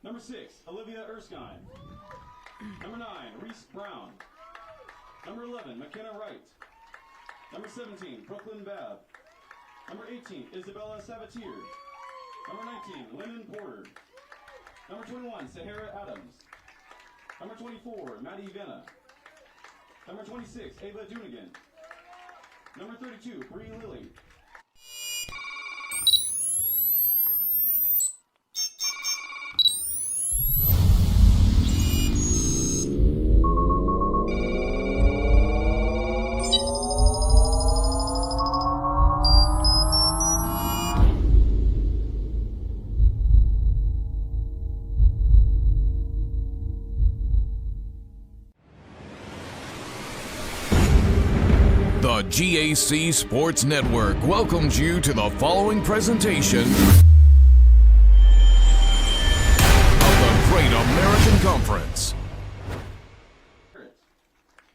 Number 6, Olivia Erskine. Number 9, Reese Brown. Number 11, McKenna Wright. Number 17, Brooklyn Babb. Number 18, Isabella Sabatier. Number 19, Lennon Porter. Number 21, Sahara Adams. Number 24, Maddie Venna. Number 26, Ava Dunigan. Number 32, Bree Lilly. The GAC Sports Network welcomes you to the following presentation of the Great American Conference.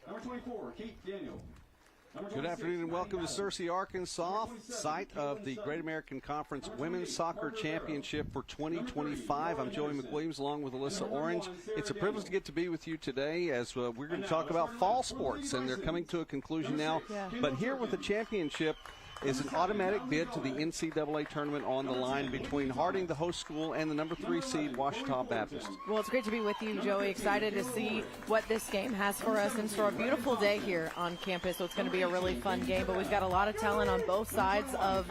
Number 24, Kate Daniel. Good afternoon and welcome to Searcy, Arkansas, site of the Great American Conference Women's Soccer Championship for 2025. I'm Joey McWilliams along with Alyssa Orange. It's a privilege to get to be with you today as we're going to talk about fall sports, and they're coming to a conclusion now. But here with the championship is an automatic bid to the NCAA tournament on the line between Harding, the host school, and the number 3 seed Ouachita Baptist. Well, it's great to be with you, Joey. Excited to see what this game has for us in store. A beautiful day here on campus, so it's going to be a really fun game. But we've got a lot of talent on both sides of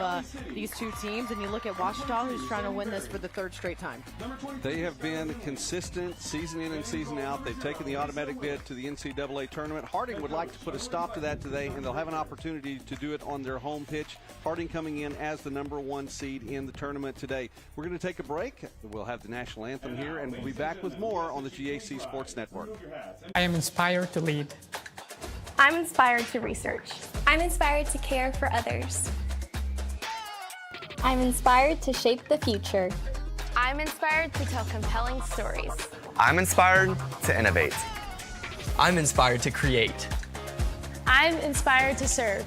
these two teams. And you look at Ouachita, who's trying to win this for the third straight time. They have been consistent season in and season out. They've taken the automatic bid to the NCAA tournament. Harding would like to put a stop to that today, and they'll have an opportunity to do it on their home pitch. Harding coming in as the number 1 seed in the tournament today. We're going to take a break. We'll have the national anthem here, and we'll be back with more on the GAC Sports Network. I am inspired to lead. I'm inspired to research. I'm inspired to care for others. I'm inspired to shape the future. I'm inspired to tell compelling stories. I'm inspired to innovate. I'm inspired to create. I'm inspired to serve.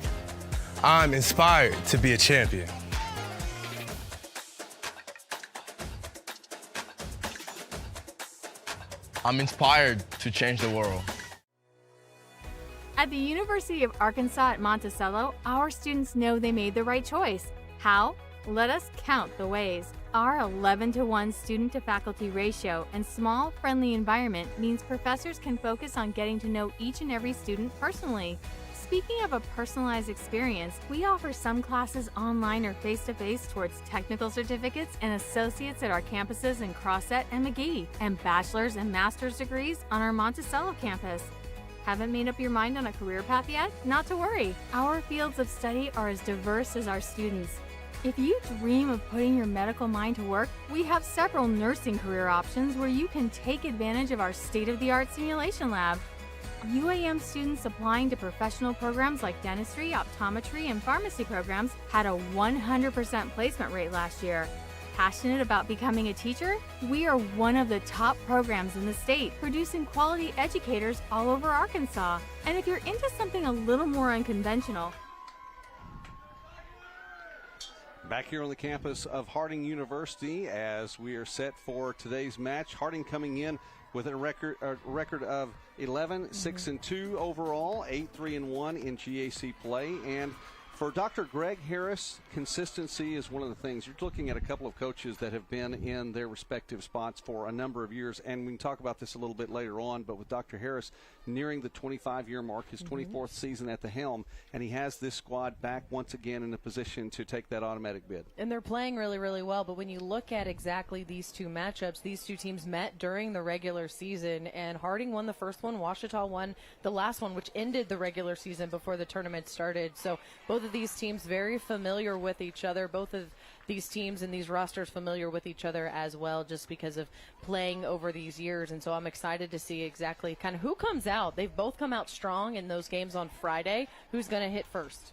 I'm inspired to be a champion. I'm inspired to change the world. At the University of Arkansas at Monticello, our students know they made the right choice. How? Let us count the ways. Our 11-to-1 student-to-faculty ratio and small, friendly environment means professors can focus on getting to know each and every student personally. Speaking of a personalized experience, we offer some classes online or face-to-face towards technical certificates and associates at our campuses in Crosset and McGee, and bachelor's and master's degrees on our Monticello campus. Haven't made up your mind on a career path yet? Not to worry. Our fields of study are as diverse as our students. If you dream of putting your medical mind to work, we have several nursing career options where you can take advantage of our state-of-the-art simulation lab. UAM students applying to professional programs like dentistry, optometry, and pharmacy programs had a 100% placement rate last year. Passionate about becoming a teacher? We are one of the top programs in the state, producing quality educators all over Arkansas. And if you're into something a little more unconventional, Back here on the campus of Harding University as we are set for today's match. Harding coming in with a record of 11-6-2 overall, 8-3-1 in GAC play. And for Dr. Greg Harris, consistency is one of the things. You're looking at a couple of coaches that have been in their respective spots for a number of years, and we can talk about this a little bit later on, but with Dr. Harris nearing the 25-year mark, his 24th season at the helm, and he has this squad back once again in a position to take that automatic bid. And they're playing really, really well, but when you look at exactly these two matchups, these two teams met during the regular season, and Harding won the first one, Ouachita won the last one, which ended the regular season before the tournament started. So both of these teams very familiar with each other. Both of these teams and these rosters familiar with each other as well, just because of playing over these years. And so I'm excited to see exactly kind of who comes out. They've both come out strong in those games on Friday. Who's going to hit first?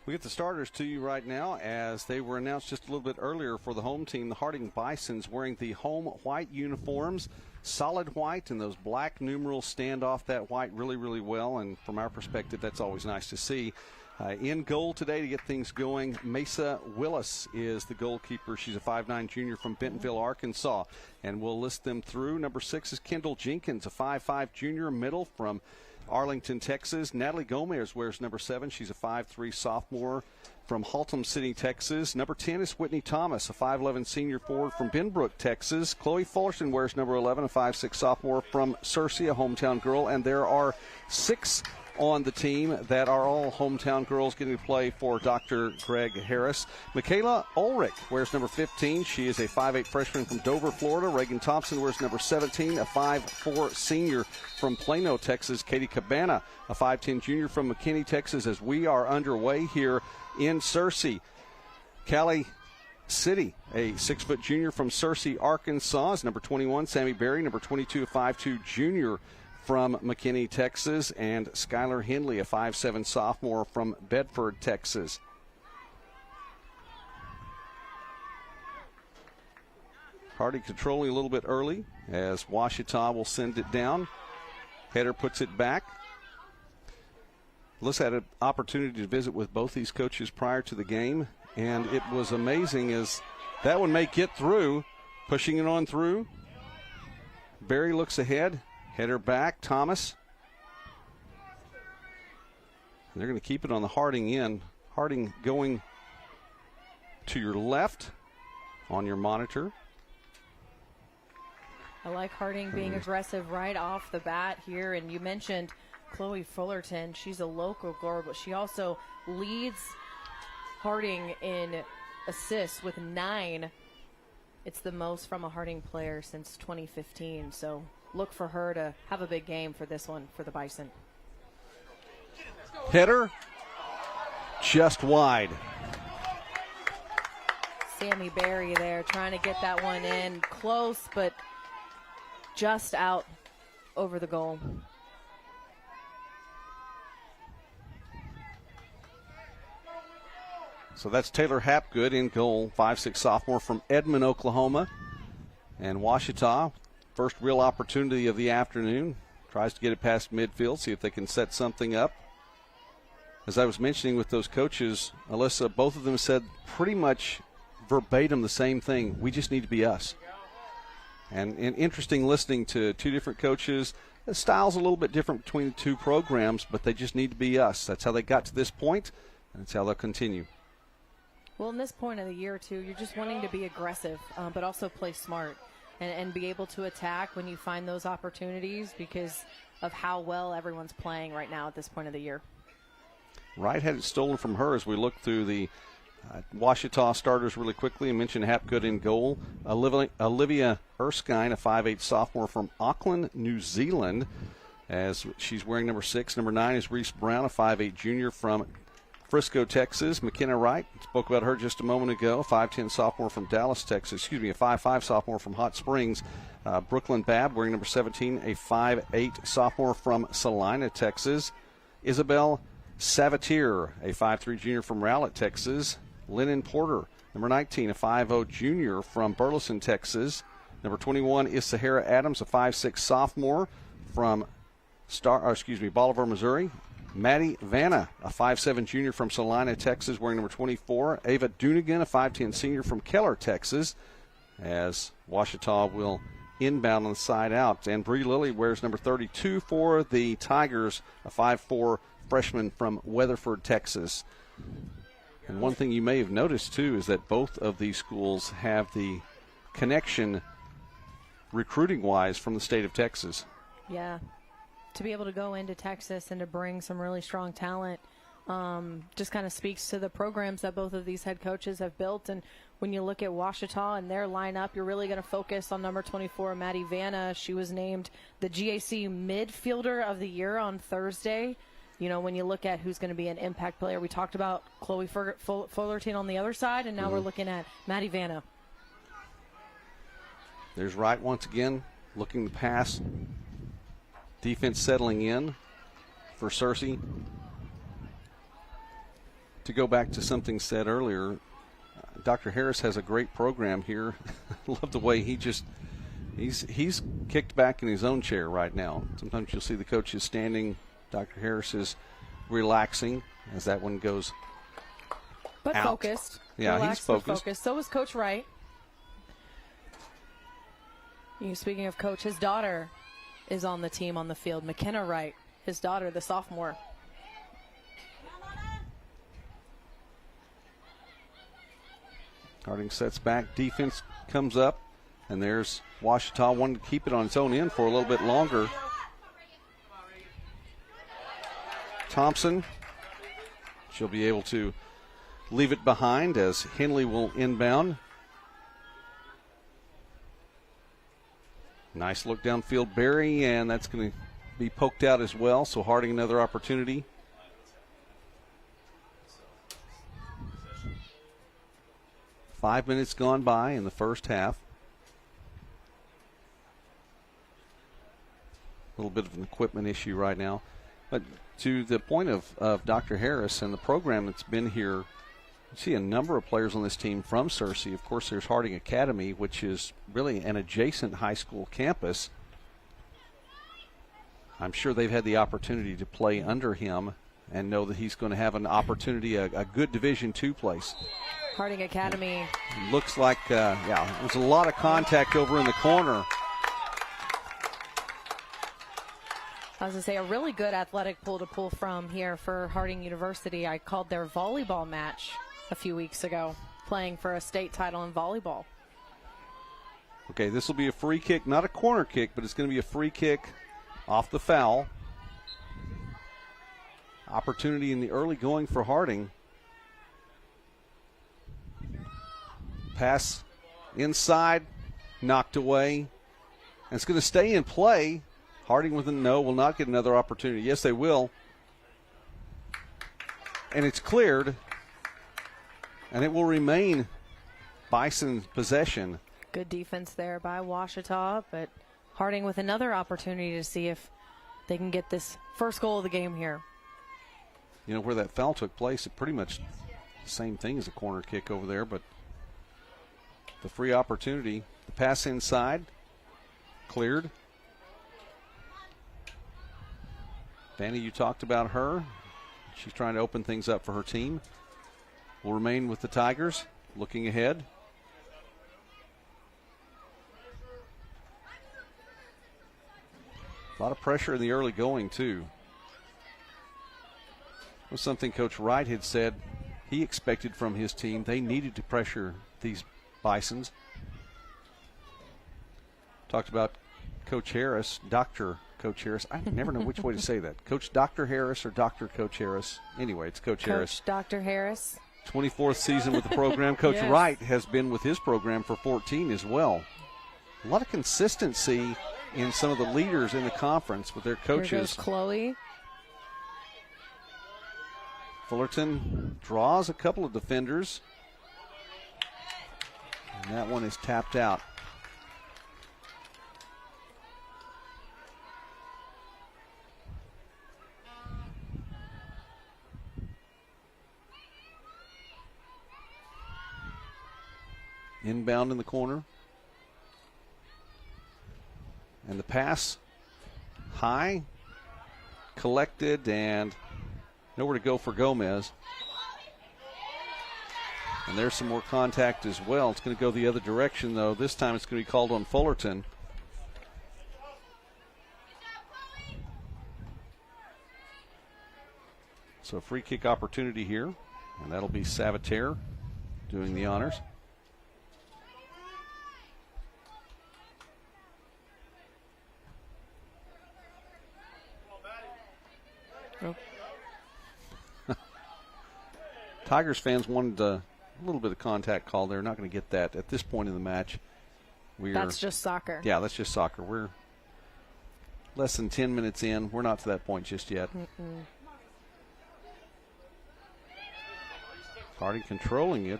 We get the starters to you right now as they were announced just a little bit earlier for the home team. The Harding Bisons wearing the home white uniforms, solid white, and those black numerals stand off that white really, really well. And from our perspective, that's always nice to see. In goal today to get things going, Mesa Willis is the goalkeeper. She's a 5'9 junior from Bentonville, Arkansas. And we'll list them through. Number 6 is Kendall Jenkins, a 5'5 junior middle from Arlington, Texas. Natalie Gomez wears number 7. She's a 5'3 sophomore from Haltom City, Texas. Number 10 is Whitney Thomas, a 5'11 senior forward from Benbrook, Texas. Chloe Fullerton wears number 11, a 5'6 sophomore from Searcy, a hometown girl. And there are 6 on the team that are all hometown girls getting to play for Dr. Greg Harris. Michaela Ulrich wears number 15. She is a 5'8 freshman from Dover, Florida. Reagan Thompson wears number 17, a 5'4 senior from Plano, Texas. Katie Cabana, a 5'10 junior from McKinney, Texas, as we are underway here in Searcy. Callie City, a 6' junior from Searcy, Arkansas, is number 21. Sammy Berry, number 22, a 5'2 junior from McKinney, Texas, and Skylar Hindley, a 5'7 sophomore from Bedford, Texas. Hardy controlling a little bit early as Ouachita will send it down. Header puts it back. Liz had an opportunity to visit with both these coaches prior to the game, and it was amazing as that one may get through, pushing it on through. Berry looks ahead. Header back, Thomas. And they're going to keep it on the Harding end. Harding going to your left on your monitor. I like Harding being aggressive right off the bat here. And you mentioned Chloe Fullerton. She's a local girl, but she also leads Harding in assists with 9. It's the most from a Harding player since 2015. So look for her to have a big game for this one for the Bison. Header just wide. Sammy Berry there trying to get that one in close, but just out over the goal. So that's Taylor Hapgood in goal, 5'6 sophomore from Edmond, Oklahoma. And Ouachita, first real opportunity of the afternoon, tries to get it past midfield, see if they can set something up. As I was mentioning with those coaches, Alyssa, both of them said pretty much verbatim the same thing. We just need to be us. And interesting listening to two different coaches. The style's a little bit different between the two programs, but they just need to be us. That's how they got to this point, and that's how they'll continue. Well, in this point of the year, too, you're just wanting to be aggressive, but also play smart and be able to attack when you find those opportunities because of how well everyone's playing right now at this point of the year. Wright had it stolen from her as we look through the Ouachita starters really quickly. I mentioned Hapgood in goal. Olivia Erskine, a 5'8 sophomore from Auckland, New Zealand, as she's wearing number 6. Number 9 is Reese Brown, a 5'8 junior from Frisco, Texas. McKenna Wright, spoke about her just a moment ago, 5'10 sophomore from Dallas, Texas. Excuse me, a 5'5 sophomore from Hot Springs. Brooklyn Babb, wearing number 17, a 5'8 sophomore from Salina, Texas. Isabel Savatier, a 5'3 junior from Rowlett, Texas. Lennon Porter, number 19, a 5'0 junior from Burleson, Texas. Number 21 is Sahara Adams, a 5'6 sophomore from Bolivar, Missouri. Maddie Vanna, a 5'7 junior from Salina, Texas, wearing number 24. Ava Dunigan, a 5'10 senior from Keller, Texas, as Ouachita will inbound on the side out. And Bree Lilly wears number 32 for the Tigers, a 5'4 freshman from Weatherford, Texas. And one thing you may have noticed, too, is that both of these schools have the connection recruiting-wise from the state of Texas. Yeah. To be able to go into Texas and to bring some really strong talent just kind of speaks to the programs that both of these head coaches have built. And when you look at Ouachita and their lineup, you're really going to focus on number 24, Maddie Vanna. She was named the GAC Midfielder of the Year on Thursday. You know, when you look at who's going to be an impact player, we talked about Chloe Fullerton on the other side, and now we're looking at Maddie Vanna. There's Wright once again, looking to pass. Defense settling in for Searcy. To go back to something said earlier, Dr. Harris has a great program here. Love the way he's kicked back in his own chair right now. Sometimes you'll see the coaches standing. Dr. Harris is relaxing as that one goes but out. Focused. Yeah, Relaxed, he's focused. But focused. So was Coach Wright. Speaking of Coach, his daughter is on the team on the field. McKenna Wright, his daughter, the sophomore. Harding sets back. Defense comes up. And there's Ouachita wanting to keep it on its own end for a little bit longer. Thompson, she'll be able to leave it behind as Henley will inbound. Nice look downfield, Barry, and that's going to be poked out as well. So Harding another opportunity. Five minutes gone by in the first half. A little bit of an equipment issue right now. But to the point of Dr. Harris and the program that's been here, you see a number of players on this team from Searcy. Of course, there's Harding Academy, which is really an adjacent high school campus. I'm sure they've had the opportunity to play under him and know that he's going to have an opportunity, a good Division II place. Harding Academy. Looks like, there's a lot of contact over in the corner. I was going to say, a really good athletic pool to pull from here for Harding University. I called their volleyball match a few weeks ago, playing for a state title in volleyball. Okay, this will be a free kick, not a corner kick, but it's going to be a free kick off the foul. Opportunity in the early going for Harding. Pass inside, knocked away. And it's going to stay in play. Harding with a no, will not get another opportunity. Yes, they will. And it's cleared. And it will remain Bison possession. Good defense there by Ouachita, but Harding with another opportunity to see if they can get this first goal of the game here. You know, where that foul took place, it pretty much the same thing as a corner kick over there, but the free opportunity, the pass inside, cleared. Danny, you talked about her. She's trying to open things up for her team. Will remain with the Tigers, looking ahead. A lot of pressure in the early going, too. It was something Coach Wright had said he expected from his team. They needed to pressure these Bisons. Talked about Coach Harris, Dr. Coach Harris. I never know which way to say that. Coach Dr. Harris or Dr. Coach Harris. Anyway, it's Coach Harris. Dr. Harris. 24th season with the program. Coach Yes. Wright has been with his program for 14 as well. A lot of consistency in some of the leaders in the conference with their coaches. Here goes Chloe. Fullerton draws a couple of defenders. And that one is tapped out. Inbound in the corner. And the pass high, collected, and nowhere to go for Gomez. And there's some more contact as well. It's going to go the other direction, though. This time it's going to be called on Fullerton. So a free kick opportunity here, and that'll be Savater doing the honors. Oh. Tigers fans wanted a little bit of contact call. They're not going to get that at this point in the match. That's just soccer. Yeah, that's just soccer. We're less than 10 minutes in. We're not to that point just yet. Harding controlling it.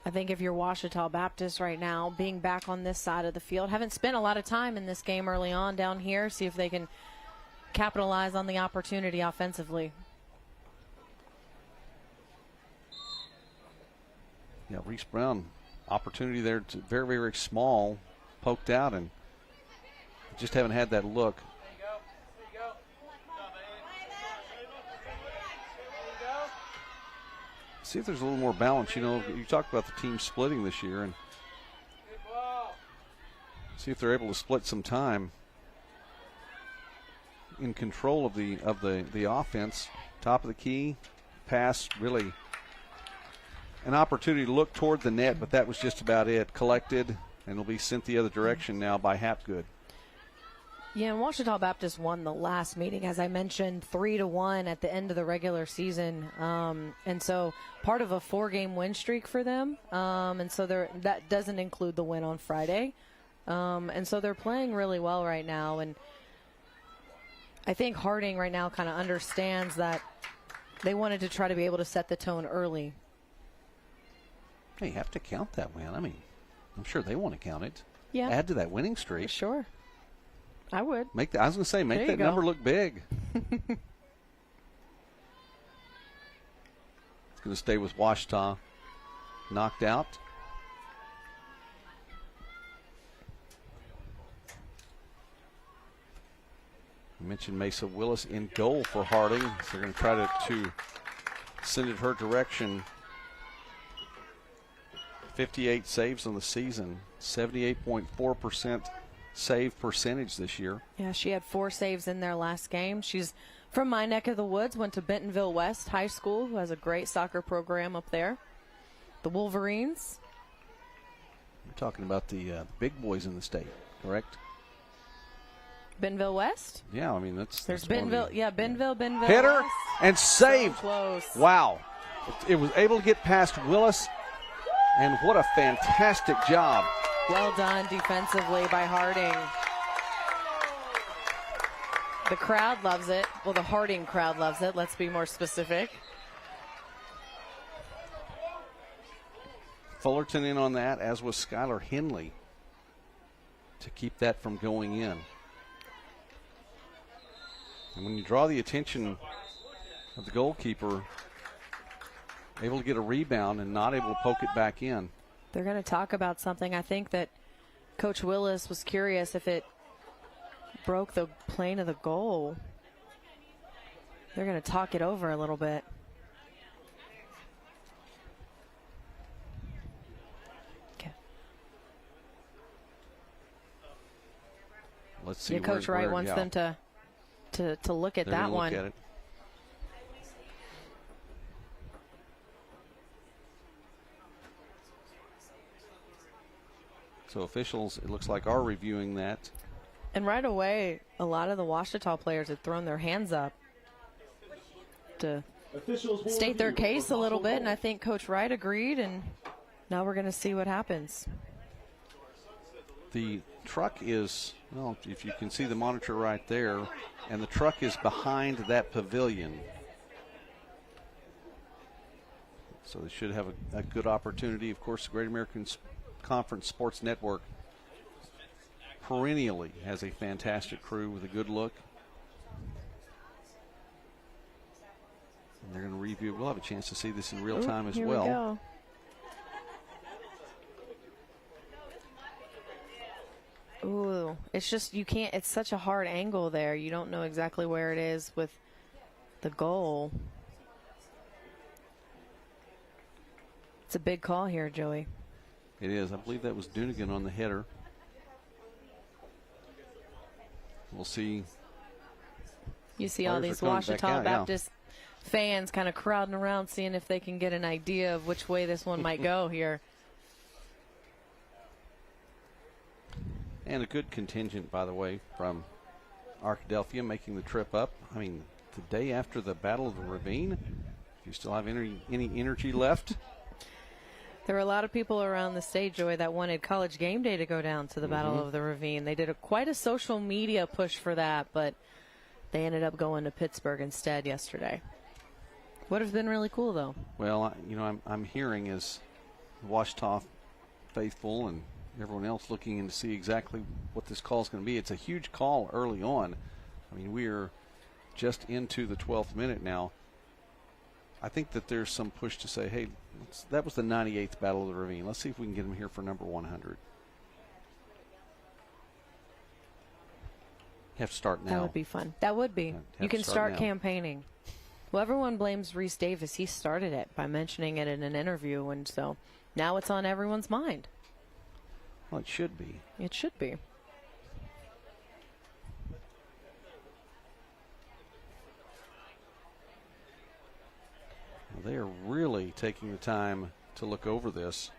I think if you're Ouachita Baptist right now, being back on this side of the field, haven't spent a lot of time in this game early on down here, see if they can capitalize on the opportunity offensively. Yeah, Reese Brown, opportunity there, to very, very small, poked out, and Just haven't had that look. See if there's a little more balance. You know, you talked about the team splitting this year, and see if they're able to split some time in control of the offense. Top of the key, pass, really an opportunity to look toward the net, but that was just about it. Collected, and it'll be sent the other direction now by Hapgood. Yeah, and Ouachita Baptist won the last meeting, as I mentioned, 3-1 at the end of the regular season. And so part of a 4-game win streak for them. And so that doesn't include the win on Friday. And so they're playing really well right now. And I think Harding right now kind of understands that they wanted to try to be able to set the tone early. Hey, you have to count that win. I mean, I'm sure they want to count it. Yeah. Add to that winning streak. Sure. I would. I was going to say, make that number look big. It's going to stay with Ouachita. Knocked out. I mentioned Mesa Willis in goal for Harding. So they're going to try to send it her direction. 58 saves on the season. 78.4% save percentage this year. Yeah, she had 4 saves in their last game. She's from my neck of the woods, went to Bentonville West High School, who has a great soccer program up there. The Wolverines. You're talking about the big boys in the state, correct? Bentonville West? Yeah, I mean, that's Bentonville. Bentonville Hitter West. and saved. So close. Wow. It was able to get past Willis, and what a fantastic job. Well done defensively by Harding. The crowd loves it. Well, the Harding crowd loves it. Let's be more specific. Fullerton in on that, as was Skylar Henley, to keep that from going in. And when you draw the attention of the goalkeeper, able to get a rebound and not able to poke it back in. They're going to talk about something. I think that Coach Willis was curious if it broke the plane of the goal. They're going to talk it over a little bit. Okay. Let's see. Yeah, Coach Wright wants them to look at that one. Look at it. So officials, it looks like, are reviewing that. And right away, a lot of the Ouachita players had thrown their hands up to state their case a little bit, and I think Coach Wright agreed, and now we're going to see what happens. The truck is, well, if you can see the monitor right there, and the truck is behind that pavilion. So they should have a good opportunity. Of course, the Great American Conference Sports Network perennially has a fantastic crew with a good look. And they're going to review. We'll have a chance to see this in real time as well. We go. Ooh, it's just you can't. It's such a hard angle there. You don't know exactly where it is with the goal. It's a big call here, Joey. It is. I believe that was Dunigan on the header. We'll see. You see all these Ouachita Baptist fans kind of crowding around, seeing if they can get an idea of which way this one might go here. And a good contingent, by the way, from Arkadelphia making the trip up. I mean, the day after the Battle of the Ravine, if you still have any energy left. There were a lot of people around the state, Joy, that wanted College Game Day to go down to the Battle of the Ravine. They did quite a social media push for that, but they ended up going to Pittsburgh instead yesterday. Would have been really cool, though. Well, I'm hearing as Ouachita faithful and everyone else looking in to see exactly what this call is going to be. It's a huge call early on. I mean, we're just into the 12th minute now. I think that there's some push to say, hey, that was the 98th Battle of the Ravine. Let's see if we can get them here for number 100. Have to start now. That would be fun. That would be. You can start campaigning. Well, everyone blames Reese Davis. He started it by mentioning it in an interview, and so now it's on everyone's mind. Well, it should be. It should be. Well, they are really taking the time to look over this.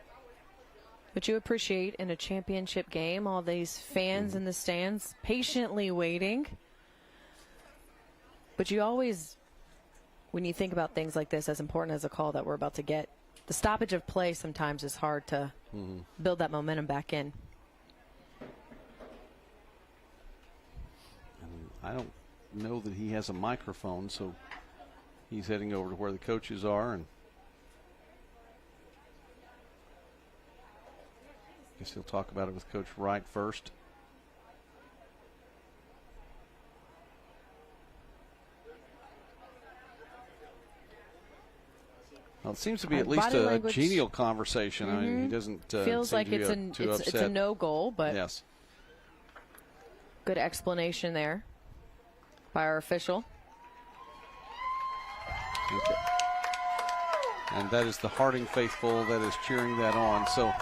But you appreciate in a championship game all these fans in the stands patiently waiting. But you always, when you think about things like this, as important as a call that we're about to get, the stoppage of play sometimes is hard to build that momentum back in. And I don't know that he has a microphone, so he's heading over to where the coaches are, and I guess he'll talk about it with Coach Wright first. Well, it seems to be at least a genial conversation. I mean, he doesn't feels seem like to it's be too upset. it's a no goal, but yes, good explanation there by our official. Okay. And that is the Harding faithful that is cheering that on. So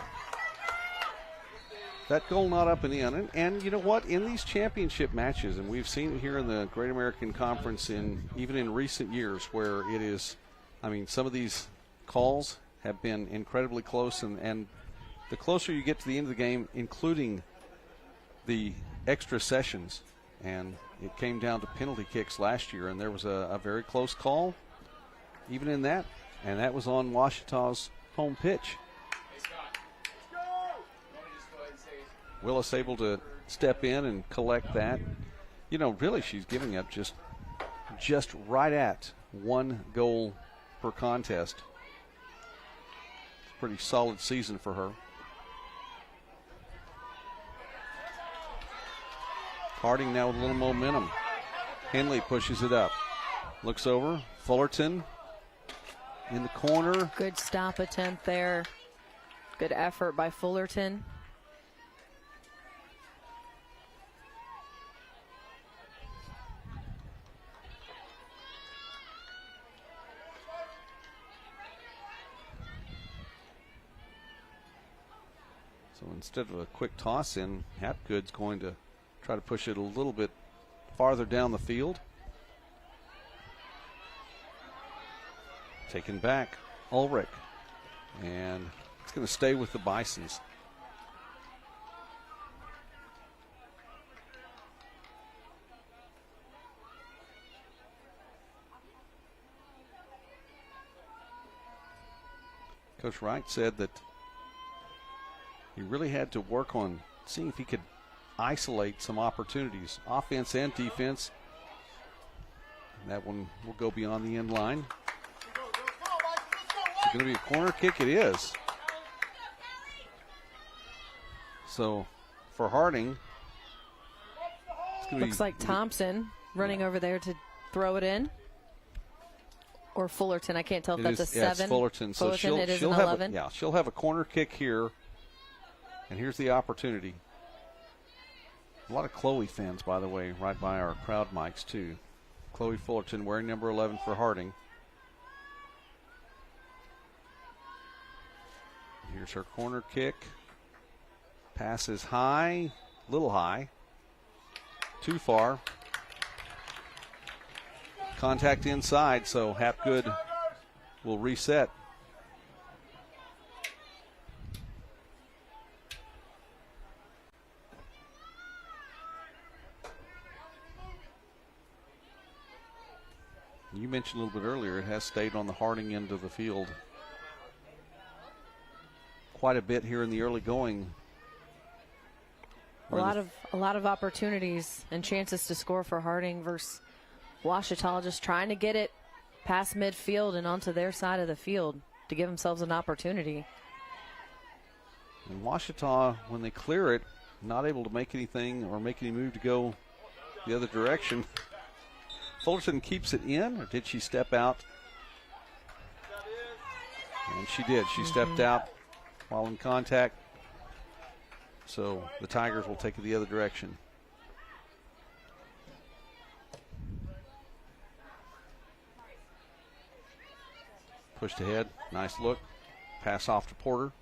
that goal not up and in. And you know what? In these championship matches, and we've seen it here in the Great American Conference, even in recent years, where it is, I mean, some of these calls have been incredibly close. And the closer you get to the end of the game, including the extra sessions, and it came down to penalty kicks last year, and there was a very close call even in that, and that was on Ouachita's home pitch. Willis able to step in and collect that. You know, really she's giving up just right at 1 goal per contest. It's a pretty solid season for her. Harding now with a little momentum. Henley pushes it up. Looks over. Fullerton in the corner. Good stop attempt there. Good effort by Fullerton. So instead of a quick toss in, Hapgood's going to try to push it a little bit farther down the field. Taken back, Ulrich. And it's going to stay with the Bisons. Coach Wright said that he really had to work on seeing if he could isolate some opportunities, offense and defense. And that one will go beyond the end line. Is it going to be a corner kick? It is. So for Harding, it's going to looks like Thompson running over there to throw it in. Or Fullerton. I can't tell if that's a 7. It's Fullerton. So she'll it is an an 11. She'll have a corner kick here. And here's the opportunity. A lot of Chloe fans, by the way, right by our crowd mics, too. Chloe Fullerton wearing number 11 for Harding. Here's her corner kick. Pass is high, little high. Too far. Contact inside, so Hapgood will reset. You mentioned a little bit earlier, it has stayed on the Harding end of the field quite a bit here in the early going. A lot of opportunities and chances to score for Harding versus Ouachita, just trying to get it past midfield and onto their side of the field to give themselves an opportunity. And Ouachita, when they clear it, not able to make anything or make any move to go the other direction. Fullerton keeps it in, or did she step out? And she did. She stepped out while in contact. So the Tigers will take it the other direction. Pushed ahead. Nice look. Pass off to Porter.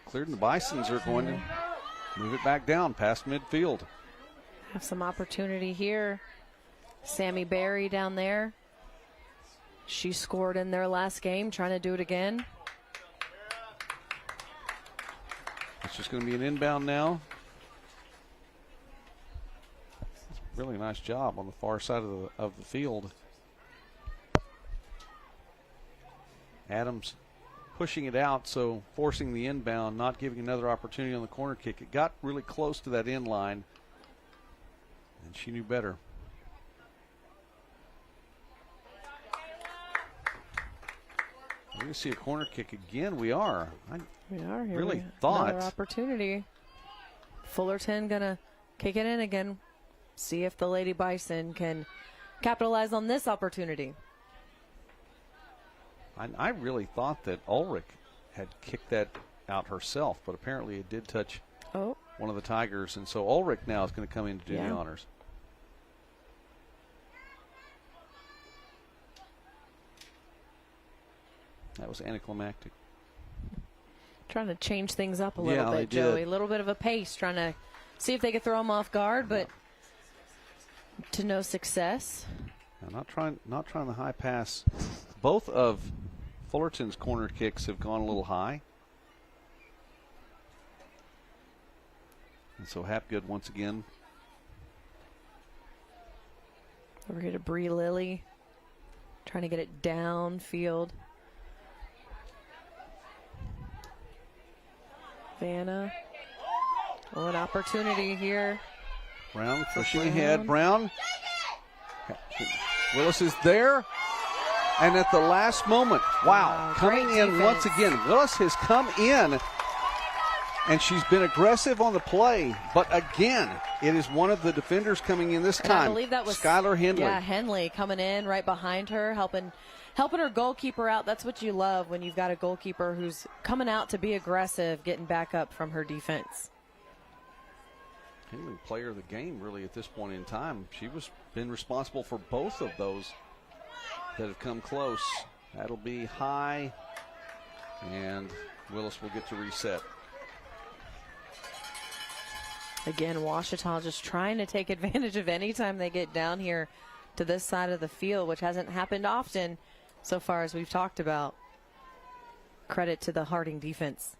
Cleared, and the Bisons are going to move it back down past midfield. Have some opportunity here. Sammy Berry down there. She scored in their last game, trying to do it again. It's just going to be an inbound now. Really nice job on the far side of the field. Adams pushing it out, so forcing the inbound, not giving another opportunity on the corner kick. It got really close to that end line, and she knew better. We're going to see a corner kick again. We are. We are here. Really thought. Another opportunity. Fullerton going to kick it in again. See if the Lady Bison can capitalize on this opportunity. I really thought that Ulrich had kicked that out herself, but apparently it did touch one of the Tigers, and so Ulrich now is going to come in to do the honors. That was anticlimactic. Trying to change things up a little bit, Joey. A little bit of a pace, trying to see if they could throw them off guard, but to no success. Now not trying the high pass. Both of Fullerton's corner kicks have gone a little high. And so Hapgood once again. Over here to Bree Lilly. Trying to get it downfield. Vanna. Oh, an opportunity here. Brown pushing ahead. Brown. Willis is there. And at the last moment, wow, coming in defense once again. Willis has come in, and she's been aggressive on the play. But again, it is one of the defenders coming in this time. I believe that was Skylar Henley. Yeah, Henley coming in right behind her, helping her goalkeeper out. That's what you love when you've got a goalkeeper who's coming out to be aggressive, getting back up from her defense. Henley, player of the game, really, at this point in time. She was been responsible for both of those that have come close. That'll be high, and Willis will get to reset. Again, Ouachita just trying to take advantage of any time they get down here to this side of the field, which hasn't happened often so far as we've talked about. Credit to the Harding defense.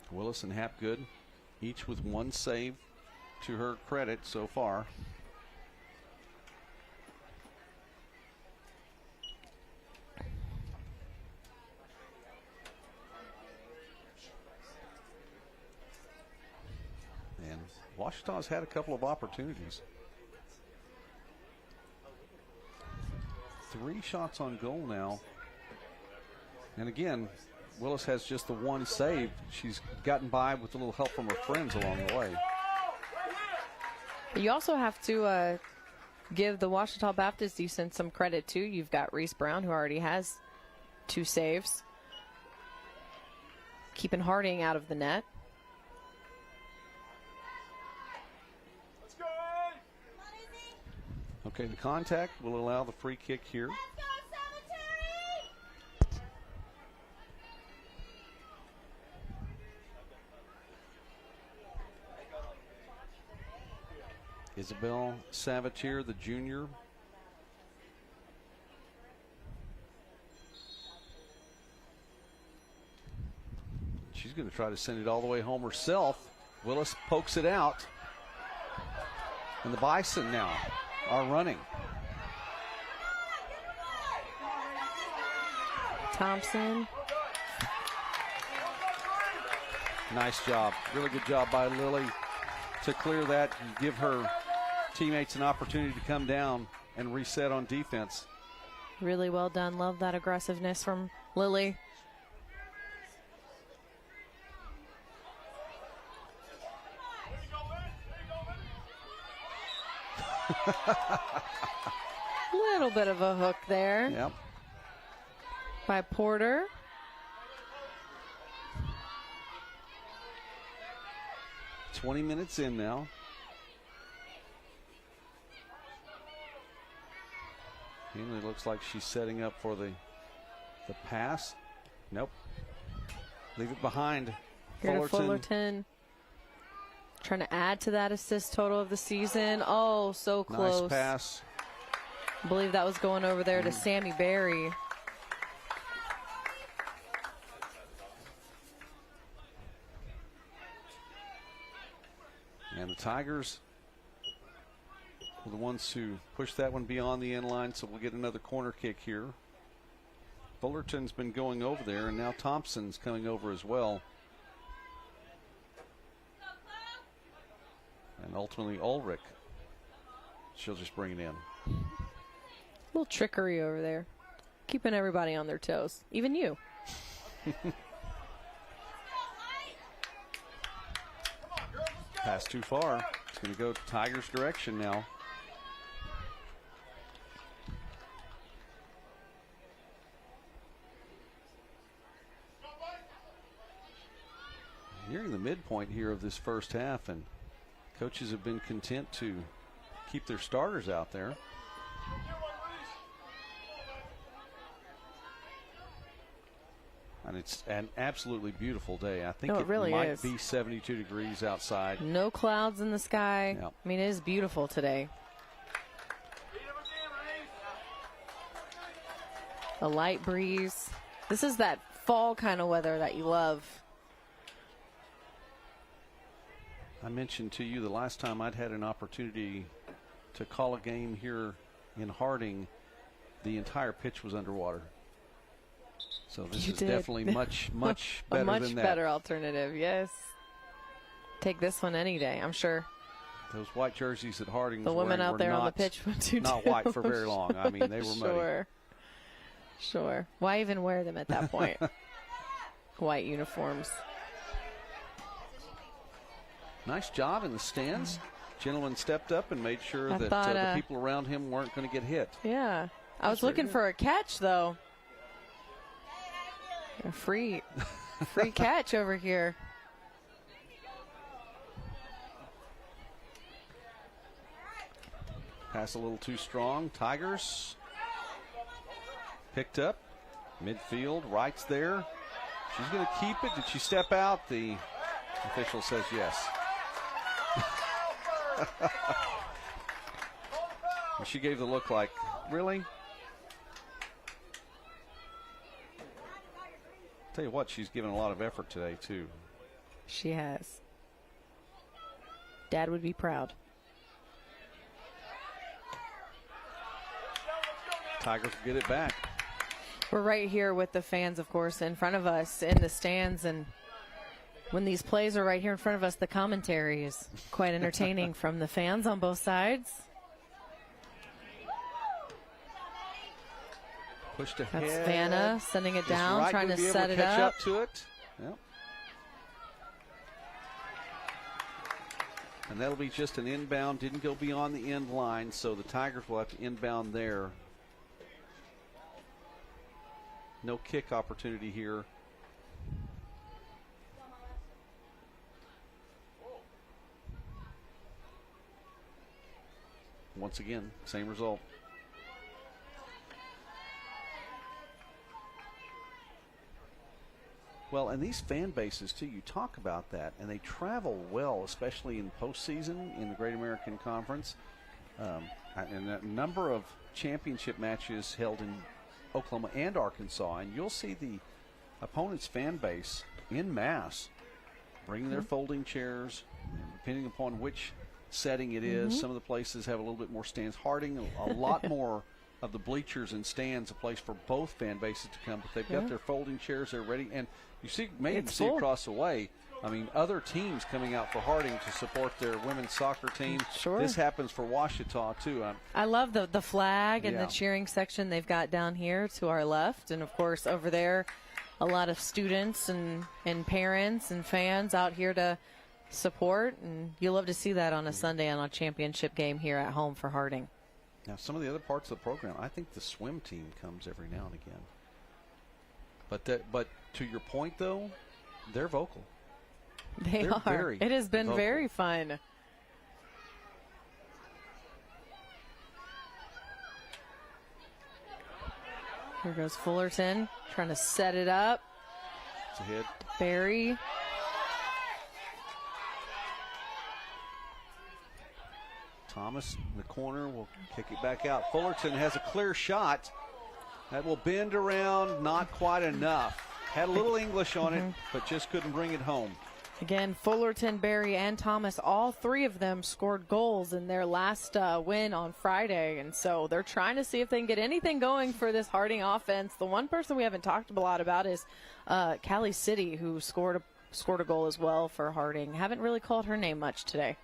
Willis and Hapgood, each with one save to her credit so far. And Ouachita's had a couple of opportunities. 3 shots on goal now. And again, Willis has just the one save. She's gotten by with a little help from her friends along the way. You also have to give the Ouachita Baptist defense some credit, too. You've got Reese Brown, who already has 2 saves. Keeping Harding out of the net. Okay, the contact will allow the free kick here. Isabel Savatier, the junior. She's going to try to send it all the way home herself. Willis pokes it out. And the Bison now are running. Thompson. Nice job. Really good job by Lily to clear that and give her teammates an opportunity to come down and reset on defense. Really well done. Love that aggressiveness from Lily. Little bit of a hook there. Yep. By Porter. 20 minutes in now. Henley looks like she's setting up for the pass. Nope. Leave it behind. Fullerton. Trying to add to that assist total of the season. Oh, so close. Nice pass. I believe that was going over there to Sammy Berry. And the Tigers were the ones who pushed that one beyond the end line, so we'll get another corner kick here. Fullerton's been going over there, and now Thompson's coming over as well. And ultimately Ulrich, she'll just bring it in. A little trickery over there. Keeping everybody on their toes, even you. Pass too far. It's going to go Tigers' direction now. Nearing the midpoint here of this first half, and coaches have been content to keep their starters out there. And it's an absolutely beautiful day. I think it really might is. be 72 degrees outside. No clouds in the sky. Yep. I mean, it is beautiful today. A light breeze. This is that fall kind of weather that you love. I mentioned to you the last time I'd had an opportunity to call a game here in Harding, the entire pitch was underwater. So this is definitely much better a much than that. better alternative, yes. Take this one any day, I'm sure. Those white jerseys at Harding The women out there not, on the pitch would do not too. white for very long. I mean, they were muddy. Sure. Why even wear them at that point? White uniforms. Nice job in the stands. Gentleman stepped up and made sure that the people around him weren't going to get hit. Yeah. I was looking for a catch, though. A free catch over here. Pass a little too strong. Tigers picked up. Midfield, Wright's there. She's going to keep it. Did she step out? The official says yes. She gave the look like, really? Tell you what, she's given a lot of effort today, too. She has. Dad would be proud. Tigers will get it back. We're right here with the fans, of course, in front of us in the stands. And when these plays are right here in front of us, the commentary is quite entertaining from the fans on both sides. Pushed ahead. That's Vanna sending it down, Wright trying to set it catch up. To it. Yep. And that'll be just an inbound. Didn't go beyond the end line, so the Tigers will have to inbound there. No kick opportunity here. Once again, same result. Well, and these fan bases, too, you talk about that, and they travel well, especially in postseason in the Great American Conference. And a number of championship matches held in Oklahoma and Arkansas, and you'll see the opponent's fan base in mass bringing their folding chairs, depending upon which setting it is. Some of the places have a little bit more stands. Harding, a lot more of the bleachers and stands, a place for both fan bases to come, but they've got their folding chairs, they're ready, and you see, maybe see across the way, I mean, other teams coming out for Harding to support their women's soccer team. Sure. This happens for Ouachita, too. I love the flag and the cheering section they've got down here to our left. And, of course, over there, a lot of students and parents and fans out here to support. And you love to see that on a Sunday on a championship game here at home for Harding. Now, some of the other parts of the program, I think the swim team comes every now and again. But to your point, though, they're vocal. They're are. It has been very fun. Here goes Fullerton, trying to set it up. It's a hit. Barry. Thomas in the corner will kick it back out. Fullerton has a clear shot. That will bend around, not quite enough. Had a little English on it, but just couldn't bring it home. Again, Fullerton, Barry, and Thomas, all three of them scored goals in their last win on Friday. And so they're trying to see if they can get anything going for this Harding offense. The one person we haven't talked a lot about is Callie City, who scored a goal as well for Harding. Haven't really called her name much today.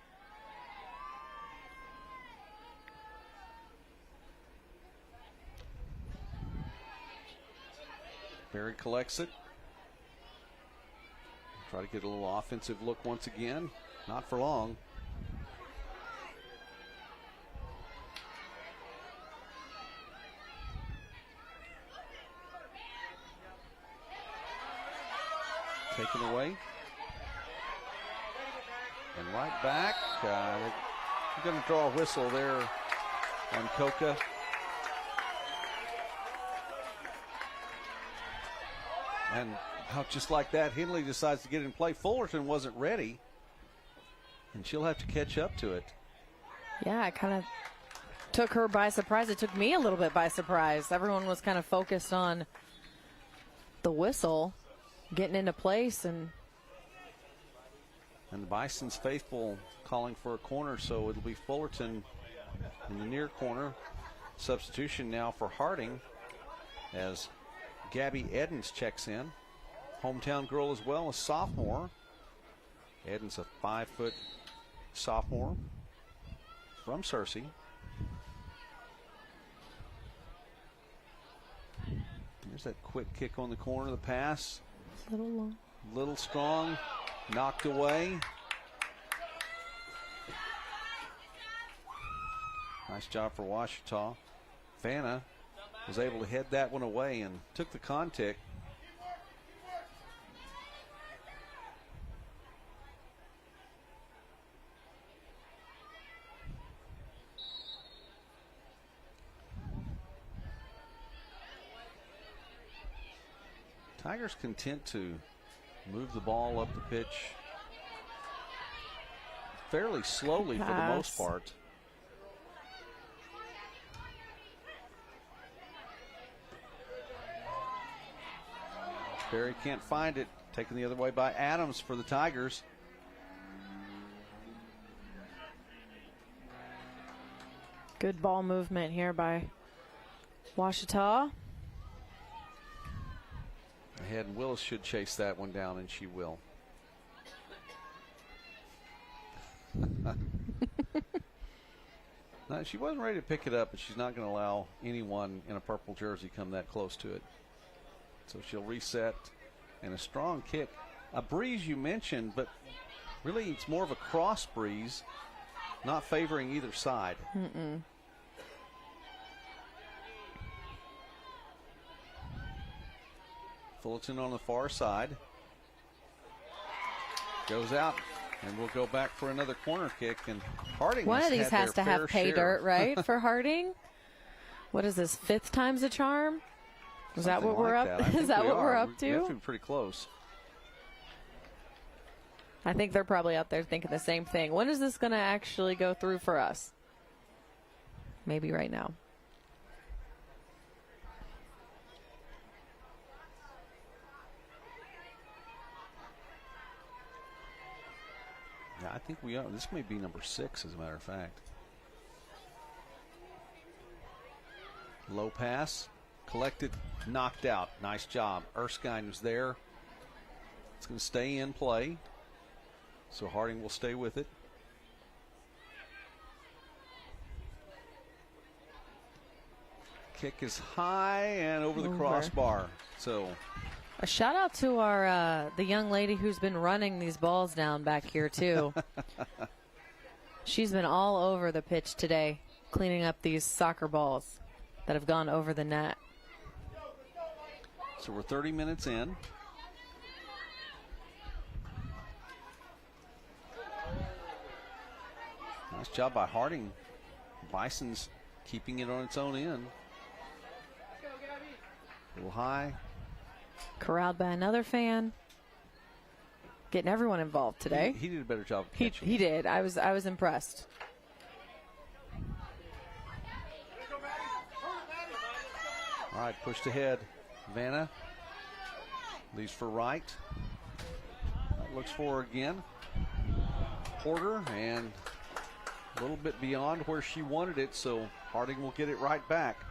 Barry collects it. Try to get a little offensive look once again. Not for long. Taken away. And right back. They're going to draw a whistle there on Coca. And just like that, Henley decides to get in play. Fullerton wasn't ready, and she'll have to catch up to it. Yeah, it kind of took her by surprise. It took me a little bit by surprise. Everyone was kind of focused on the whistle getting into place. And the Bison's faithful calling for a corner, so it'll be Fullerton in the near corner. Substitution now for Harding as Gabby Edens checks in. Hometown girl as well, a sophomore. Edens, a 5-foot sophomore from Searcy. There's that quick kick on the corner, the pass. Little long. Little strong, knocked away. Nice job for Ouachita. Vanna was able to head that one away and took the contact. Tigers content to move the ball up the pitch fairly slowly for the most part. Barry can't find it. Taken the other way by Adams for the Tigers. Good ball movement here by Ouachita. Ahead, and Willis should chase that one down, and she will. No, she wasn't ready to pick it up, but she's not going to allow anyone in a purple jersey come that close to it. So she'll reset, and a strong kick. A breeze you mentioned, but really it's more of a cross breeze, not favoring either side. Fullerton on the far side. Goes out, and we'll go back for another corner kick. And Harding one of these has to have pay dirt, right, for Harding? What is this, 5th time's a charm? Is that what we're up? Is that what we're up to? We have to be pretty close. I think they're probably out there thinking the same thing. When is this going to actually go through for us? Maybe right now. Yeah, I think we are. This may be number 6, as a matter of fact. Low pass. Collected, knocked out. Nice job. Erskine was there. It's going to stay in play. So Harding will stay with it. Kick is high and over the crossbar. So a shout out to our the young lady who's been running these balls down back here too. She's been all over the pitch today, cleaning up these soccer balls that have gone over the net. So we're 30 minutes in. Nice job by Harding. Bison's keeping it on its own end. A little high. Corralled by another fan. Getting everyone involved today. He did a better job of catching. He did. I was impressed. All right, pushed ahead. Vanna leaves for right. Looks for her again. Porter, and a little bit beyond where she wanted it, so Harding will get it right back.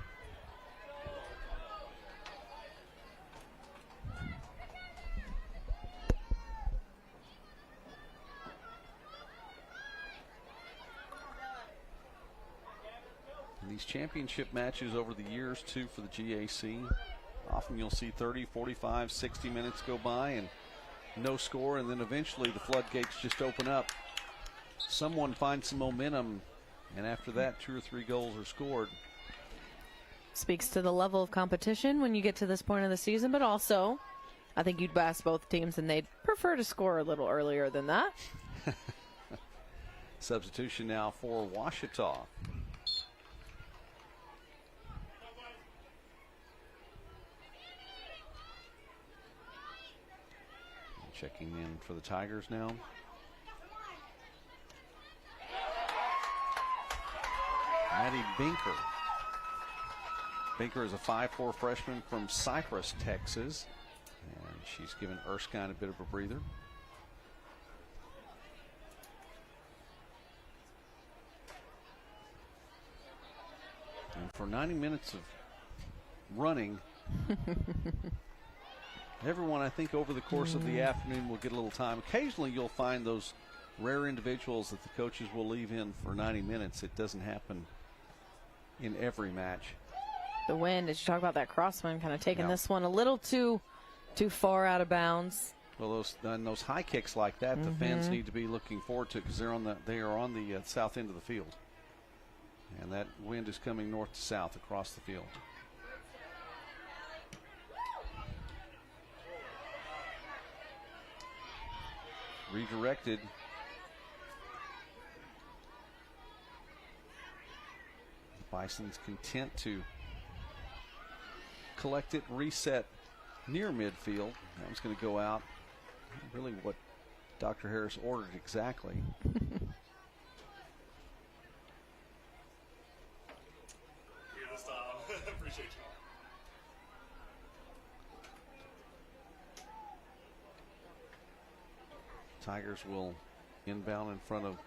In these championship matches over the years, too, for the GAC, often you'll see 30, 45, 60 minutes go by and no score, and then eventually the floodgates just open up. Someone finds some momentum, and after that, 2 or 3 goals are scored. Speaks to the level of competition when you get to this point of the season, but also I think you'd ask both teams and they'd prefer to score a little earlier than that. Substitution now for Ouachita. Checking in for the Tigers now. Maddie Binker. Binker is a 5'4" freshman from Cypress, Texas. And she's given Erskine a bit of a breather. And for 90 minutes of running, everyone, I think, over the course of the afternoon will get a little time. Occasionally you'll find those rare individuals that the coaches will leave in for 90 minutes. It doesn't happen in every match. The wind, as you talk about that crosswind, kind of taking this one a little too far out of bounds. Well, those high kicks like that, the fans need to be looking forward to, because they are on the south end of the field. And that wind is coming north to south across the field. Redirected. The Bison's content to collect it, reset near midfield. That was going to go out. Really what Dr. Harris ordered exactly. Appreciate you. Tigers will inbound in front of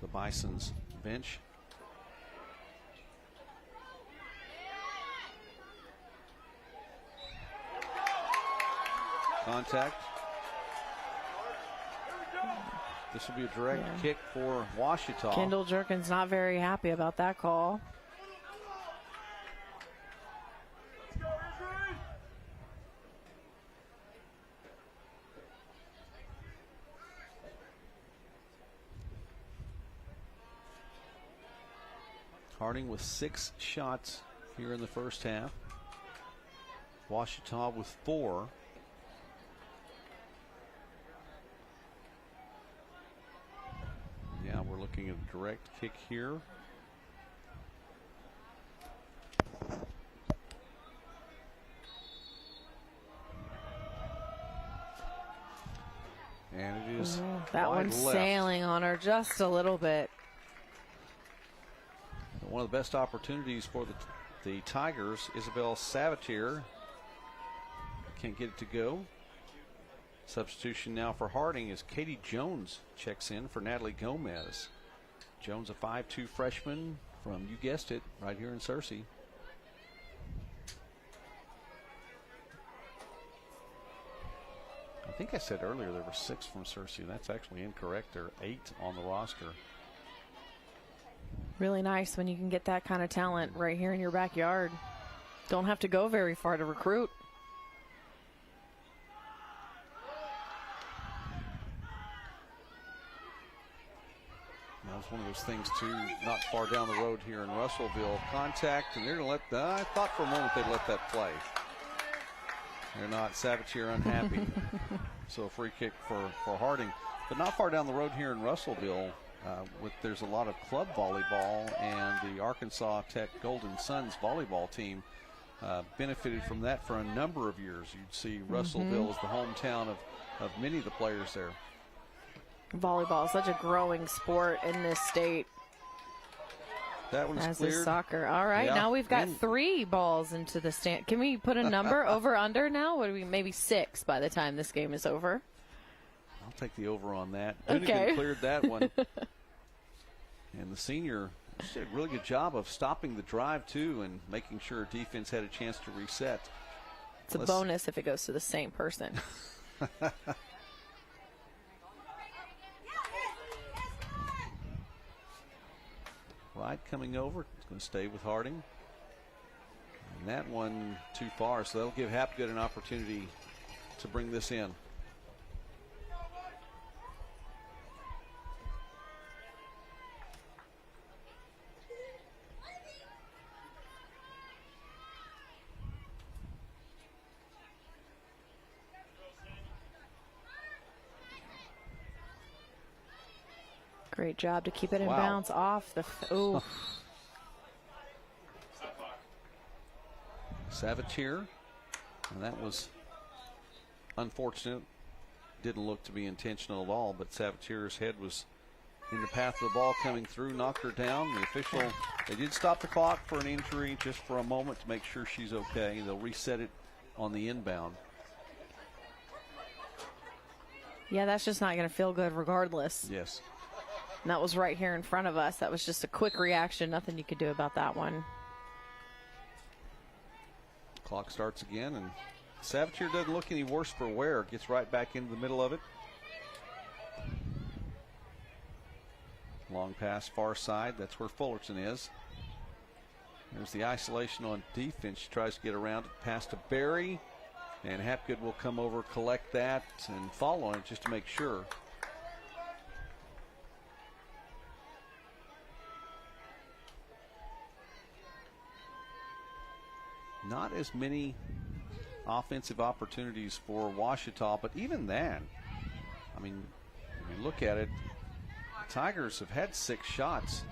the Bison's bench. Contact. This will be a direct kick for Ouachita. Kendall Jerkin's not very happy about that call. Harding with 6 shots here in the first half. Ouachita with 4. Yeah, we're looking at a direct kick here. And it is that one's sailing on her just a little bit. One of the best opportunities for the Tigers. Isabel Sabatier can't get it to go. Substitution now for Harding as Katie Jones checks in for Natalie Gomez. Jones, a 5'2" freshman from, you guessed it, right here in Searcy. I think I said earlier there were 6 from Searcy. That's actually incorrect. There are 8 on the roster. Really nice when you can get that kind of talent right here in your backyard. Don't have to go very far to recruit. That was one of those things, too, not far down the road here in Russellville. Contact, and they're going to let I thought for a moment they'd let that play. They're not. Sabatier unhappy. So a free kick for Harding. But not far down the road here in Russellville, there's a lot of club volleyball, and the Arkansas Tech Golden Suns volleyball team benefited from that for a number of years. You'd see Russellville as the hometown of many of the players there. Volleyball is such a growing sport in this state. That one's as cleared. is soccer. All right, Yeah. now we've got 3 balls into the stand. Can we put a number over under now? What do we, maybe 6 by the time this game is over? I'll take the over on that. Okay. Dunnigan cleared that one. And the senior did a really good job of stopping the drive, too, and making sure defense had a chance to reset. It's a bonus if it goes to the same person. Right coming over. It's going to stay with Harding. And that one too far, so that'll give Hapgood an opportunity to bring this in. Great job to keep it in Wow. bounds off the. Ooh. Savatier, and that was unfortunate. Didn't look to be intentional at all, but Savatier's head was in the path of the ball coming through, knocked her down. The official, they did stop the clock for an injury just for a moment to make sure she's okay. They'll reset it on the inbound. Yeah, that's just not going to feel good regardless. Yes. And that was right here in front of us. That was just a quick reaction. Nothing you could do about that one. Clock starts again, and Savatier doesn't look any worse for wear. Gets right back into the middle of it. Long pass, far side. That's where Fullerton is. There's the isolation on defense. She tries to get around it. Pass to Berry. And Hapgood will come over, collect that, and follow on it just to make sure. Not as many offensive opportunities for Ouachita, but even then, I mean, when you look at it, the Tigers have had 6 shots,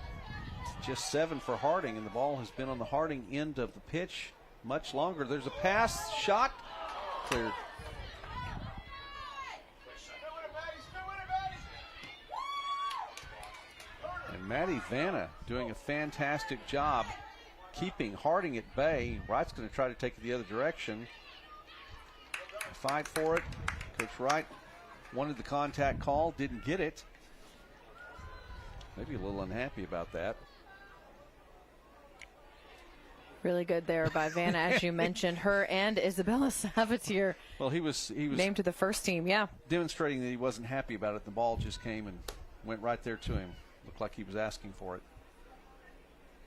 just 7 for Harding, and the ball has been on the Harding end of the pitch much longer. There's a pass, shot, cleared. And Maddie Vanna doing a fantastic job keeping Harding at bay. Wright's going to try to take it the other direction. Fight for it. Coach Wright wanted the contact call, didn't get it. Maybe a little unhappy about that. Really good there by Vanna, as you mentioned. Her and Isabella Savatier. Well, he was named to the first team, yeah. Demonstrating that he wasn't happy about it. The ball just came and went right there to him. Looked like he was asking for it.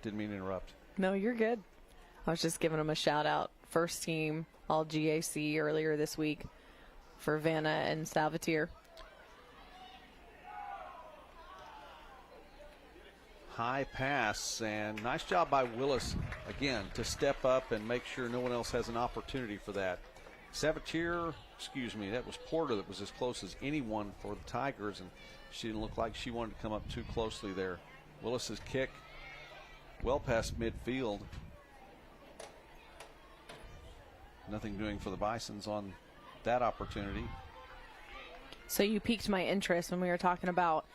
Didn't mean to interrupt. No, you're good. I was just giving him a shout out. First team, all GAC earlier this week for Vanna and Savatier. High pass, and nice job by Willis, again, to step up and make sure no one else has an opportunity for that. Savatier, that was Porter that was as close as anyone for the Tigers, and she didn't look like she wanted to come up too closely there. Willis's kick, well past midfield. Nothing doing for the Bisons on that opportunity. So you piqued my interest when we were talking about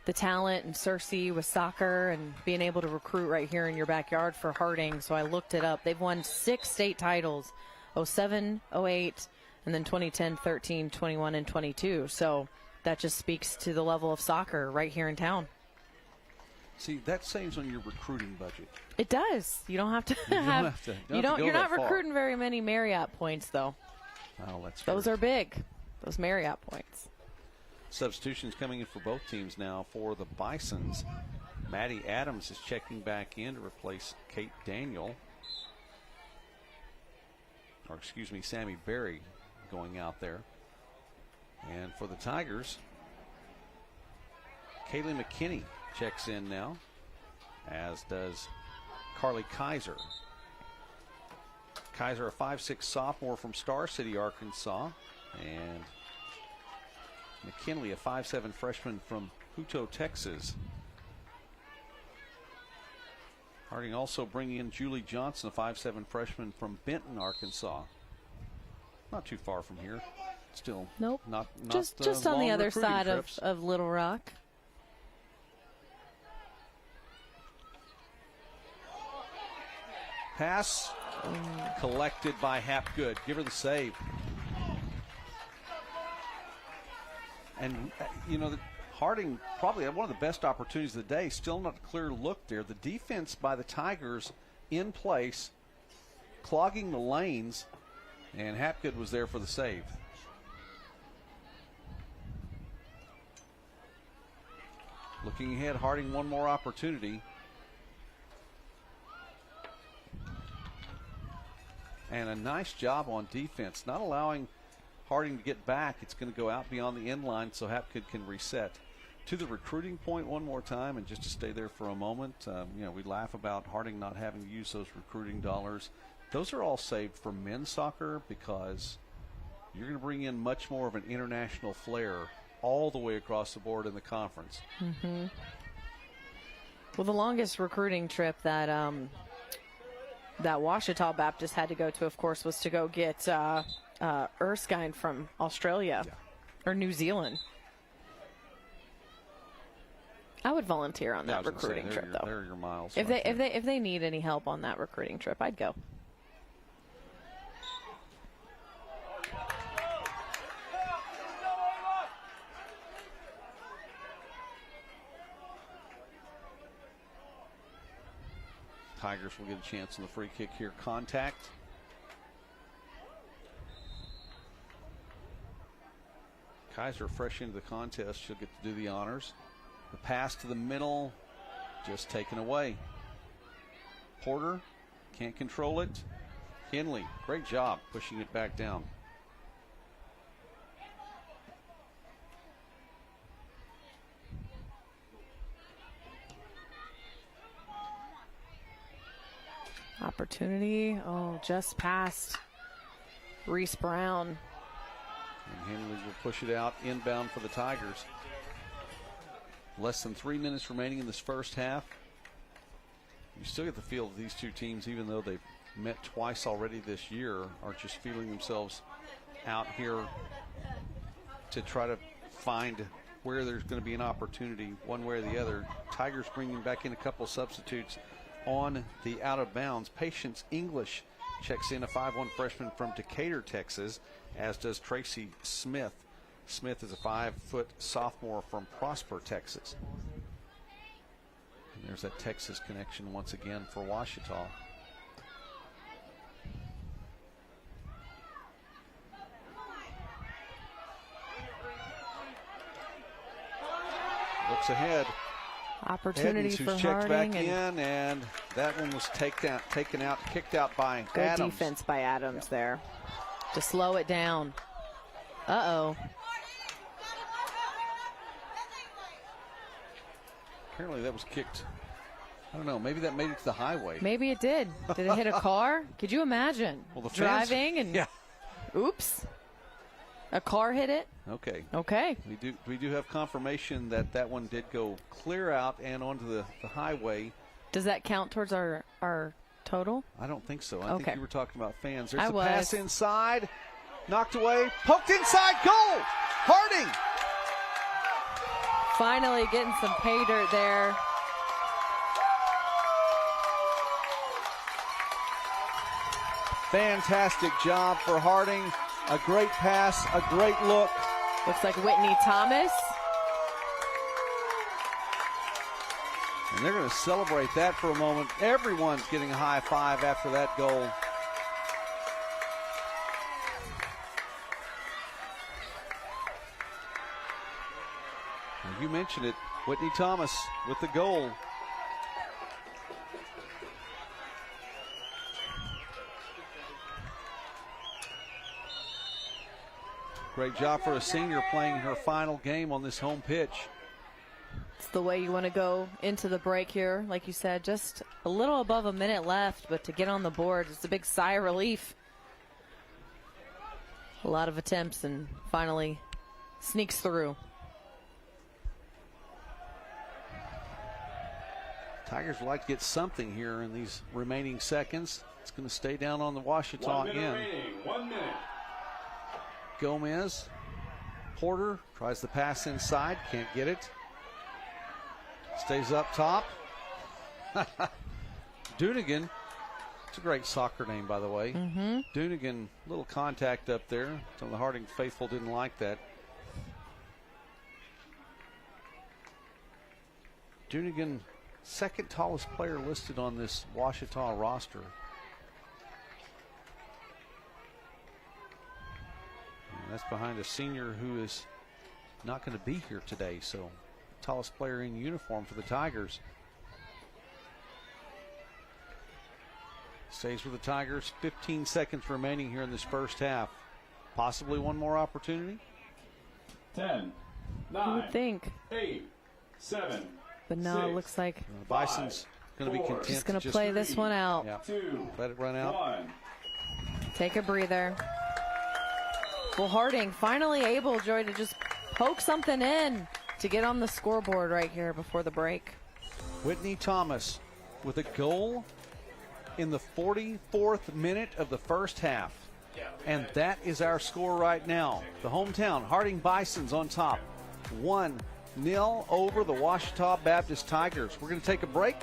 the talent and Cersei with soccer and being able to recruit right here in your backyard for Harding. So I looked it up. They've won 6 state titles, 07, 08, and then 2010, 13, 21, and 22. So that just speaks to the level of soccer right here in town. See, that saves on your recruiting budget. It does. You don't have to you're not recruiting very many Marriott points, though. Oh, that's Those true. are big. Those Marriott points. Substitutions coming in for both teams now for the Bisons. Maddie Adams is checking back in to replace Kate Daniel. Or excuse me, Sammy Berry going out there. And for the Tigers, Kaylee McKinney checks in now, as does Carly Kaiser. Kaiser, a 5'6" sophomore from Star City, Arkansas. And McKinley, a 5'7" freshman from Hutto, Texas. Harding also bringing in Julie Johnson, a 5'7" freshman from Benton, Arkansas. Not too far from here. Still, nope. Not just on the other side of Little Rock. Pass collected by Hapgood. Give her the save. And, Harding probably had one of the best opportunities of the day. Still not a clear look there. The defense by the Tigers in place, clogging the lanes, and Hapgood was there for the save. Looking ahead, Harding one more opportunity. And a nice job on defense, not allowing Harding to get back. It's going to go out beyond the end line so Hapgood can reset. To the recruiting point one more time, and just to stay there for a moment, we laugh about Harding not having to use those recruiting dollars. Those are all saved for men's soccer because you're going to bring in much more of an international flair all the way across the board in the conference. Mm-hmm. Well, the longest recruiting trip that Ouachita Baptist had to go to, of course, was to go get Erskine from Australia or New Zealand. I would volunteer on that recruiting trip, though. They're your miles. If they need any help on that recruiting trip, I'd go. Tigers will get a chance on the free kick here. Contact. Kaiser fresh into the contest. She'll get to do the honors. The pass to the middle, just taken away. Porter can't control it. Henley, great job pushing it back down. Opportunity, just past Reese Brown. And Henley will push it out inbound for the Tigers. Less than 3 minutes remaining in this first half. You still get the feel of these two teams, even though they've met twice already this year, are just feeling themselves out here to try to find where there's going to be an opportunity one way or the other. Tigers bringing back in a couple substitutes on the out of bounds. Patience English checks in, a 5'1" freshman from Decatur, Texas, as does Tracy Smith. Smith is a 5-foot sophomore from Prosper, Texas. And there's that Texas connection once again for Ouachita. Looks ahead. Opportunity Edens, for who's checked Harding. back in, and that one was taken out, kicked out by Good Adams. defense by Adams there to slow it down. Uh-oh. Apparently that was kicked. I don't know. Maybe that made it to the highway. Maybe it did. Did it hit a car? Could you imagine? Well, the fans, driving and oops, a car hit it. Okay. Okay. We do have confirmation that that one did go clear out and onto the highway. Does that count towards our total? I don't think so. I think you were talking about fans. There's I the was. pass inside, knocked away, poked inside, goal. Harding. Finally getting some pay dirt there. Fantastic job for Harding. A great pass, a great look. Looks like Whitney Thomas. And they're going to celebrate that for a moment. Everyone's getting a high five after that goal. You mentioned it, Whitney Thomas with the goal. Great job for a senior playing her final game on this home pitch. It's the way you want to go into the break here. Like you said, just a little above a minute left, but to get on the board, it's a big sigh of relief. A lot of attempts and finally sneaks through. Tigers would like to get something here in these remaining seconds. It's going to stay down on the Ouachita 1 minute end. remaining. 1 minute. Gomez. Porter tries the pass inside. Can't get it. Stays up top. Dunigan. It's a great soccer name, by the way. Dunigan, little contact up there. Some of the Harding faithful didn't like that. Dunigan, second tallest player listed on this Ouachita roster. And that's behind a senior who is not going to be here today. So, tallest player in uniform for the Tigers. Stays with the Tigers. 15 seconds remaining here in this first half. Possibly one more opportunity. 10, You 9, would think. 8, 7, But no, 6, it looks like Bison's going to be content. he's going to just play this one out. Yeah. 2, Let it run out. 1. Take a breather. Well, Harding finally able, Joy, to just poke something in to get on the scoreboard right here before the break. Whitney Thomas with a goal in the 44th minute of the first half. And that is our score right now. The hometown Harding Bisons on top. 1-0 over the Ouachita Baptist Tigers. We're going to take a break,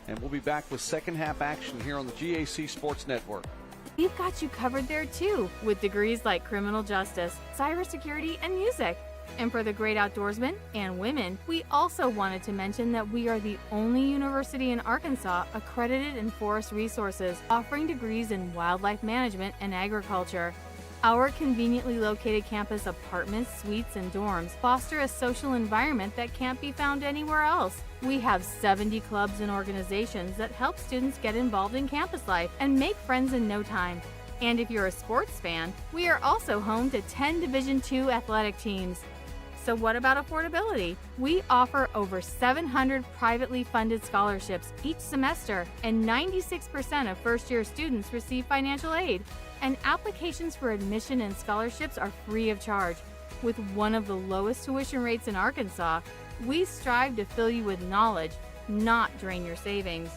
and we'll be back with second half action here on the GAC Sports Network. We've got you covered there too, with degrees like criminal justice, cybersecurity, and music. And for the great outdoorsmen and women, we also wanted to mention that we are the only university in Arkansas accredited in forest resources, offering degrees in wildlife management and agriculture. Our conveniently located campus apartments, suites, and dorms foster a social environment that can't be found anywhere else. We have 70 clubs and organizations that help students get involved in campus life and make friends in no time. And if you're a sports fan, we are also home to 10 Division II athletic teams. So what about affordability? We offer over 700 privately funded scholarships each semester, and 96% of first-year students receive financial aid. And applications for admission and scholarships are free of charge. With one of the lowest tuition rates in Arkansas, we strive to fill you with knowledge, not drain your savings.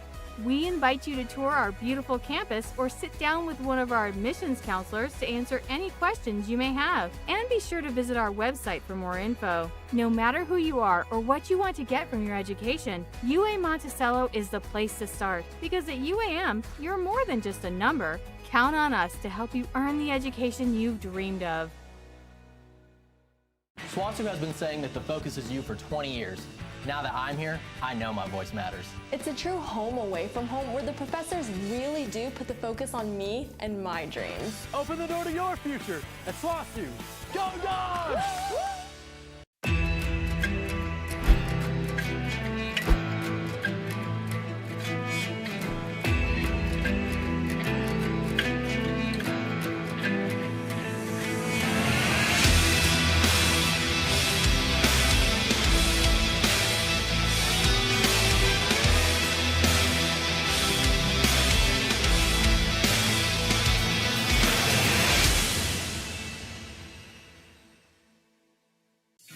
We invite you to tour our beautiful campus or sit down with one of our admissions counselors to answer any questions you may have. And be sure to visit our website for more info. No matter who you are or what you want to get from your education, UA Monticello is the place to start. Because at UAM, you're more than just a number. Count on us to help you earn the education you've dreamed of. Swanson has been saying that the focus is you for 20 years. Now that I'm here, I know my voice matters. It's a true home away from home where the professors really do put the focus on me and my dreams. Open the door to your future at SWASU. Go Dogs!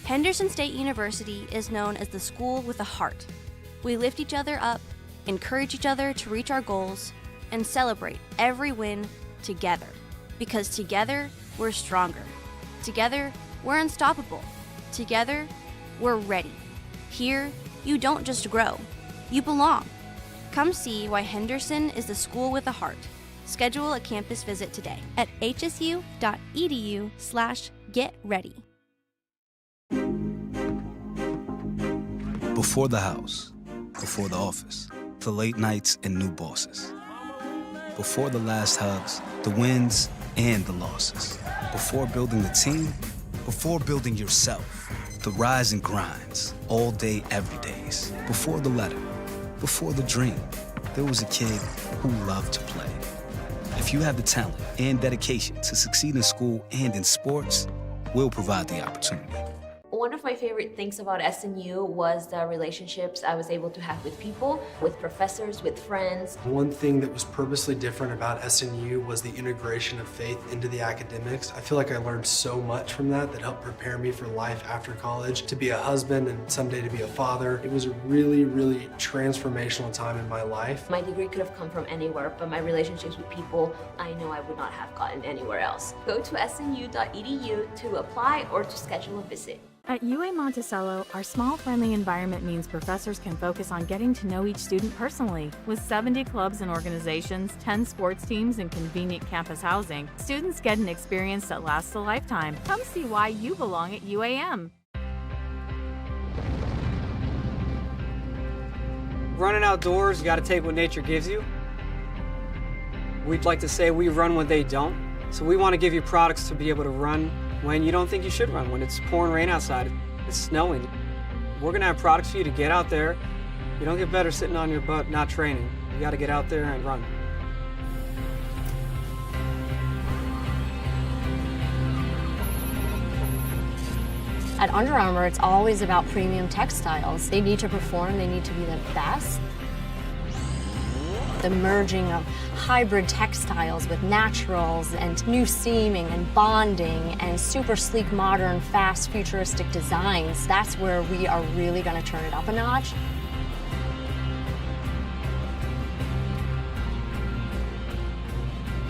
Henderson State University is known as the school with a heart. We lift each other up, encourage each other to reach our goals, and celebrate every win together. Because together, we're stronger. Together, we're unstoppable. Together, we're ready. Here, you don't just grow, you belong. Come see why Henderson is the school with a heart. Schedule a campus visit today at hsu.edu/getready. Before the house, before the office, the late nights and new bosses. Before the last hugs, the wins and the losses. Before building the team, before building yourself. The rise and grinds, all day, every days. Before the letter, before the dream, there was a kid who loved to play. If you have the talent and dedication to succeed in school and in sports, we'll provide the opportunity. One of my favorite things about SNU was the relationships I was able to have with people, with professors, with friends. One thing that was purposely different about SNU was the integration of faith into the academics. I feel like I learned so much from that helped prepare me for life after college, to be a husband and someday to be a father. It was a really, really transformational time in my life. My degree could have come from anywhere, but my relationships with people, I know I would not have gotten anywhere else. Go to snu.edu to apply or to schedule a visit. At UA Monticello, our small, friendly environment means professors can focus on getting to know each student personally. With 70 clubs and organizations, 10 sports teams, and convenient campus housing, students get an experience that lasts a lifetime. Come see why you belong at UAM. Running outdoors, you got to take what nature gives you. We'd like to say we run when they don't. So we want to give you products to be able to run when you don't think you should run, when it's pouring rain outside, it's snowing. We're gonna have products for you to get out there. You don't get better sitting on your butt not training. You gotta get out there and run. At Under Armour, it's always about premium textiles. They need to perform, they need to be the best. The merging of hybrid textiles with naturals and new seaming and bonding and super sleek, modern, fast, futuristic designs, that's where we are really going to turn it up a notch.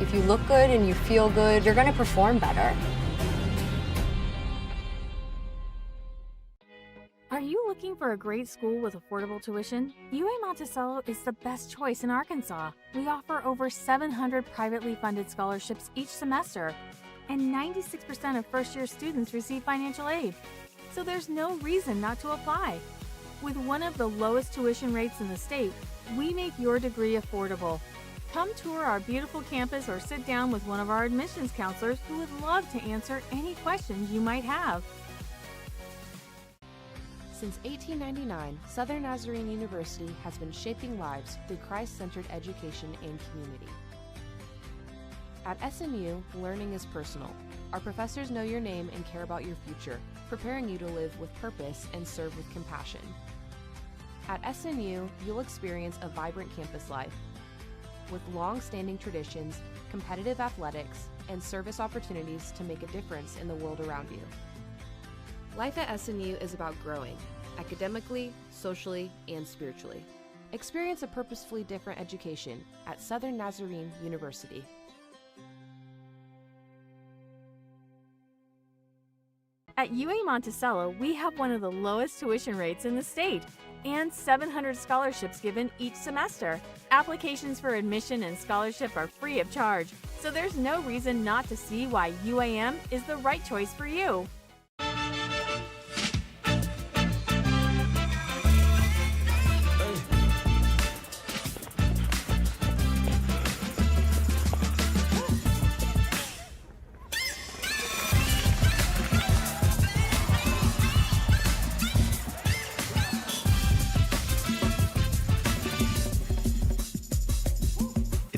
If you look good and you feel good, you're going to perform better. Are you looking for a great school with affordable tuition? UA Monticello is the best choice in Arkansas. We offer over 700 privately funded scholarships each semester, and 96% of first-year students receive financial aid. So there's no reason not to apply. With one of the lowest tuition rates in the state, we make your degree affordable. Come tour our beautiful campus or sit down with one of our admissions counselors who would love to answer any questions you might have. Since 1899, Southern Nazarene University has been shaping lives through Christ-centered education and community. At SNU, learning is personal. Our professors know your name and care about your future, preparing you to live with purpose and serve with compassion. At SNU, you'll experience a vibrant campus life with long-standing traditions, competitive athletics, and service opportunities to make a difference in the world around you. Life at SNU is about growing, academically, socially, and spiritually. Experience a purposefully different education at Southern Nazarene University. At UA Monticello, we have one of the lowest tuition rates in the state and 700 scholarships given each semester. Applications for admission and scholarship are free of charge, so there's no reason not to see why UAM is the right choice for you.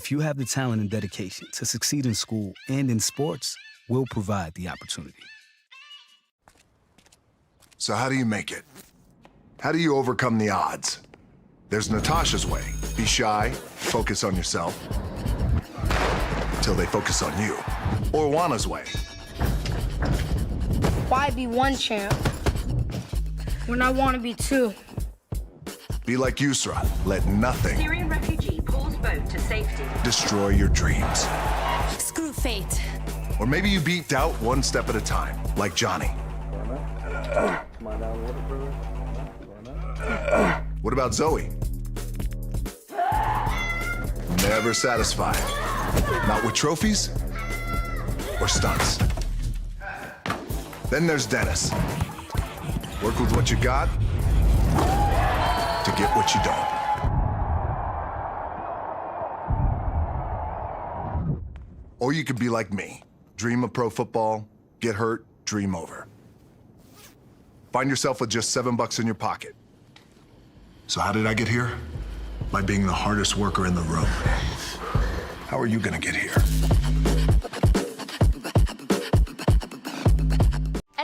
If you have the talent and dedication to succeed in school and in sports, we'll provide the opportunity. So how do you make it? How do you overcome the odds? There's Natasha's way. Be shy, focus on yourself, until they focus on you. Or Juana's way. Why be one champ when I want to be two? Be like Yusra. Let nothing Syrian refugee pulls boat to safety. destroy your dreams. Screw fate. Or maybe you beat doubt one step at a time, like Johnny. What about Zoe? Never satisfied. Not with trophies or stunts. Then there's Dennis. Work with what you got to get what you don't. Or you could be like me. Dream of pro football, get hurt, dream over. Find yourself with just $7 in your pocket. So how did I get here? By being the hardest worker in the room. How are you gonna get here?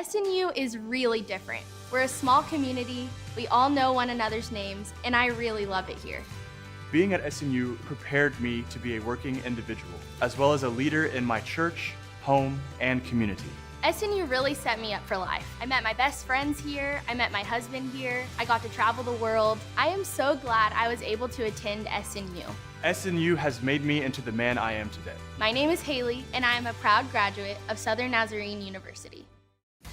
SNU is really different. We're a small community, we all know one another's names, and I really love it here. Being at SNU prepared me to be a working individual, as well as a leader in my church, home, and community. SNU really set me up for life. I met my best friends here, I met my husband here, I got to travel the world. I am so glad I was able to attend SNU. SNU has made me into the man I am today. My name is Haley, and I am a proud graduate of Southern Nazarene University.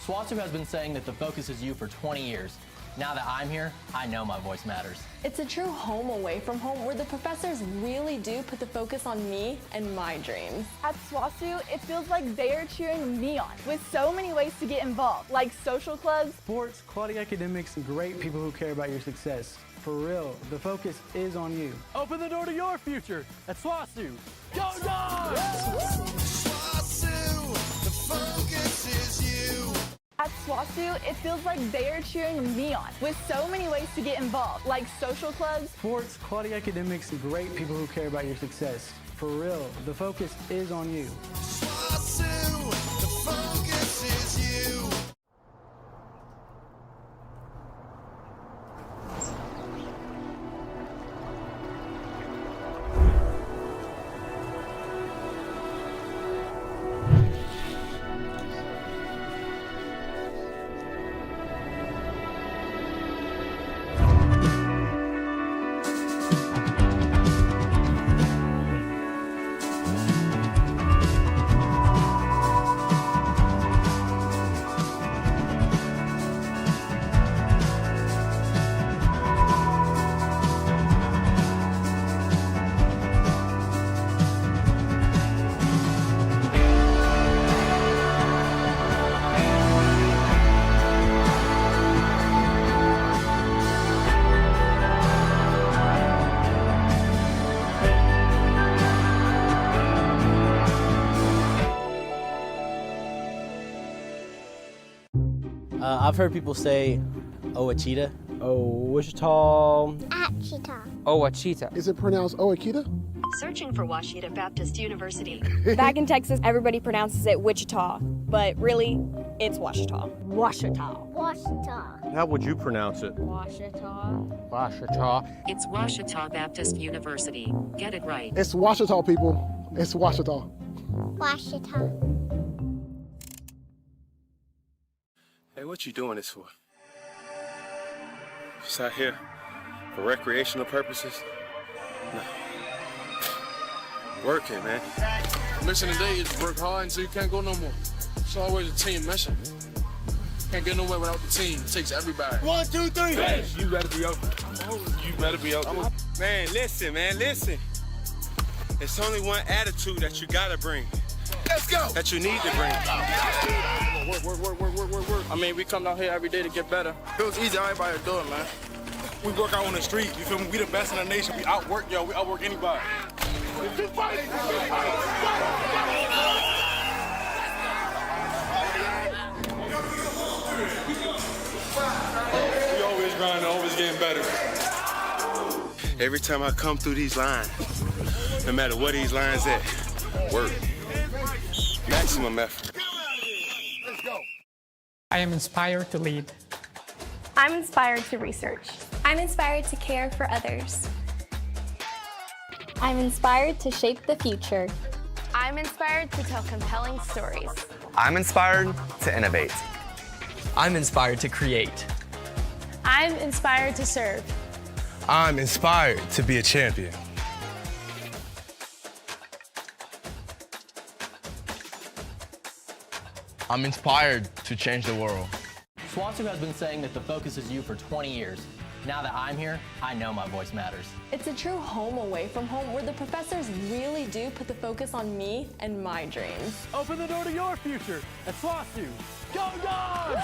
SWASU has been saying that the focus is you for 20 years. Now that I'm here, I know my voice matters. It's a true home away from home where the professors really do put the focus on me and my dreams. At SWASU, it feels like they are cheering me on with so many ways to get involved, like social clubs, Sports, quality academics, and great people who care about your success. For real, the focus is on you. Open the door to your future at SWASU. Go Dogs! SWASU, the focus is you. At SWASU, it feels like they are cheering me on with so many ways to get involved, like social clubs, Sports, quality academics, and great people who care about your success. For real, the focus is on you. SWASU, the focus is you. I've heard people say Ouachita. Ouachita. Ouachita. Is it pronounced Ouachita? Searching for Ouachita Baptist University. Back in Texas, everybody pronounces it Wichita, but really, it's Ouachita. Ouachita. Ouachita. How would you pronounce it? Ouachita. Ouachita. It's Ouachita Baptist University. Get it right. It's Ouachita, people. It's Ouachita. Ouachita. Hey, what you doing this for? Just out here for recreational purposes? No. Working, man. Mission today is to work hard until you can't go no more. It's always a team mission. Can't get nowhere without the team. It takes everybody. 1, 2, 3. Finish. You better be open. You better be open. Man, listen, listen. It's only one attitude that you gotta bring. Let's go. That you need to bring. Work. I mean, we come down here every day to get better. If it was easy, everybody would do it, man. We work out on the street, you feel me? We the best in the nation. We outwork y'all. We outwork anybody. Keep fighting. We always grinding, always getting better. Every time I come through these lines, no matter what these lines at, work. Maximum effort. I am inspired to lead. I'm inspired to research. I'm inspired to care for others. I'm inspired to shape the future. I'm inspired to tell compelling stories. I'm inspired to innovate. I'm inspired to create. I'm inspired to serve. I'm inspired to be a champion. I'm inspired to change the world. SWASU has been saying that the focus is you for 20 years. Now that I'm here, I know my voice matters. It's a true home away from home where the professors really do put the focus on me and my dreams. Open the door to your future at SWASU. Go Dogs!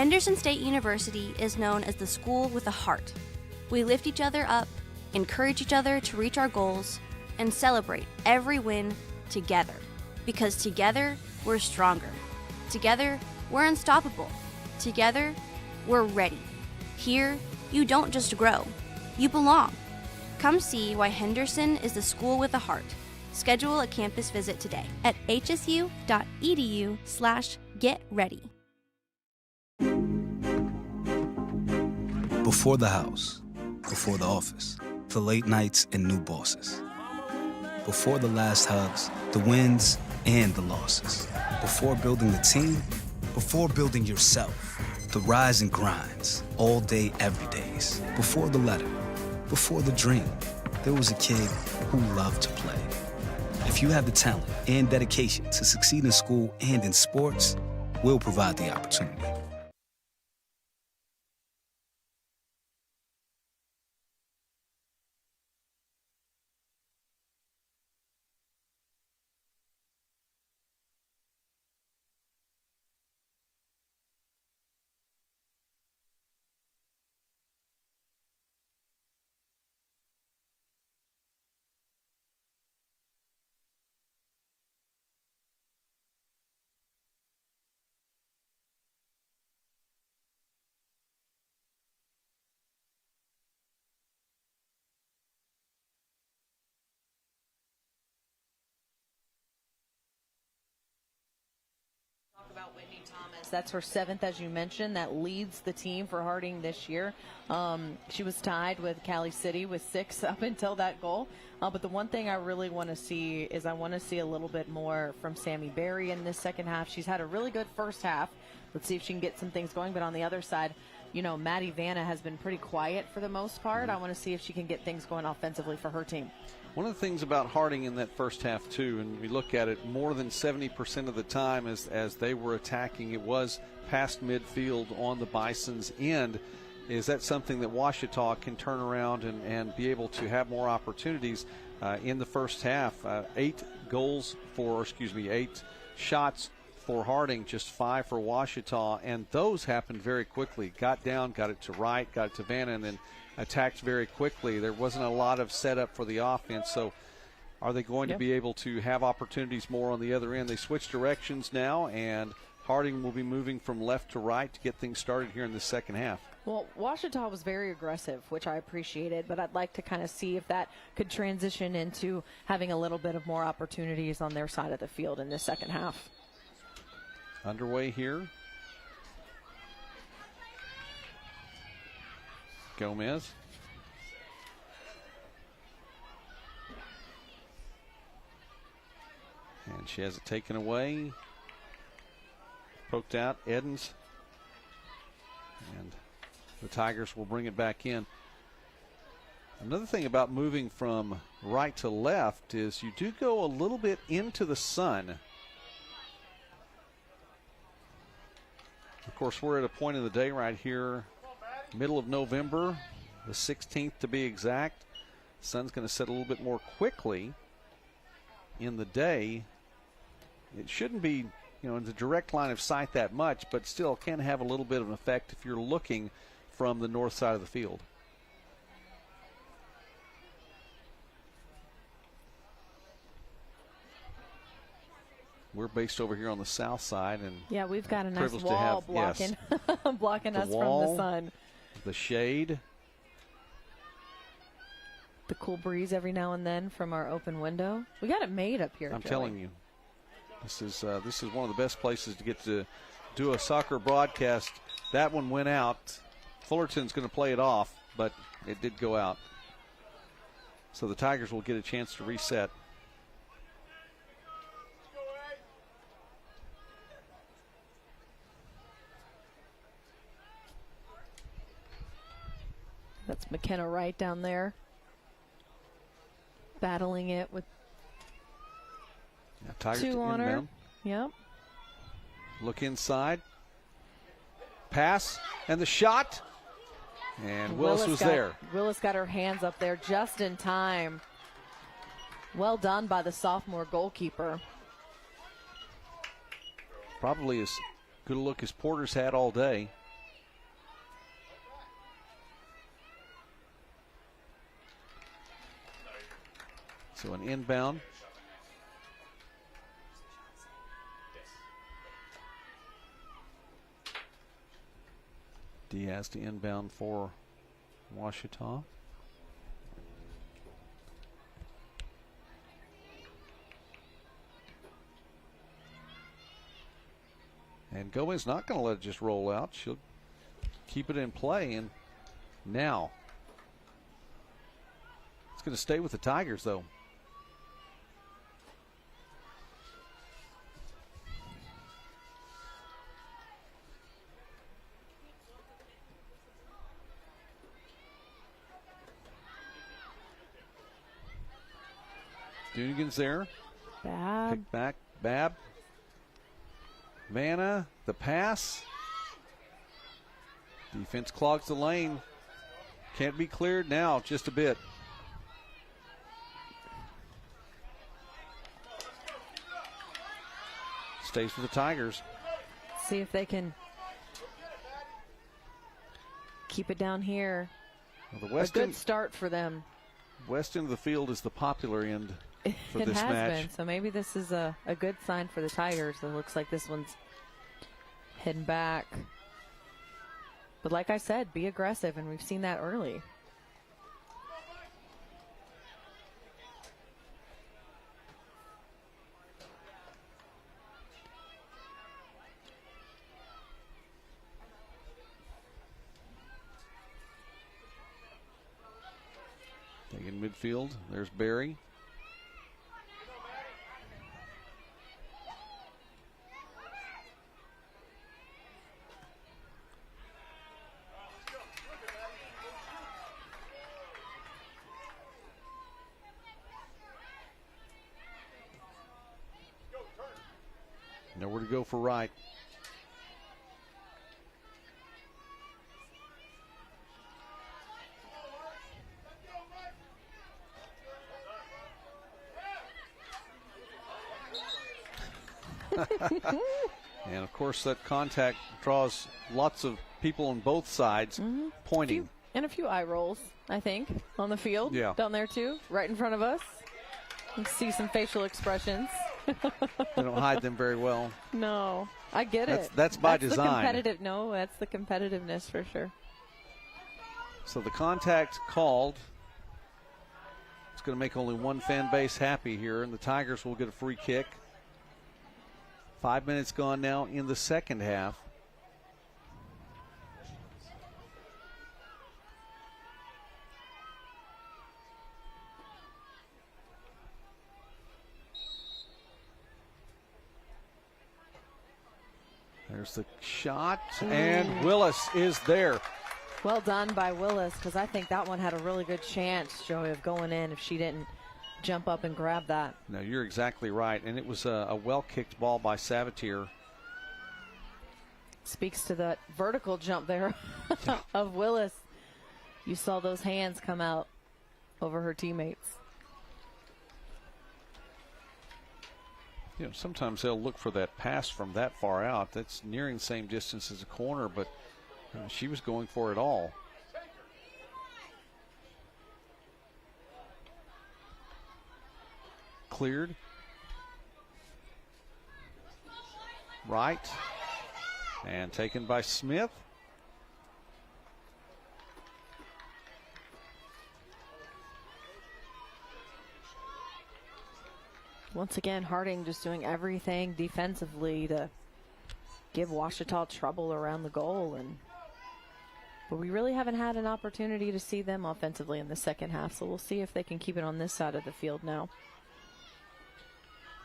Henderson State University is known as the school with a heart. We lift each other up, encourage each other to reach our goals, and celebrate every win together. Because together, we're stronger. Together, we're unstoppable. Together, we're ready. Here, you don't just grow, you belong. Come see why Henderson is the school with a heart. Schedule a campus visit today at hsu.edu/getready. Before the house, before the office, the late nights and new bosses. Before the last hugs, the wins and the losses. Before building the team, before building yourself, the rise and grinds, all day, every days. Before the letter, before the dream, there was a kid who loved to play. If you have the talent and dedication to succeed in school and in sports, we'll provide the opportunity. About Whitney Thomas. That's her 7th, as you mentioned, that leads the team for Harding this year. She was tied with Cali City with 6 up until that goal. But the one thing I really want to see is I want to see a little bit more from Sammy Berry in this second half. She's had a really good first half. Let's see if she can get some things going. But on the other side, you know, Maddie Vanna has been pretty quiet for the most part. I want to see if she can get things going offensively for her team. One of the things about Harding in that first half, too, and we look at it more than 70% of the time as they were attacking, it was past midfield on the Bison's end. Is that something that Ouachita can turn around and be able to have more opportunities in the first half? 8 shots for Harding, just 5 for Ouachita, and those happened very quickly. Got down, got it to Wright, got it to Vanna, and then attacked very quickly. There wasn't a lot of setup for the offense, so are they going to be able to have opportunities more on the other end? They switched directions now, and Harding will be moving from left to right to get things started here in the second half. Well, Ouachita was very aggressive, which I appreciated, but I'd like to kind of see if that could transition into having a little bit of more opportunities on their side of the field in the second half. Underway here. Gomez. And she has it taken away. Poked out. Edens. And the Tigers will bring it back in. Another thing about moving from right to left is you do go a little bit into the sun. Of course, we're at a point in the day right here, middle of November, the 16th to be exact. The sun's going to set a little bit more quickly in the day. It shouldn't be, in the direct line of sight that much, but still can have a little bit of an effect if you're looking from the north side of the field. We're based over here on the south side, and yeah, we've got a nice wall blocking blocking us from the sun. The shade, the cool breeze every now and then from our open window. We got it made up here. I'm telling you, this is one of the best places to get to do a soccer broadcast. That one went out. Fullerton's going to play it off, but it did go out. So the Tigers will get a chance to reset. That's McKenna Wright down there, battling it with Tigers 2 on her. Yep. Look inside. Pass and the shot. And Willis was there. Willis got her hands up there just in time. Well done by the sophomore goalkeeper. Probably as good a look as Porter's had all day. So an inbound. Diaz to inbound for Ouachita. And Gomez not going to let it just roll out. She'll keep it in play. And now it's going to stay with the Tigers, though. Dunigan's there. Bab. Pick back. Bab. Vanna, the pass. Defense clogs the lane. Can't be cleared now, just a bit. Stays for the Tigers. See if they can keep it down here. Well, the west a good end, start for them. west end of the field is the popular end for it this has match. been, so maybe this is a good sign for the Tigers. It looks like this one's heading back. But like I said, be aggressive, and we've seen that early. Taking midfield, there's Barry. Nowhere to go for Wright. And of course that contact draws lots of people on both sides pointing. And a few eye rolls, I think, on the field. Yeah. Down there too, right in front of us. You can see some facial expressions. They don't hide them very well. No, I get it. That's by design. That's the competitiveness for sure. So the contact called. It's going to make only one fan base happy here, and the Tigers will get a free kick. 5 minutes gone now in the second half. There's the shot, and Willis is there. Well done by Willis, because I think that one had a really good chance, Joey, of going in if she didn't jump up and grab that. No, you're exactly right, and it was a well-kicked ball by Savatier. Speaks to the vertical jump there of Willis. You saw those hands come out over her teammates. You know, sometimes they'll look for that pass from that far out. That's nearing the same distance as a corner, but she was going for it all. Cleared. Right. And taken by Smith. Once again, Harding just doing everything defensively to give Ouachita trouble around the goal. But we really haven't had an opportunity to see them offensively in the second half, so we'll see if they can keep it on this side of the field now.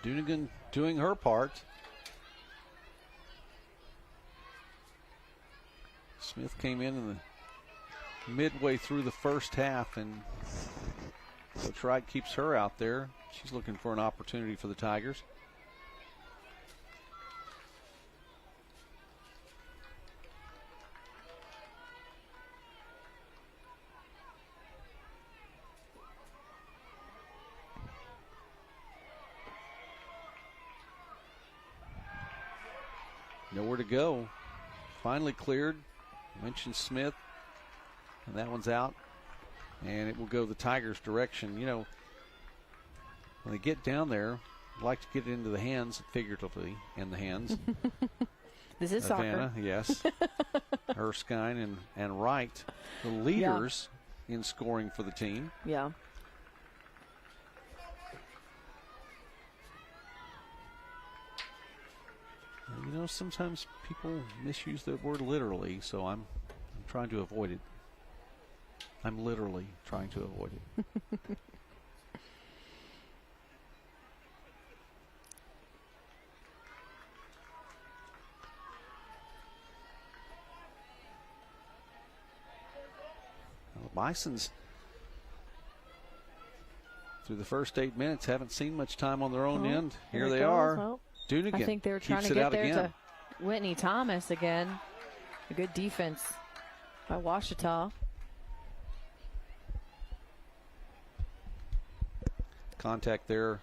Dunigan doing her part. Smith came in the midway through the first half, and Coach Wright keeps her out there. She's looking for an opportunity for the Tigers. Nowhere to go. Finally cleared. Mentioned Smith, and that one's out. And it will go the Tigers' direction. You know, when they get down there, I'd like to get it into the hands, figuratively, in the hands. This is Havana, soccer. yes. Erskine and Wright, the leaders in scoring for the team. Yeah. You know, sometimes people misuse the word literally, so I'm trying to avoid it. I'm literally trying to avoid it. The Bisons, through the first 8 minutes, haven't seen much time on their own end. Here they are. Well, Dunigan I think they were trying keeps to it get out there again. to Whitney Thomas again. A good defense by Ouachita. Contact there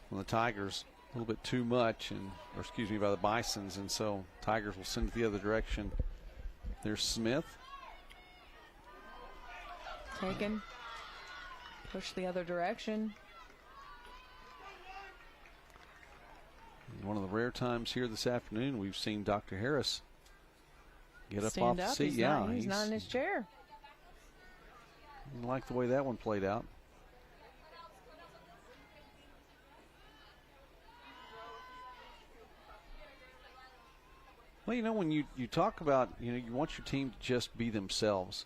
from the Tigers, a little bit too much, or excuse me, by the Bisons, and so Tigers will send it the other direction. There's Smith. Taken. Push the other direction. One of the rare times here this afternoon we've seen Dr. Harris get up Stand off the up. seat. He's not in his chair. Didn't like the way that one played out. Well, you know, when you talk about, you want your team to just be themselves.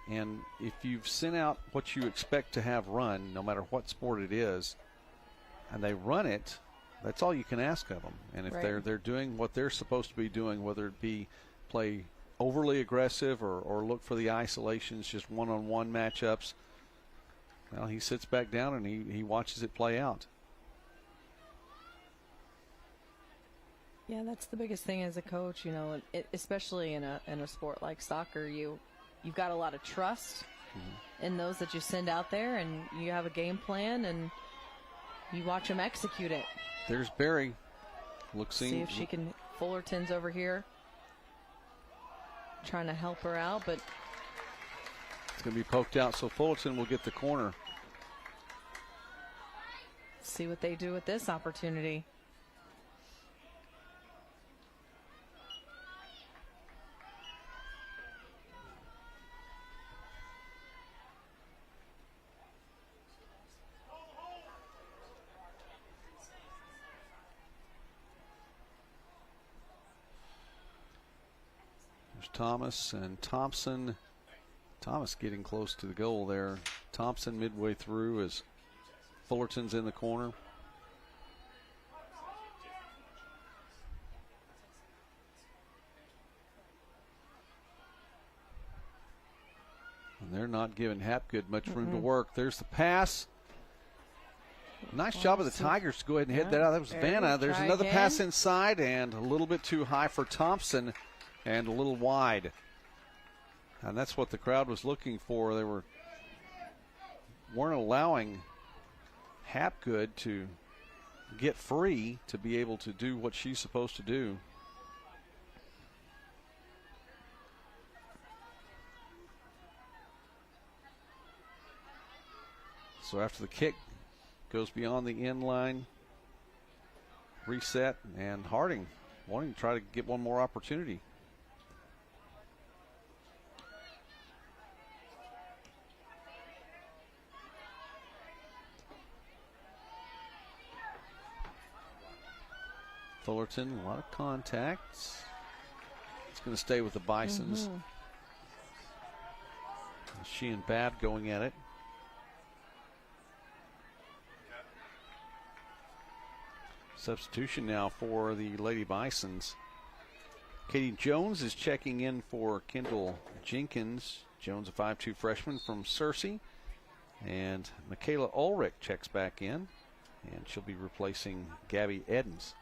And if you've sent out what you expect to have run, no matter what sport it is, and they run it, that's all you can ask of them. And if they're doing what they're supposed to be doing, whether it be play overly aggressive or look for the isolations, just one-on-one matchups, well, he sits back down and he watches it play out. Yeah, that's the biggest thing as a coach, especially in a sport like soccer. You've got a lot of trust in those that you send out there, and you have a game plan, and you watch them execute it. There's Barry. See if she can. Fullerton's over here trying to help her out, but it's going to be poked out, so Fullerton will get the corner. See what they do with this opportunity. Thomas and Thompson. Thomas getting close to the goal there. Thompson midway through as Fullerton's in the corner. And they're not giving Hapgood much room to work. There's the pass. Nice job of the Tigers to go ahead and head that out. That was Vanna. There's another pass inside and a little bit too high for Thompson. And a little wide. And that's what the crowd was looking for. They weren't allowing Hapgood to get free to be able to do what she's supposed to do. So after the kick goes beyond the end line, reset, and Harding wanting to try to get one more opportunity. Fullerton, a lot of contacts. It's going to stay with the Bisons. She and Babb going at it. Substitution now for the Lady Bisons. Katie Jones is checking in for Kendall Jenkins. Jones, a 5'2" freshman from Searcy. And Michaela Ulrich checks back in. And she'll be replacing Gabby Edens.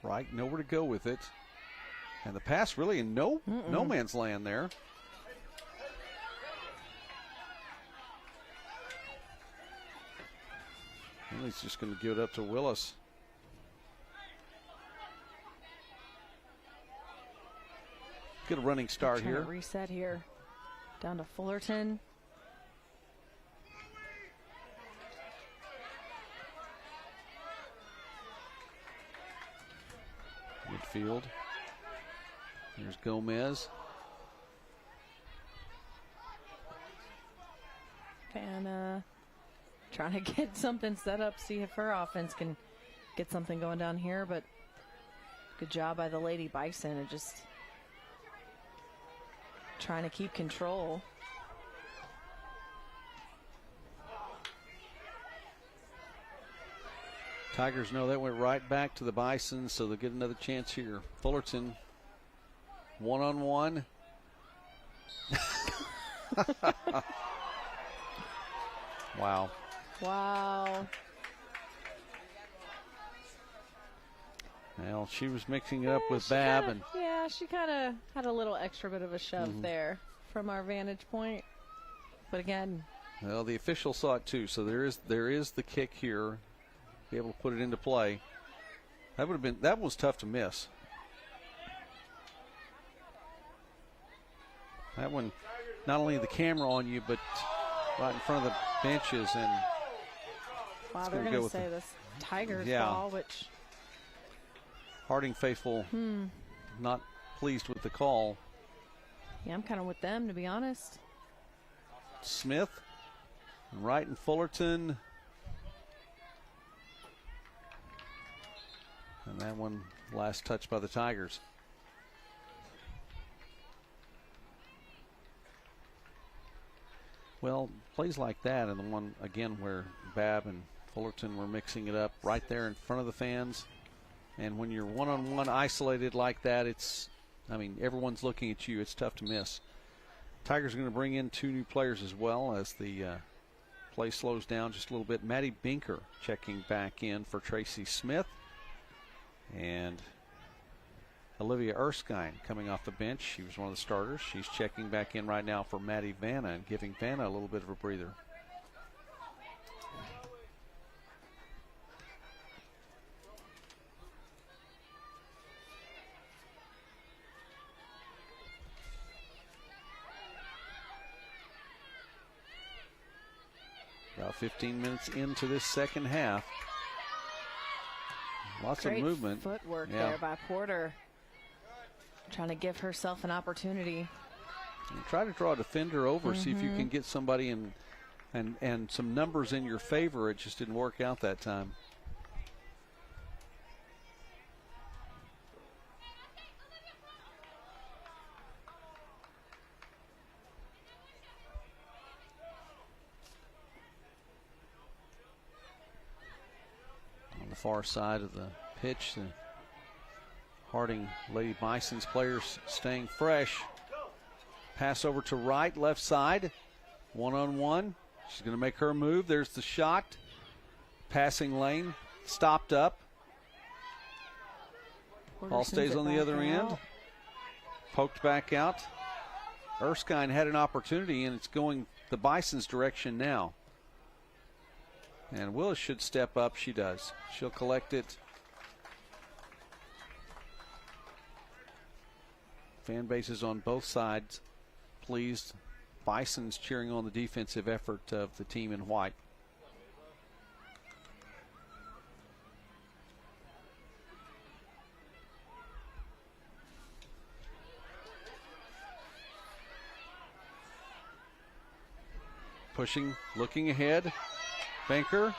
Right, nowhere to go with it. And the pass really in no man's land there. And he's just going to give it up to Willis. Good running start Trying here. to reset here. Down to Fullerton. Midfield. Here's Gomez. And trying to get something set up, see if her offense can get something going down here. But good job by the Lady Bison and just trying to keep control. Tigers know that went right back to the Bison, so they'll get another chance here. Fullerton, one-on-one. Wow. Wow. Well, she was mixing it up with Bab. Yeah, she kind of had a little extra bit of a shove there from our vantage point. But again, Well, the official saw it too, so there is the kick here. Be able to put it into play. That was tough to miss. That one, not only the camera on you, but right in front of the benches, and wow, they're going to say this Tigers ball, which Harding faithful not pleased with the call. yeah, I'm kind of with them, to be honest. Smith, right in Fullerton. And that one last touch by the Tigers. Well, plays like that, and the one again where Bab and Fullerton were mixing it up right there in front of the fans. And when you're one-on-one isolated like that, everyone's looking at you. It's tough to miss. Tigers are going to bring in 2 new players as well as the play slows down just a little bit. Maddie Binker checking back in for Tracy Smith. And Olivia Erskine coming off the bench. She was one of the starters. She's checking back in right now for Maddie Vanna and giving Vanna a little bit of a breather. About 15 minutes into this second half. Lots Great of movement. Footwork there by Porter. Trying to give herself an opportunity. And try to draw a defender over, see if you can get somebody and some numbers in your favor. It just didn't work out that time. On the far side of the pitch, the Harding Lady Bison's players staying fresh. Pass over to right, left side. One-on-one. She's going to make her move. There's the shot. Passing lane. Stopped up. Ball stays on the other end. Poked back out. Erskine had an opportunity, and it's going the Bison's direction now. And Willis should step up. She does. She'll collect it. Fan bases on both sides pleased. Bison's cheering on the defensive effort of the team in white. Pushing, looking ahead. Banker.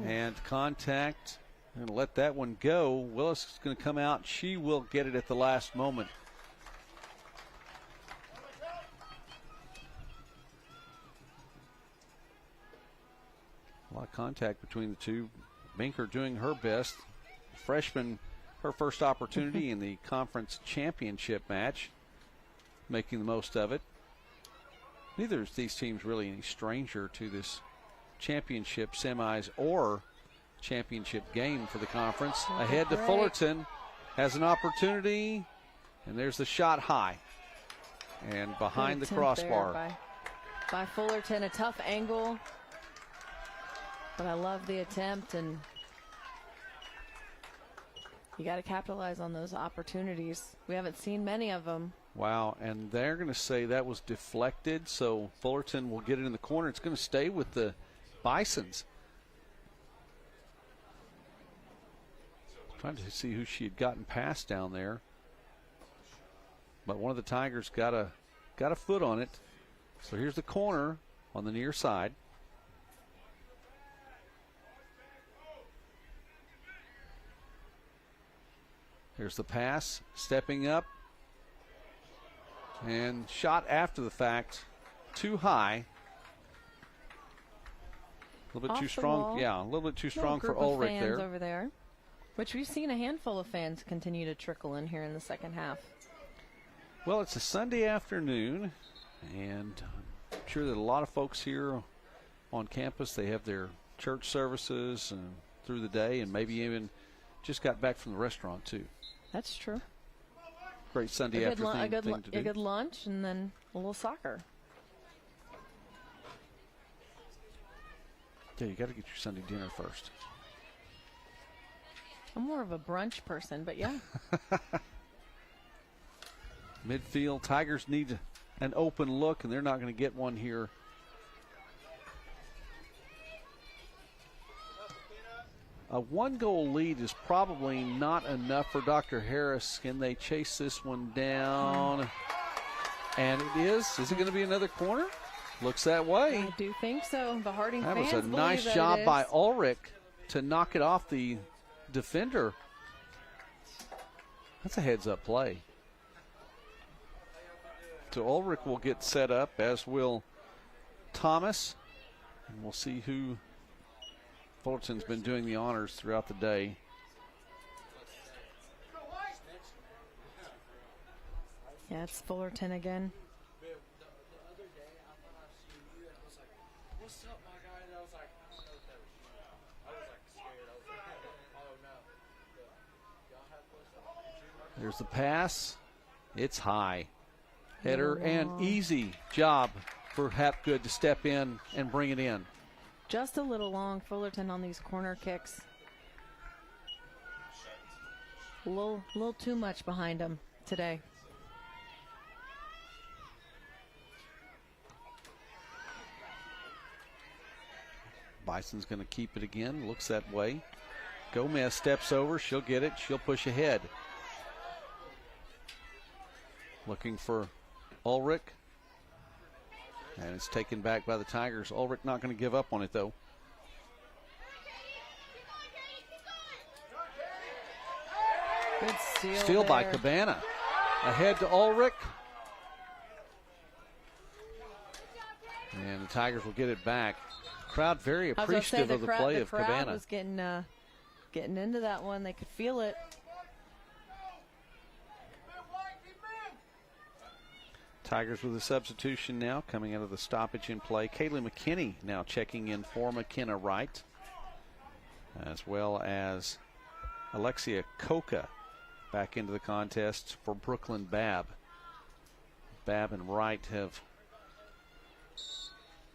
And contact. I'm going to let that one go. Willis is going to come out. She will get it at the last moment. A lot of contact between the two. Binker doing her best. Freshman, her first opportunity in the conference championship match. Making the most of it. Neither of these teams really any stranger to this championship semis or championship game for the conference. Ahead to Fullerton, has an opportunity, and there's the shot high and behind the crossbar. By Fullerton, a tough angle, but I love the attempt, and You got to capitalize on those opportunities. We haven't seen many of them. Wow, and they're going to say that was deflected, so Fullerton will get it in the corner. It's going to stay with the Bisons. Trying to see who she had gotten past down there. But one of the Tigers got a foot on it. So here's the corner on the near side. Here's the pass, stepping up. And shot after the fact, too high. A little bit too strong. Yeah, a little bit too strong for Ulrich there. Over there, which we've seen a handful of fans continue to trickle in here in the second half. Well, it's a Sunday afternoon, and I'm sure that a lot of folks here on campus, they have their church services through the day, and maybe even just got back from the restaurant too. That's true. Great Sunday afternoon thing to do. A good lunch and then a little soccer. Yeah, you got to get your Sunday dinner first. I'm more of a brunch person, but yeah. Midfield, Tigers need an open look, and they're not going to get one here. A one-goal lead is probably not enough for Dr. Harris. Can they chase this one down? And it is. Is it going to be another corner? Looks that way. I do think so. The Harding that fans was a nice job by Ulrich to knock it off the defender. That's a heads-up play. So Ulrich will get set up, as will Thomas. And we'll see who Fullerton's been doing the honors throughout the day. Yeah, it's Fullerton again. There's the pass. It's high. Header and easy job for Hapgood to step in and bring it in. Just a little long, Fullerton, on these corner kicks. A little too much behind him today. Bison's going to keep it again. Looks that way. Gomez steps over. She'll get it. She'll push ahead. Looking for Ulrich. And it's taken back by the Tigers. Ulrich not going to give up on it, though. Good steal by Cabana. Ahead to Ulrich. And the Tigers will get it back. Crowd very appreciative of the play of Cabana. The crowd was getting into that one. They could feel it. Tigers with a substitution now coming out of the stoppage in play. Kaylee McKinney now checking in for McKenna Wright, as well as Alexia Coca back into the contest for Brooklyn Babb. Babb and Wright have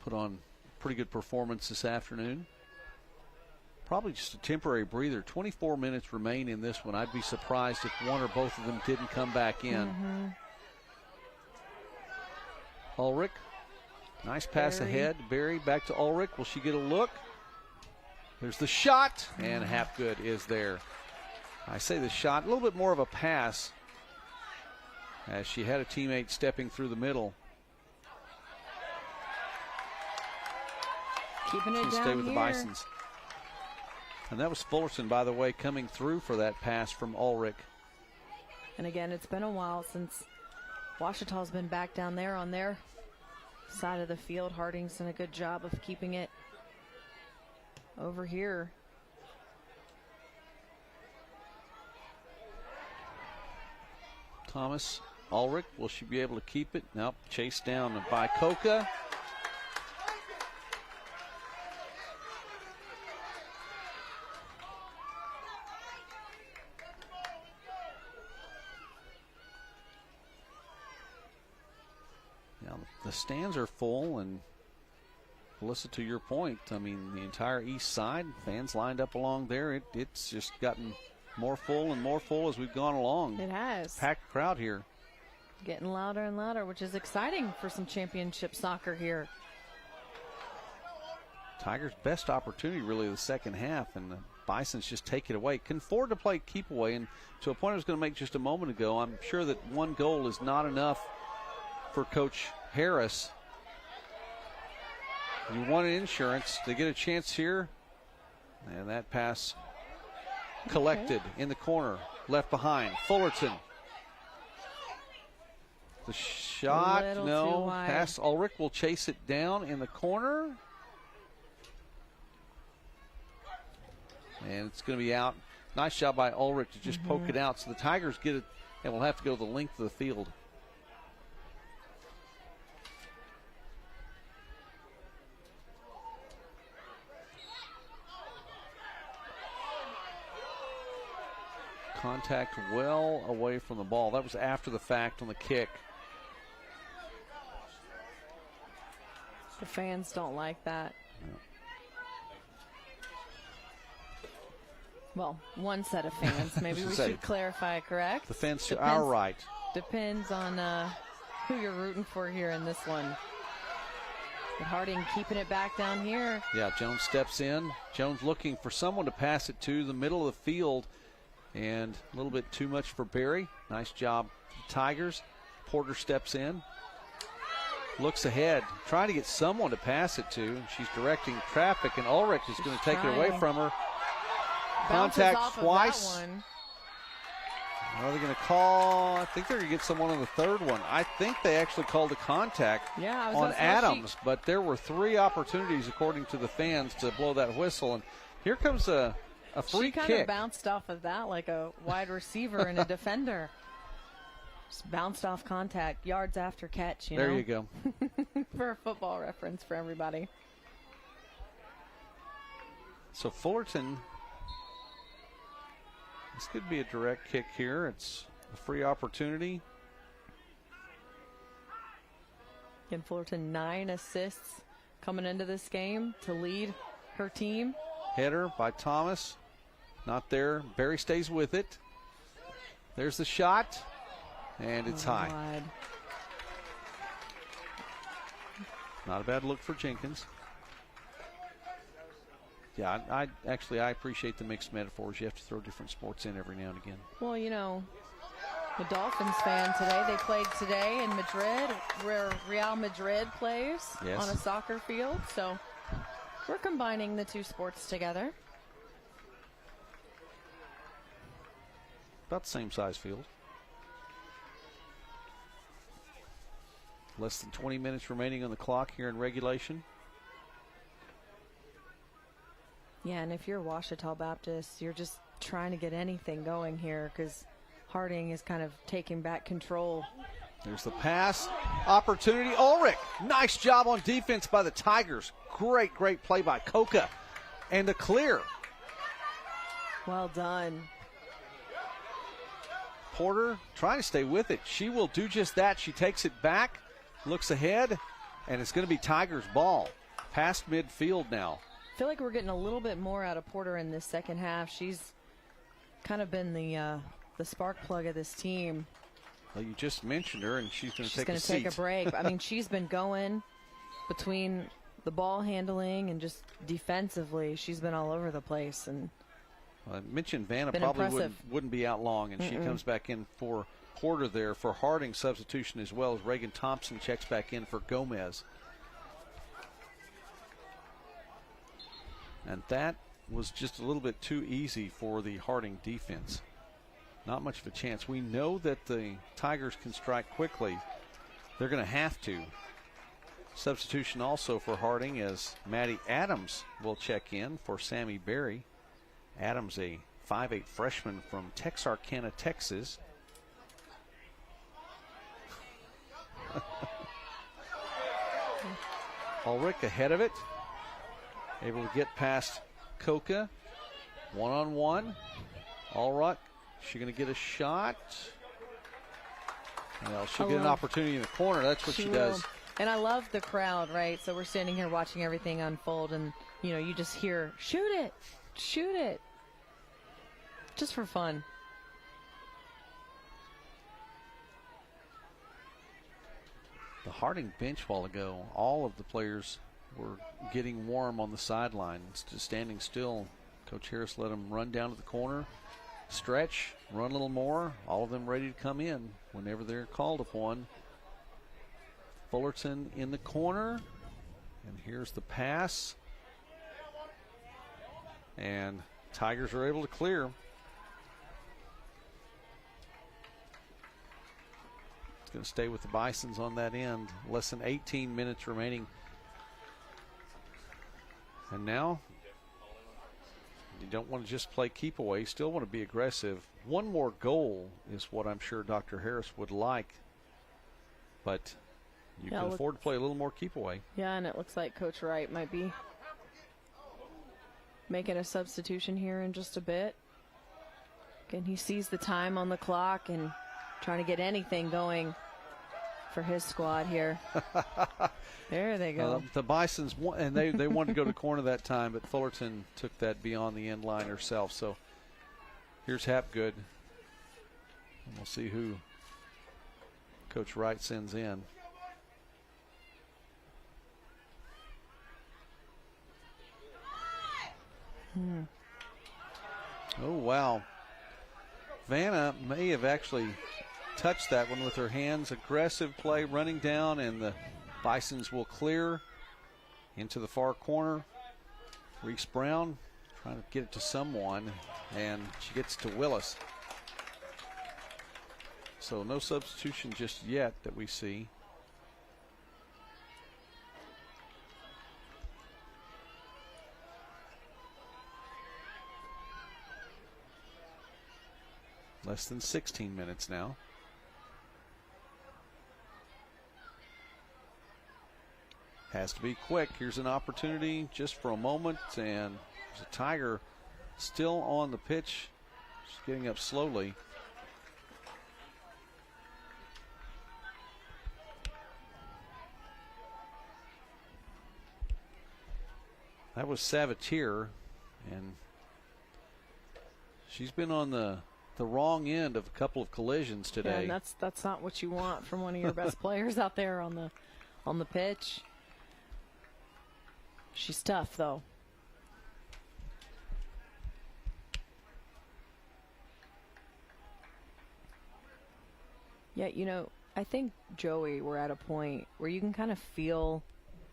put on pretty good performance this afternoon. Probably just a temporary breather. 24 minutes remain in this one. I'd be surprised if one or both of them didn't come back in. Ulrich, nice pass ahead. Barry back to Ulrich. Will she get a look? There's the shot, and Hapgood is there. I say the shot, a little bit more of a pass, as she had a teammate stepping through the middle. Keeping it down stay with here. The Bisons. And that was Fullerton, by the way, coming through for that pass from Ulrich. And again, it's been a while since Ouachita's been back down there on their side of the field. Harding's done a good job of keeping it over here. Thomas, Ulrich, will she be able to keep it? Nope, chased down by Coca. The stands are full, and Alyssa, to your point, I mean, the entire east side, fans lined up along there. It's just gotten more full and more full as we've gone along. It has. Packed crowd here. Getting louder and louder, which is exciting for some championship soccer here. Tigers' best opportunity really the second half, and the Bisons just take it away. Can afford to play keep away, and to a point I was going to make just a moment ago, I'm sure that one goal is not enough for Coach Harris. You want an insurance. They get a chance here, and that pass collected in the corner, left behind. Fullerton. The shot, no. Pass, Ulrich will chase it down in the corner. And it's going to be out. Nice job by Ulrich to just poke it out. So the Tigers get it, and will have to go the length of the field. Contact well away from the ball. That was after the fact on the kick. The fans don't like that. No. Well, one set of fans. Maybe we should clarify, correct? The fans to our right. Depends on who you're rooting for here in this one. But Harding keeping it back down here. Yeah, Jones steps in. Jones looking for someone to pass it to the middle of the field. And a little bit too much for Barry. Nice job, Tigers. Porter steps in. Looks ahead, trying to get someone to pass it to. She's directing traffic, and Ulrich is going to take it away from her. Contact twice. Are they going to call? I think they're going to get someone on the third one. I think they actually called a contact on Adams, but there were 3 opportunities, according to the fans, to blow that whistle. And here comes a free kick. She kind of bounced off of that like a wide receiver and a defender. Just bounced off contact, yards after catch. There you go. For a football reference for everybody. So Fullerton, this could be a direct kick here. It's a free opportunity. Again, Fullerton 9 assists coming into this game to lead her team. Header by Thomas. Not there. Barry stays with it. There's the shot. And it's high. Wide. Not a bad look for Jenkins. Yeah, I appreciate the mixed metaphors. You have to throw different sports in every now and again. Well, the Dolphins fan today, they played today in Madrid, where Real Madrid plays on a soccer field. So we're combining the 2 sports together. About the same size field. Less than 20 minutes remaining on the clock here in regulation. Yeah, and if you're Ouachita Baptist, you're just trying to get anything going here because Harding is kind of taking back control. There's the pass. Opportunity. Ulrich. Nice job on defense by the Tigers. Great play by Coca. And the clear. Well done. Porter trying to stay with it. She will do just that. She takes it back. Looks ahead, and it's going to be Tigers' ball. Past midfield now. I feel like we're getting a little bit more out of Porter in this second half. She's kind of been the spark plug of this team. Well, you just mentioned her, and she's going to take a seat. She's going to take a break. I mean, she's been going between the ball handling and just defensively. She's been all over the place. And I mentioned Vanna probably wouldn't be out long, and she comes back in for Porter there for Harding substitution, as well as Reagan Thompson checks back in for Gomez. And that was just a little bit too easy for the Harding defense. Not much of a chance. We know that the Tigers can strike quickly. They're going to have to. Substitution also for Harding as Maddie Adams will check in for Sammy Berry. Adams, a 5'8" freshman from Texarkana, Texas. Ulrich ahead of it. Able to get past Coca. One-on-one. Ulrich, she going to get a shot? Well, she'll get an opportunity in the corner. That's what she does. And I love the crowd, right? So we're standing here watching everything unfold, and, you just hear, shoot it, shoot it. just for fun. The Harding bench while ago, all of the players were getting warm on the sidelines, just standing still. Coach Harris let them run down to the corner, stretch, run a little more, all of them ready to come in whenever they're called upon. Fullerton in the corner, and here's the pass. And Tigers are able to clear. It's going to stay with the Bisons on that end. Less than 18 minutes remaining. And now, you don't want to just play keep away. You still want to be aggressive. One more goal is what I'm sure Dr. Harris would like. But you can afford to play a little more keep away. Yeah, and it looks like Coach Wright might be making a substitution here in just a bit. Again, he sees the time on the clock and trying to get anything going for his squad here. There they go. The Bisons, and they wanted to go to corner that time, but Fullerton took that beyond the end line herself. So here's Hapgood. And we'll see who Coach Wright sends in. Oh, wow. Vanna may have actually touched that one with her hands. Aggressive play running down, and the Bisons will clear into the far corner. Reese Brown trying to get it to someone, and she gets to Willis. So no substitution just yet that we see. Less than 16 minutes now. Has to be quick. Here's an opportunity just for a moment, and there's a Tiger still on the pitch. Just getting up slowly. That was Savatier, and she's been on the wrong end of a couple of collisions today. Yeah, and that's not what you want from one of your best players out there on the pitch. She's tough, though. Yeah, you know, I think, Joey, we're at a point where you can kind of feel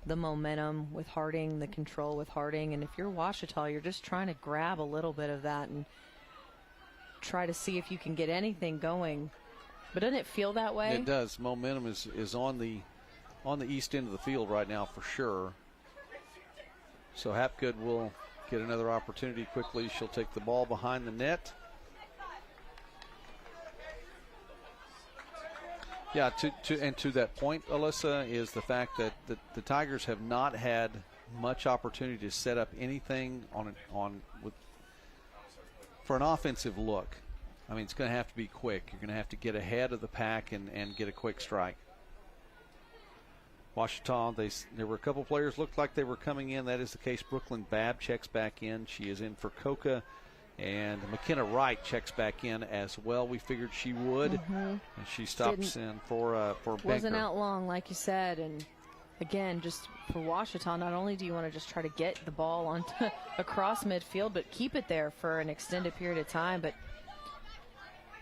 the momentum with Harding, the control with Harding, and if you're Ouachita, you're just trying to grab a little bit of that and try to see if you can get anything going. But doesn't it feel that way? It does. Momentum is on the east end of the field right now for sure. So Hapgood will get another opportunity quickly. She'll take the ball behind the net. Yeah, to that point, Alyssa, is the fact that the Tigers have not had much opportunity to set up anything for an offensive look. I mean, it's going to have to be quick. You're going to have to get ahead of the pack and get a quick strike. Ouachita, there were a couple players looked like they were coming in. That is the case. Brooklyn Babb checks back in. She is in for Coca. And McKenna Wright checks back in as well. We figured she would. And she stops in for Banker. Wasn't out long, like you said. And again, just for Ouachita, not only do you want to just try to get the ball onto across midfield, but keep it there for an extended period of time. But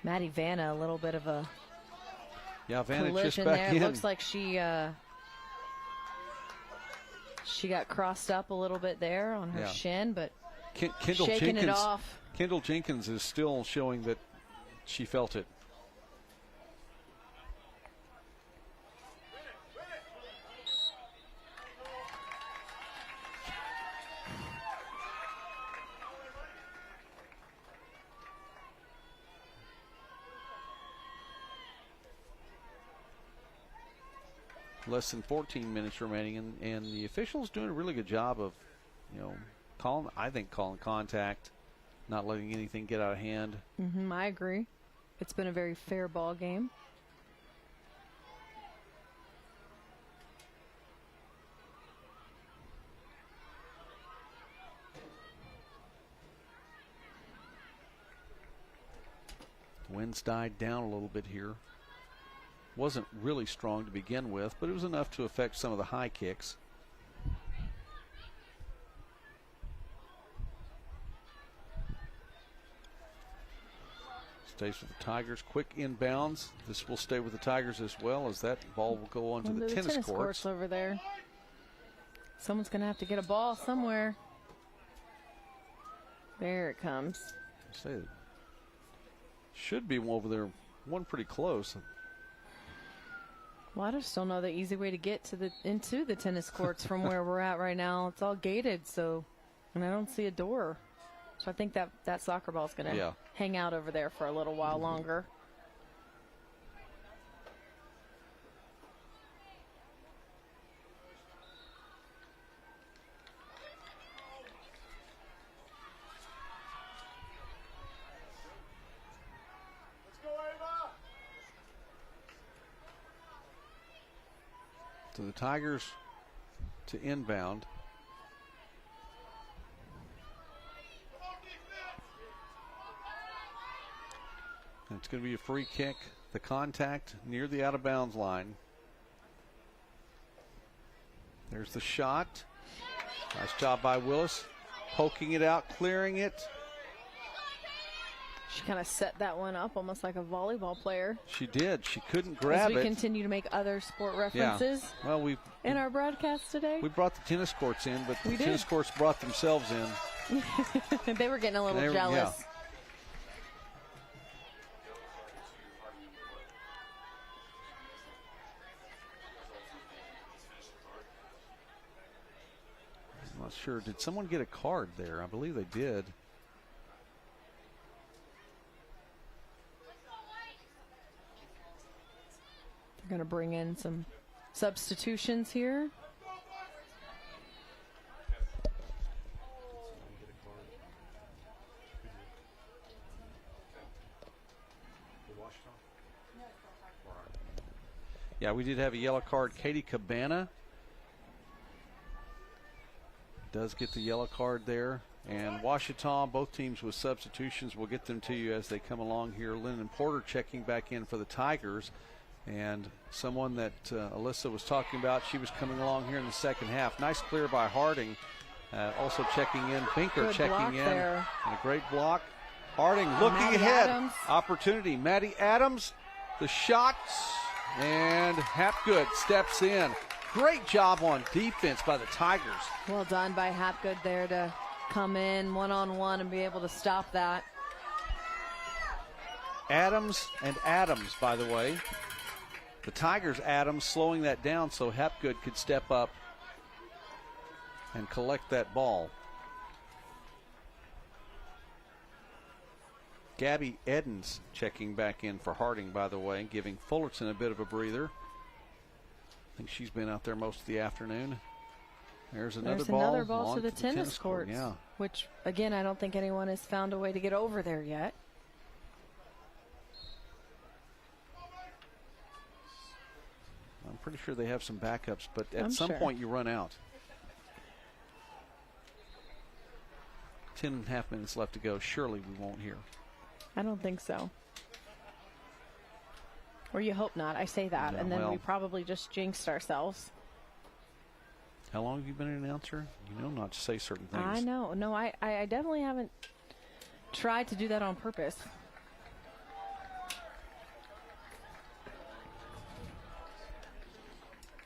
Maddie Vanna, a little bit of a Vanna collision just back there. in. It looks like she got crossed up a little bit there on her shin, but Kendall shaking Jenkins, it off. Kendall Jenkins is still showing that she felt it. Less than 14 minutes remaining, and the officials doing a really good job of, calling contact, not letting anything get out of hand. I agree. It's been a very fair ball game. Winds died down a little bit here. Wasn't really strong to begin with, but it was enough to affect some of the high kicks. Stays with the Tigers. Quick inbounds. This will stay with the Tigers as well, as that ball will go onto the tennis courts over there. Someone's going to have to get a ball somewhere. There it comes. Should be over there, one pretty close. Well, I just don't know the easy way to get to into the tennis courts from where we're at right now. It's all gated, and I don't see a door. So I think that soccer ball is going to hang out over there for a little while longer. To the Tigers to inbound. And it's going to be a free kick. The contact near the out of bounds line. There's the shot. Nice job by Willis. Poking it out, clearing it. She kind of set that one up almost like a volleyball player. She did. She couldn't grab it. As we continue to make other sport references in our broadcast today. We brought the tennis courts in, but the tennis courts brought themselves in. They were getting a little jealous. Yeah. I'm not sure. Did someone get a card there? I believe they did. They're going to bring in some substitutions here. Yeah, we did have a yellow card. Katie Cabana does get the yellow card there. And Ouachita, both teams with substitutions. We'll get them to you as they come along here. Lennon Porter checking back in for the Tigers. And someone that Alyssa was talking about, she was coming along here in the second half. Nice clear by Harding. Also checking in. Binker checking in. There. And a great block. Harding looking ahead. Adams. Opportunity. Maddie Adams, the shot. And Hapgood steps in. Great job on defense by the Tigers. Well done by Hapgood there to come in one-on-one and be able to stop that. Adams and Adams, by the way. The Tigers, Adams, slowing that down so Hapgood could step up and collect that ball. Gabby Edens checking back in for Harding, by the way, giving Fullerton a bit of a breather. I think she's been out there most of the afternoon. There's another ball to the tennis courts. Yeah. Which, again, I don't think anyone has found a way to get over there yet. I'm pretty sure they have some backups, but at some point you run out. 10.5 minutes left to go. Surely we won't hear. I don't think so. Or you hope not. I say that, and then we probably just jinxed ourselves. How long have you been an announcer? You know not to say certain things. I know. No, I definitely haven't tried to do that on purpose.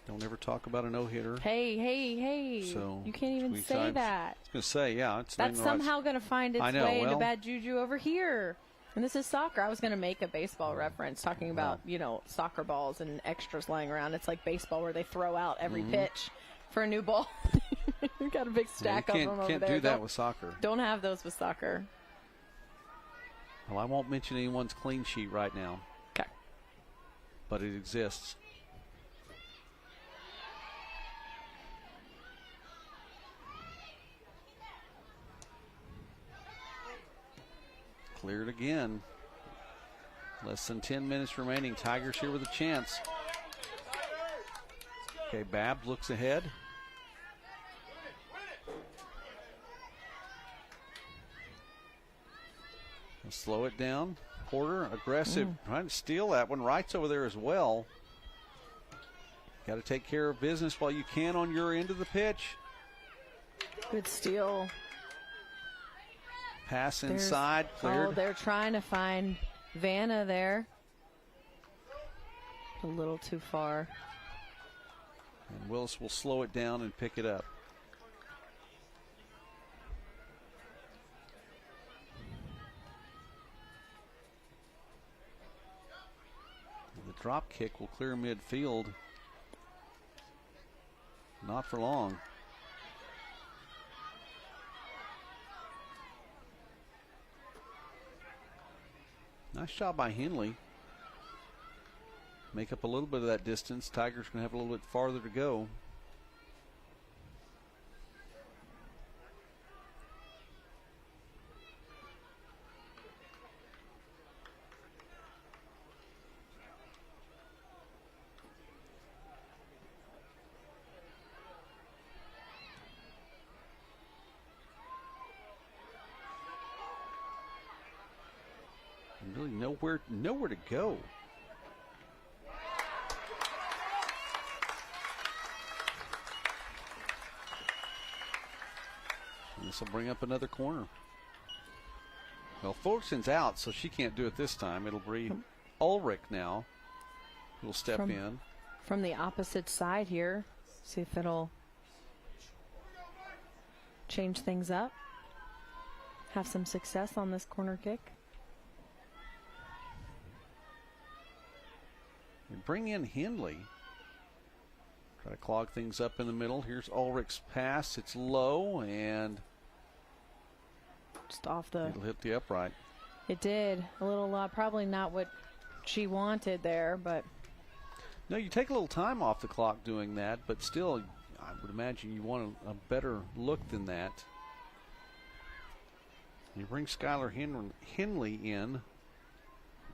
Don't ever talk about a no-hitter. Hey. So you can't even say that. I was going to say, yeah. That's somehow going to find its way into bad juju over here. And this is soccer. I was going to make a baseball reference talking about, soccer balls and extras lying around. It's like baseball where they throw out every pitch for a new ball. We've got a big stack of them over there. You can't do that with soccer. Don't have those with soccer. Well, I won't mention anyone's clean sheet right now. Okay. But it exists. Cleared again. Less than 10 minutes remaining. Tigers here with a chance. Okay, Babb looks ahead. Slow it down. Porter, aggressive, trying to steal that one. Wright's over there as well. Got to take care of business while you can on your end of the pitch. Good steal. Pass inside, cleared. Oh, they're trying to find Vanna there. A little too far. And Willis will slow it down and pick it up. The drop kick will clear midfield. Not for long. Nice job by Henley. Make up a little bit of that distance. Tigers going to have a little bit farther to go. And really nowhere to go. This will bring up another corner. Well, Fulton's out, so she can't do it this time. It'll be Ulrich now who will step in. From the opposite side here. See if it'll change things up. Have some success on this corner kick. And bring in Henley. Try to clog things up in the middle. Here's Ulrich's pass. It's low and just off the. It'll hit the upright. It did. A little, probably not what she wanted there, but. No, you take a little time off the clock doing that, but still, I would imagine you want a better look than that. You bring Skylar Henley in,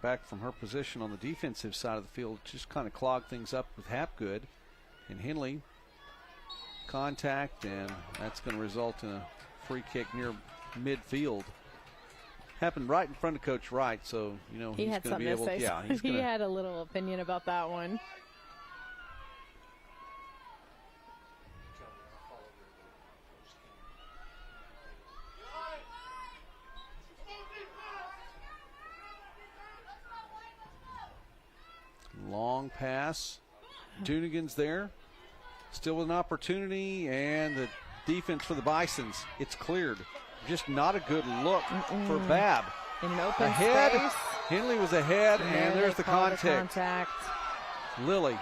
back from her position on the defensive side of the field, just kind of clog things up with Hapgood. And Henley, contact, and that's going to result in a free kick near midfield. Happened right in front of Coach Wright, so you know he he's had going to be able. To say. Yeah, he's he had a little opinion about that one. Long pass. Dunigan's there. Still with an opportunity, and the defense for the Bisons. It's cleared. Just not a good look for Babb. In an open ahead. Space. Henley was ahead, and there's the contact. Lily.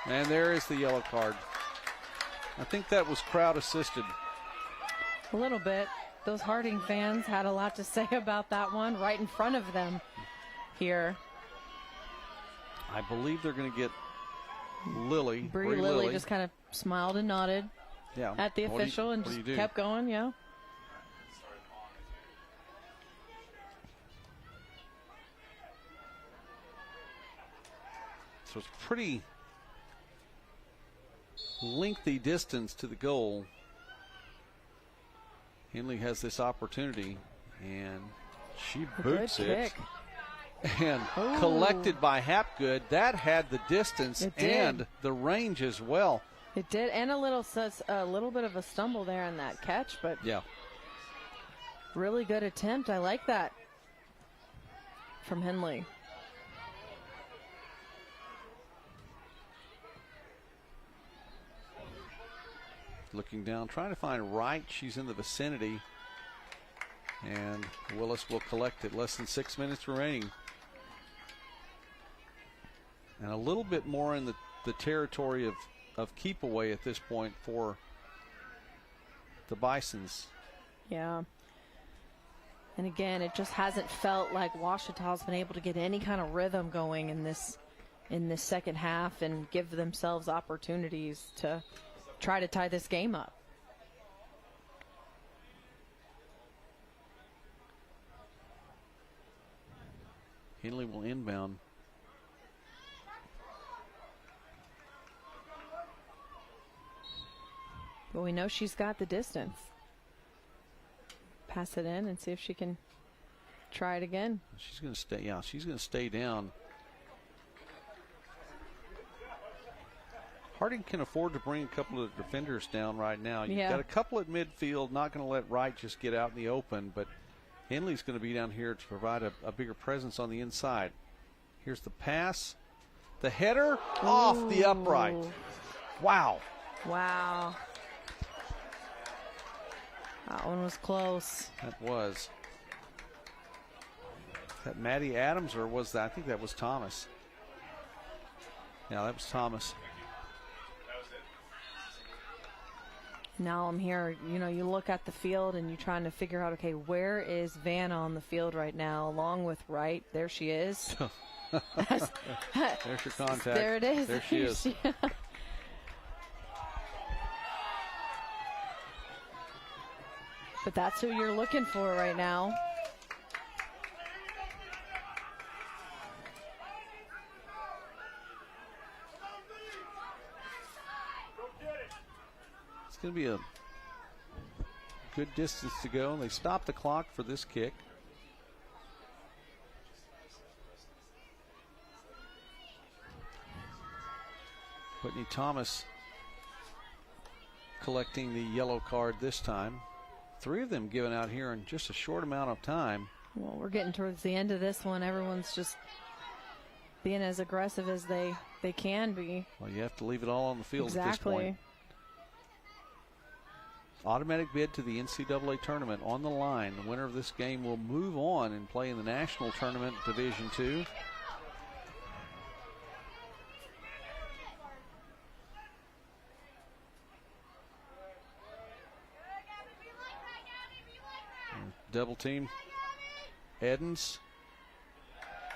And there is the yellow card. I think that was crowd assisted. A little bit. Those Harding fans had a lot to say about that one right in front of them here. I believe they're going to get Lily. Bree Lily just kind of smiled and nodded at the official and just kept going, yeah. So it's pretty lengthy distance to the goal. Henley has this opportunity, and she boots it. And collected by Hapgood. That had the distance and the range as well. It did, and a little bit of a stumble there in that catch, but yeah, really good attempt. I like that from Henley. Looking down, trying to find Wright. She's in the vicinity. And Willis will collect it. Less than 6 minutes remaining. And a little bit more in the territory of keep away at this point for the Bisons. Yeah. And again, it just hasn't felt like Ouachita's been able to get any kind of rhythm going in this second half and give themselves opportunities to try to tie this game up. Henley will inbound. But we know she's got the distance. Pass it in and see if she can try it again. She's going to stay. Yeah, she's going to stay down. Harding can afford to bring a couple of defenders down right now. You've got a couple at midfield, not going to let Wright just get out in the open, but Henley's going to be down here to provide a bigger presence on the inside. Here's the pass. The header off the upright. Wow. Wow. That one was close. That was. Is that Maddie Adams, or was that? I think that was Thomas. Yeah, that was Thomas. Now I'm here, you know, you look at the field and you're trying to figure out, okay, where is Vanna on the field right now, along with Wright? There she is. There's your contact. There it is. There she is. But that's who you're looking for right now. It's going to be a good distance to go, and they stop the clock for this kick. Whitney Thomas collecting the yellow card this time. 3 of them given out here in just a short amount of time. Well, we're getting towards the end of this one. Everyone's just being as aggressive as they can be. Well, you have to leave it all on the field exactly. at this point. Automatic bid to the NCAA tournament on the line. The winner of this game will move on and play in the national tournament, Division II. Double team. Edens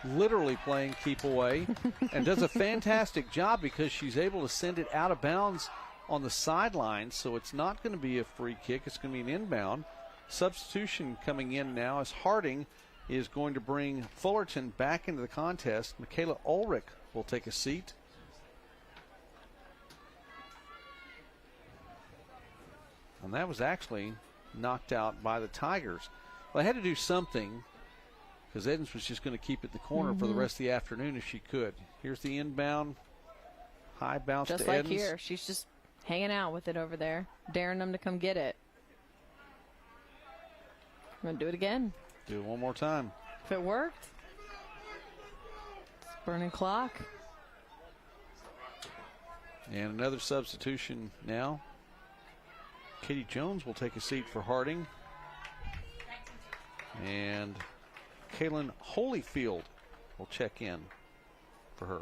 literally playing keep away and does a fantastic job because she's able to send it out of bounds on the sideline, so it's not going to be a free kick. It's going to be an inbound. Substitution coming in now as Harding is going to bring Fullerton back into the contest. Michaela Ulrich will take a seat. And that was actually knocked out by the Tigers. Well, I had to do something because Edens was just going to keep it in the corner for the rest of the afternoon if she could. Here's the inbound. High bounce just to like Edens. Here. She's just hanging out with it over there, daring them to come get it. I'm going to do it again. Do it one more time. If it worked, it's burning clock. And another substitution now. Katie Jones will take a seat for Harding. And Kaylin Holyfield will check in for her.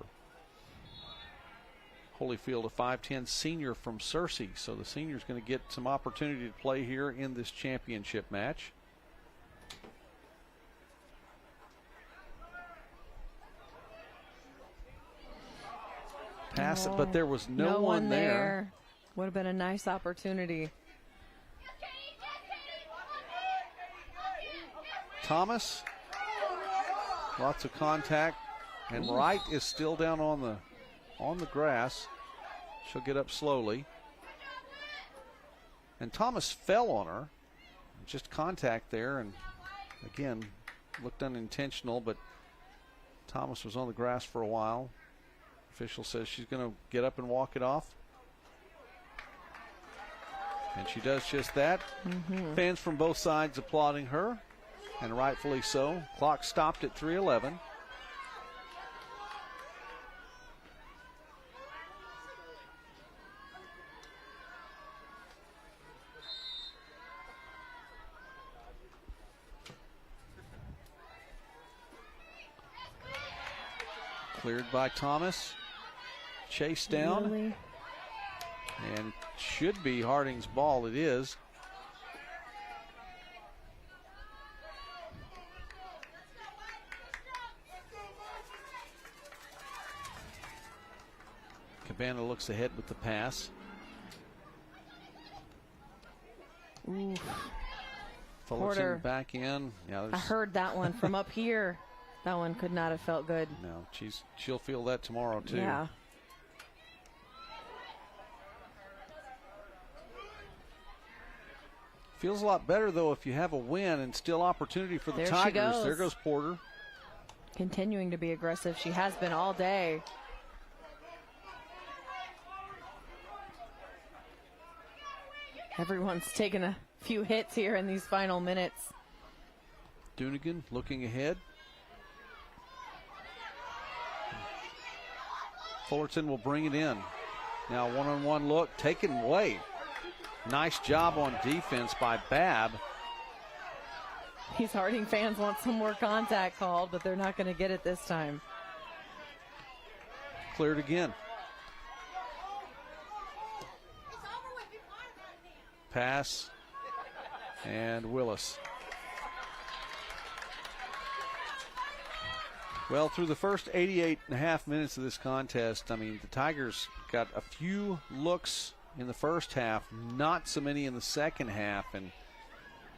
Holyfield, a 5'10 senior from Searcy. So the senior's going to get some opportunity to play here in this championship match. Pass it, but there was no one there. Would have been a nice opportunity. Thomas, lots of contact, and Wright is still down on the grass. She'll get up slowly. And Thomas fell on her. Just contact there, and again, looked unintentional, but Thomas was on the grass for a while. Official says she's going to get up and walk it off. And she does just that. Fans from both sides applauding her, and rightfully so. Clock stopped at 3:11. Cleared by Thomas. Chased down. Really? And should be Harding's ball. It is. Cabana looks ahead with the pass. Ooh. Fullerton back in. Yeah, I heard that one from up here. That one could not have felt good. No, she'll feel that tomorrow too. Yeah. Feels a lot better, though, if you have a win and still opportunity for the There she Tigers. goes. There goes Porter. Continuing to be aggressive. She has been all day. Everyone's taking a few hits here in these final minutes. Dunigan looking ahead. Fullerton will bring it in. Now one-on-one look taken away. Nice job on defense by Babb. These Harding fans want some more contact called, but they're not going to get it this time. Cleared again. Pass. And Willis. Well, through the first 88.5 minutes of this contest, I mean, the Tigers got a few looks in the first half, not so many in the second half, and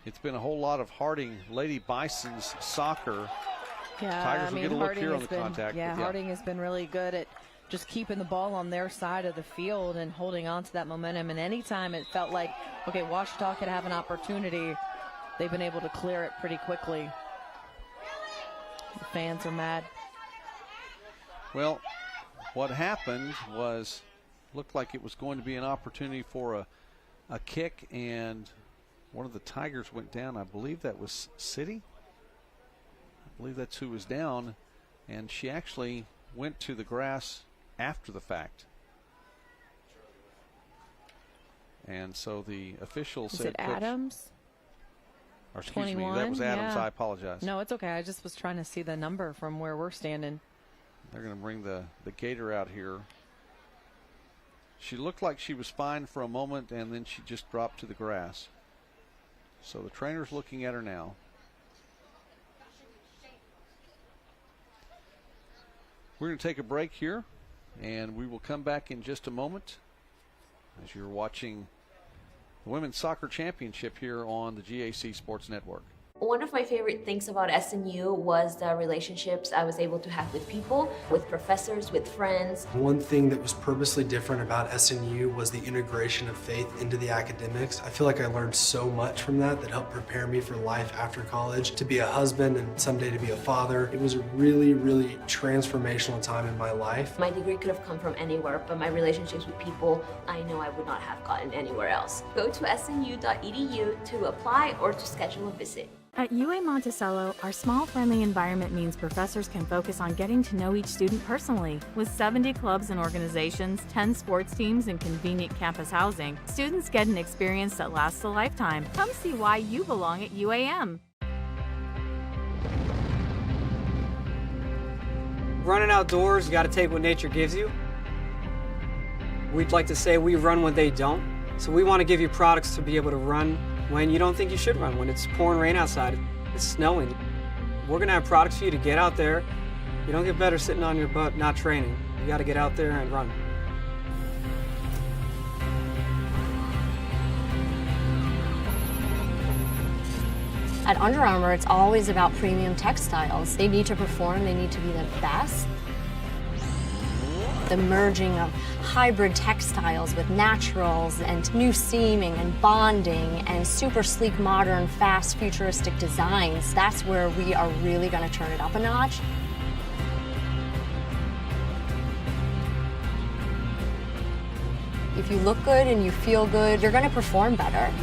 it's been a whole lot of Harding Lady Bison's soccer. Yeah, Tigers will get a look Harding here on has the contact. Yeah, Harding has been really good at just keeping the ball on their side of the field and holding on to that momentum. And anytime it felt like, okay, Ouachita could have an opportunity, they've been able to clear it pretty quickly. The fans are mad. Well, what happened was, looked like it was going to be an opportunity for a kick, and one of the Tigers went down. I believe that was City. I believe that's who was down, and she actually went to the grass after the fact. And so the official said, Is it Adams? Or excuse 21, me, that was Adams. yeah. I apologize. No, it's okay. I just was trying to see the number from where we're standing. They're going to bring the gator out here. She looked like she was fine for a moment, and then she just dropped to the grass. So the trainer's looking at her now. We're going to take a break here, and we will come back in just a moment as you're watching the Women's Soccer Championship here on the GAC Sports Network. One of my favorite things about SNU was the relationships I was able to have with people, with professors, with friends. One thing that was purposely different about SNU was the integration of faith into the academics. I feel like I learned so much from that helped prepare me for life after college, to be a husband and someday to be a father. It was a really, really transformational time in my life. My degree could have come from anywhere, but my relationships with people, I know I would not have gotten anywhere else. Go to snu.edu to apply or to schedule a visit. At UA Monticello, our small, friendly environment means professors can focus on getting to know each student personally. With 70 clubs and organizations, 10 sports teams, and convenient campus housing, students get an experience that lasts a lifetime. Come see why you belong at UAM. Running outdoors, you got to take what nature gives you. We'd like to say we run when they don't. So we want to give you products to be able to run when you don't think you should run, when it's pouring rain outside, it's snowing. We're going to have products for you to get out there. You don't get better sitting on your butt not training. You got to get out there and run. At Under Armour, it's always about premium textiles. They need to perform, they need to be the best. The merging of hybrid textiles with naturals and new seaming and bonding and super sleek, modern, fast, futuristic designs, that's where we are really going to turn it up a notch. If you look good and you feel good, you're going to perform better.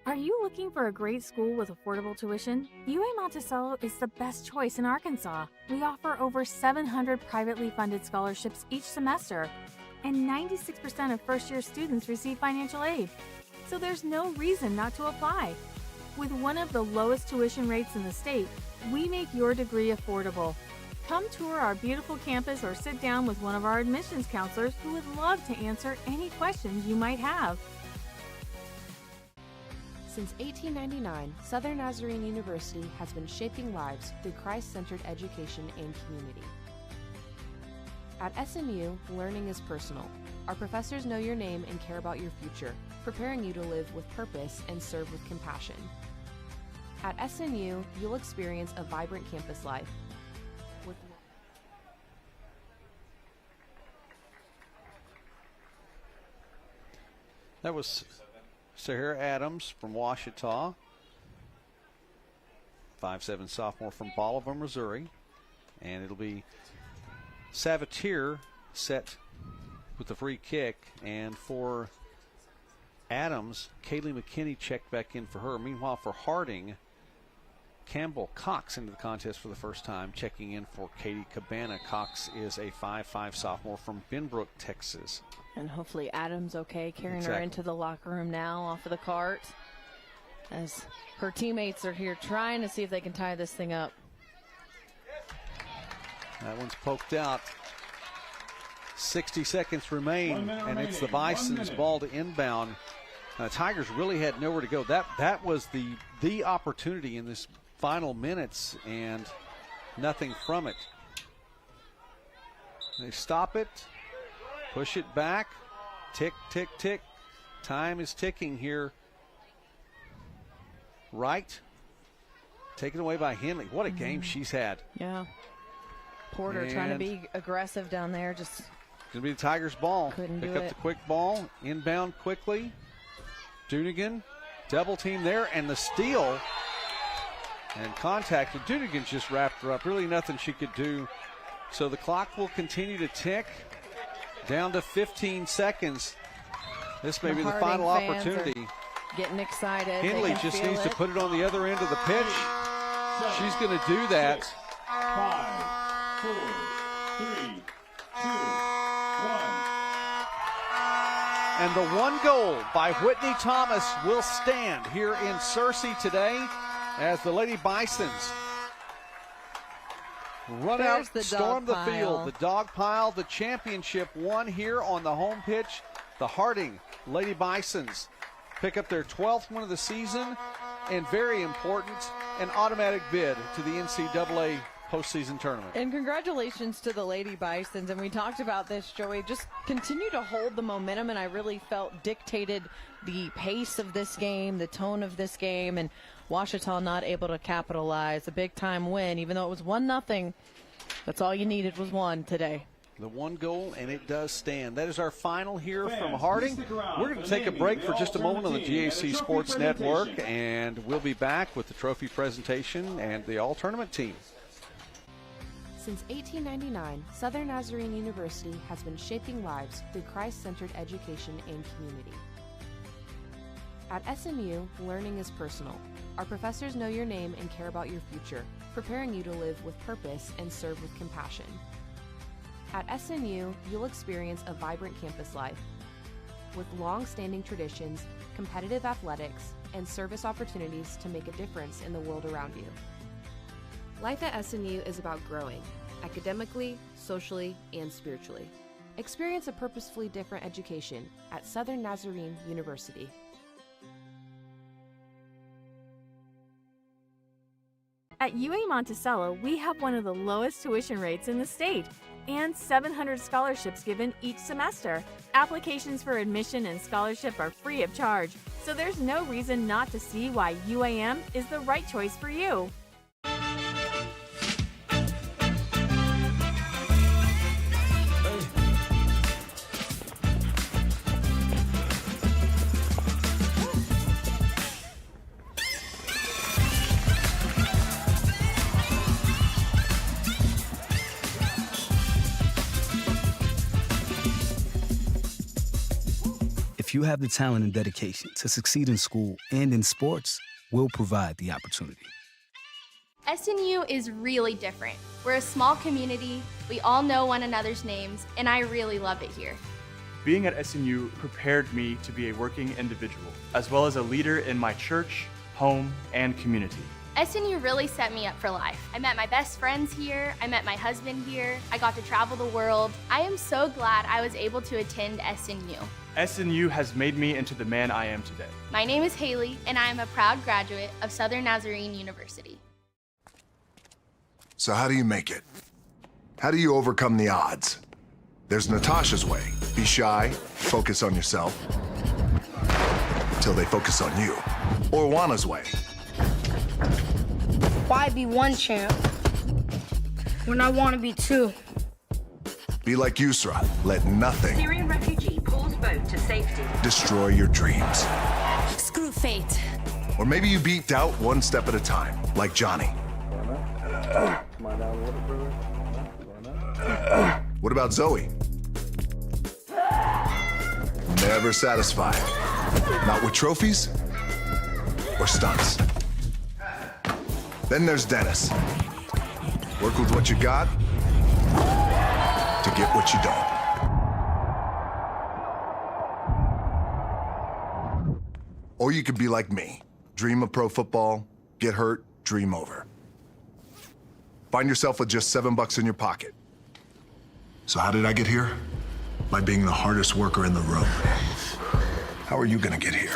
Are you looking for a great school with affordable tuition? UA Monticello is the best choice in Arkansas. We offer over 700 privately funded scholarships each semester, and 96% of first-year students receive financial aid. So there's no reason not to apply. With one of the lowest tuition rates in the state, we make your degree affordable. Come tour our beautiful campus or sit down with one of our admissions counselors who would love to answer any questions you might have. Since 1899, Southern Nazarene University has been shaping lives through Christ-centered education and community. At SNU, learning is personal. Our professors know your name and care about your future, preparing you to live with purpose and serve with compassion. At SNU, you'll experience a vibrant campus life. That was Sahara Adams from Ouachita. 5'7" sophomore from Bolivar, Missouri. And it'll be Savatier set with the free kick. And for Adams, Kaylee McKinney checked back in for her. Meanwhile, for Harding, Campbell Cox into the contest for the first time, checking in for Katie Cabana. Cox is a 5'5" sophomore from Benbrook, Texas. And hopefully Adams okay, carrying her into the locker room now off of the cart as her teammates are here trying to see if they can tie this thing up. That one's poked out. 60 seconds remain, and it's the Bison's ball to inbound. Tigers really had nowhere to go. That was the opportunity in this final minutes, and nothing from it. They stop it, push it back, tick, tick, tick. Time is ticking here. Wright, taken away by Henley. What a game she's had. Yeah. Porter trying to be aggressive down there. Just going to be the Tigers' ball. Couldn't Pick do up it. the quick ball, inbound quickly. Dunigan, double team there, and the steal. And contact. And Dunigan just wrapped her up. Really nothing she could do. So the clock will continue to tick down to 15 seconds. This may be the final opportunity. Getting excited. Henley just needs to put it on the other end of the pitch. She's going to do that. 5, 4, 3, 2, 1. And the one goal by Whitney Thomas will stand here in Searcy today as the Lady Bisons run out, storm the field. The dog pile, the championship won here on the home pitch. The Harding Lady Bisons pick up their 12th win of the season, and very important, an automatic bid to the NCAA postseason tournament. And congratulations to the Lady Bisons. And we talked about this, Joey. Just continue to hold the momentum, and I really felt dictated the pace of this game, the tone of this game, and Ouachita not able to capitalize. A big-time win, even though it was 1-0. That's all you needed was one today. The one goal, and it does stand. That is our final here from Harding. We're going to take a break for just a moment on the GAC Sports Network, and we'll be back with the trophy presentation and the all-tournament team. Since 1899, Southern Nazarene University has been shaping lives through Christ-centered education and community. At SNU, learning is personal. Our professors know your name and care about your future, preparing you to live with purpose and serve with compassion. At SNU, you'll experience a vibrant campus life with long-standing traditions, competitive athletics, and service opportunities to make a difference in the world around you. Life at SNU is about growing, academically, socially, and spiritually. Experience a purposefully different education at Southern Nazarene University. At UA Monticello, we have one of the lowest tuition rates in the state and 700 scholarships given each semester. Applications for admission and scholarship are free of charge, so there's no reason not to see why UAM is the right choice for you. If you have the talent and dedication to succeed in school and in sports, we'll provide the opportunity. SNU is really different. We're a small community, we all know one another's names, and I really love it here. Being at SNU prepared me to be a working individual, as well as a leader in my church, home, and community. SNU really set me up for life. I met my best friends here, I met my husband here, I got to travel the world. I am so glad I was able to attend SNU. SNU has made me into the man I am today. My name is Haley, and I am a proud graduate of Southern Nazarene University. So how do you make it? How do you overcome the odds? There's Natasha's way. Be shy, focus on yourself, till they focus on you. Or Juana's way. Why be one champ when I want to be two? Be like Yusra. Let nothing Syrian refugee pulls second boat to safety. Destroy your dreams. Screw fate. Or maybe you beat doubt one step at a time, like Johnny. What about Zoe? Never satisfied. Not with trophies or stunts. Then there's Dennis. Work with what you got to get what you don't. Or you could be like me. Dream of pro football, get hurt, dream over. Find yourself with just $7 in your pocket. So how did I get here? By being the hardest worker in the room. How are you gonna get here?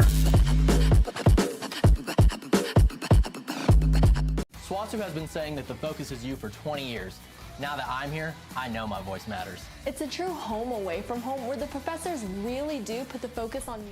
SWASU has been saying that the focus is you for 20 years. Now that I'm here, I know my voice matters. It's a true home away from home where the professors really do put the focus on me.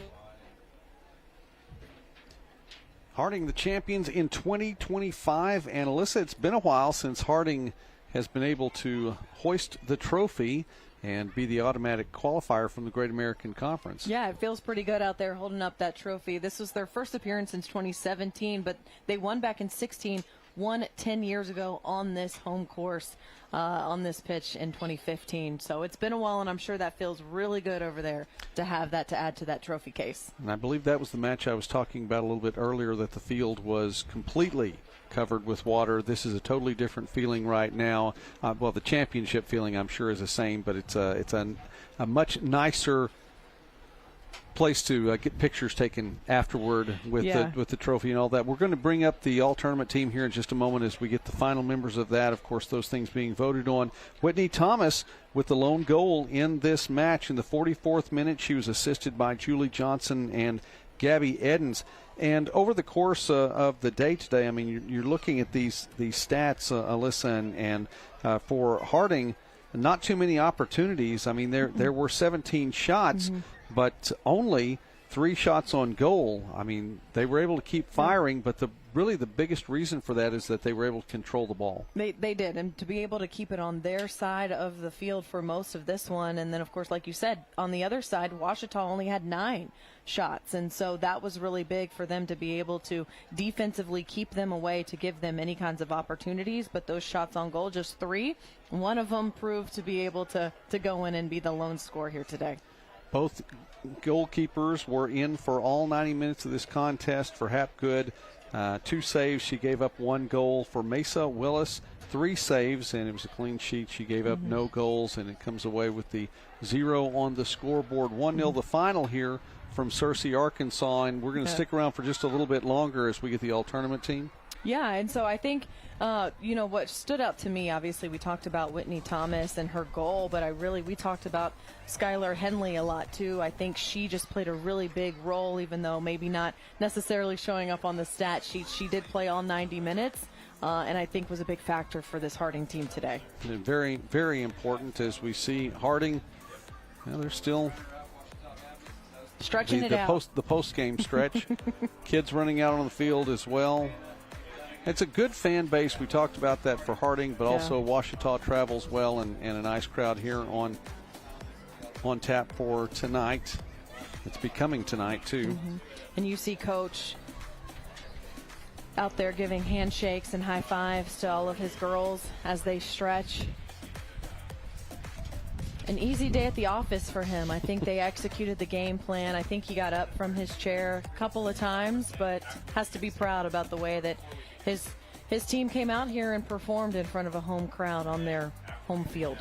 Harding the champions in 2025. And Alyssa, it's been a while since Harding has been able to hoist the trophy and be the automatic qualifier from the Great American Conference. Yeah, it feels pretty good out there holding up that trophy. This was their first appearance since 2017, but they won back in 16, won 10 years ago on this home course, on this pitch in 2015. So it's been a while, and I'm sure that feels really good over there to have that to add to that trophy case. And I believe that was the match I was talking about a little bit earlier, that the field was completely covered with water. This is a totally different feeling right now. Well, the championship feeling, I'm sure, is the same, but it's a much nicer place to get pictures taken afterward with the trophy and all that. We're going to bring up the all-tournament team here in just a moment as we get the final members of that. Of course, those things being voted on. Whitney Thomas with the lone goal in this match in the 44th minute. She was assisted by Julie Johnson and Gabby Edens. And over the course of the day today, I mean, you're looking at these stats, Alyssa, and for Harding, not too many opportunities. I mean, there were 17 shots, but only 3 shots on goal. I mean, they were able to keep firing, but really the biggest reason for that is that they were able to control the ball. They did, and to be able to keep it on their side of the field for most of this one, and then, of course, like you said, on the other side, Ouachita only had 9 shots, and so that was really big for them to be able to defensively keep them away, to give them any kinds of opportunities. But those shots on goal, just 3, one of them proved to be able to go in and be the lone scorer here today. Both goalkeepers were in for all 90 minutes of this contest. For Hapgood, 2 saves. She gave up 1 goal. For Mesa Willis, 3 saves, and it was a clean sheet. She gave up no goals, and it comes away with the 0 on the scoreboard. 1-0 the final here from Searcy, Arkansas, and we're going to stick around for just a little bit longer as we get the all-tournament team. Yeah, and so I think, what stood out to me, obviously we talked about Whitney Thomas and her goal, but we talked about Skylar Henley a lot too. I think she just played a really big role, even though maybe not necessarily showing up on the stat sheet. She did play all 90 minutes, and I think was a big factor for this Harding team today. And very, very important as we see Harding, they're still stretching it out. The post-game stretch. Kids running out on the field as well. It's a good fan base. We talked about that for Harding, but also Ouachita travels well, and a nice crowd here on tap for tonight. It's becoming tonight, too. And you see Coach out there giving handshakes and high fives to all of his girls as they stretch. An easy day at the office for him. I think they executed the game plan. I think he got up from his chair a couple of times, but has to be proud about the way that his team came out here and performed in front of a home crowd on their home field.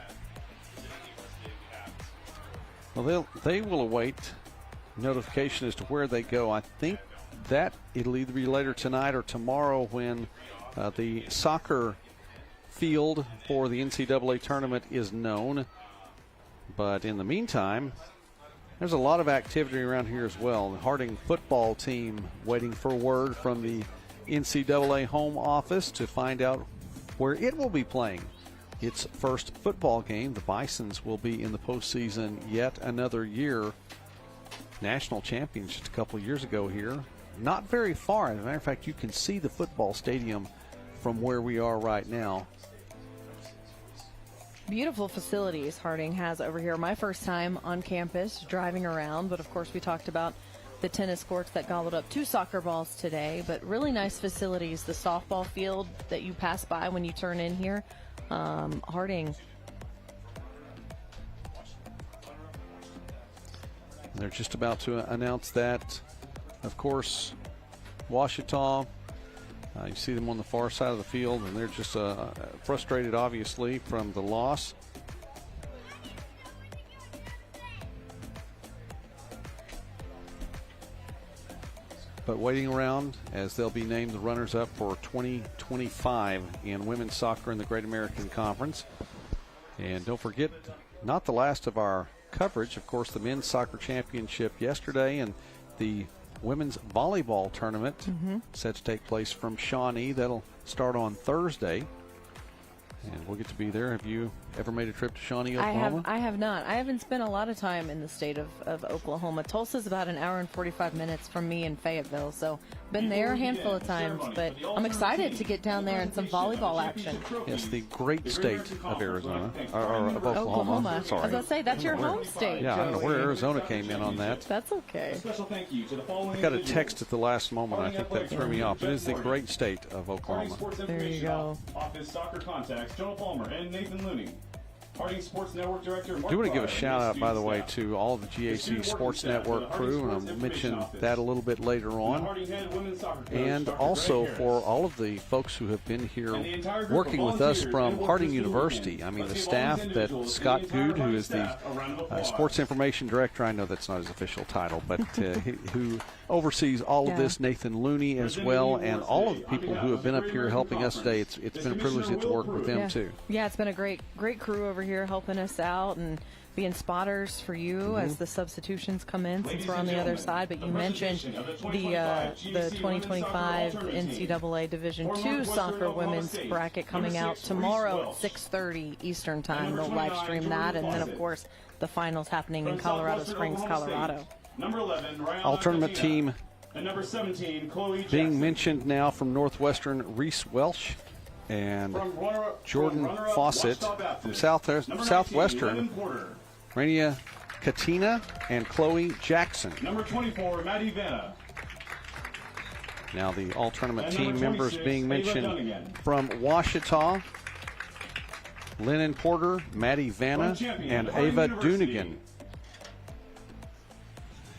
Well, they will await notification as to where they go. I think that it'll either be later tonight or tomorrow when the soccer field for the NCAA tournament is known. But in the meantime, there's a lot of activity around here as well. The Harding football team waiting for word from the NCAA home office to find out where it will be playing its first football game. The Bisons will be in the postseason yet another year. National champions just a couple of years ago here. Not very far. As a matter of fact, you can see the football stadium from where we are right now. Beautiful facilities Harding has over here. My first time on campus driving around, but of course we talked about the tennis courts that gobbled up 2 soccer balls today, but really nice facilities. The softball field that you pass by when you turn in here. Harding. They're just about to announce that. Of course, Ouachita, you see them on the far side of the field, and they're just frustrated, obviously, from the loss. But waiting around as they'll be named the runners-up for 2025 in women's soccer in the Great American Conference. And don't forget, not the last of our coverage, of course, the men's soccer championship yesterday and the women's volleyball tournament set to take place from Shawnee. That'll start on Thursday. And we'll get to be there. Have you ever made a trip to Shawnee, Oklahoma? I have not. I haven't spent a lot of time in the state of Oklahoma. Tulsa's about an hour and 45 minutes from me in Fayetteville, so been there a handful of times, but I'm excited to get down there and some volleyball action. Yes, the great state of Arizona, or of Oklahoma. Sorry. I was going to say, that's your home state, Yeah, Joey. I don't know where Arizona came in on that. That's okay. I got a text at the last moment. I think that threw me off. It is the great state of Oklahoma. There you go. Office soccer contacts, Joe Palmer and Nathan Looney. Harding Sports Network Director Mark I do want to give a Pryor, shout out, by the way, staff. to all the GAC Sports Network crew, and I'll mention that a little bit later on. And also for all of the folks who have been here working with us from Harding University. I mean, the staff that Scott Good, who is the Sports Information Director, I know that's not his official title, but who oversees all of this, Nathan Looney as well, and all of the people who have been up here helping us today. It's been a privilege to get to work with them, too. Yeah, it's been a great crew over here helping us out and being spotters for you as the substitutions come in since we're on the other side. But you mentioned the 2025 NCAA Division II soccer women's bracket coming out tomorrow at 6:30 Eastern Time. They'll live stream that, and then of course the finals happening in Colorado Springs, Colorado. Number 11, All tournament team and number 17, Chloe being Jackson. mentioned now from Northwestern, Reese Welsh and Jordan Fawcett. From Southwestern, Rania Katina and Chloe Jackson. Number 24, Maddie Vanna. Now the all-tournament team members 26, being Ava mentioned Dunnigan. from Ouachita, Lennon Porter, Maddie Vanna, and Ava Dunigan.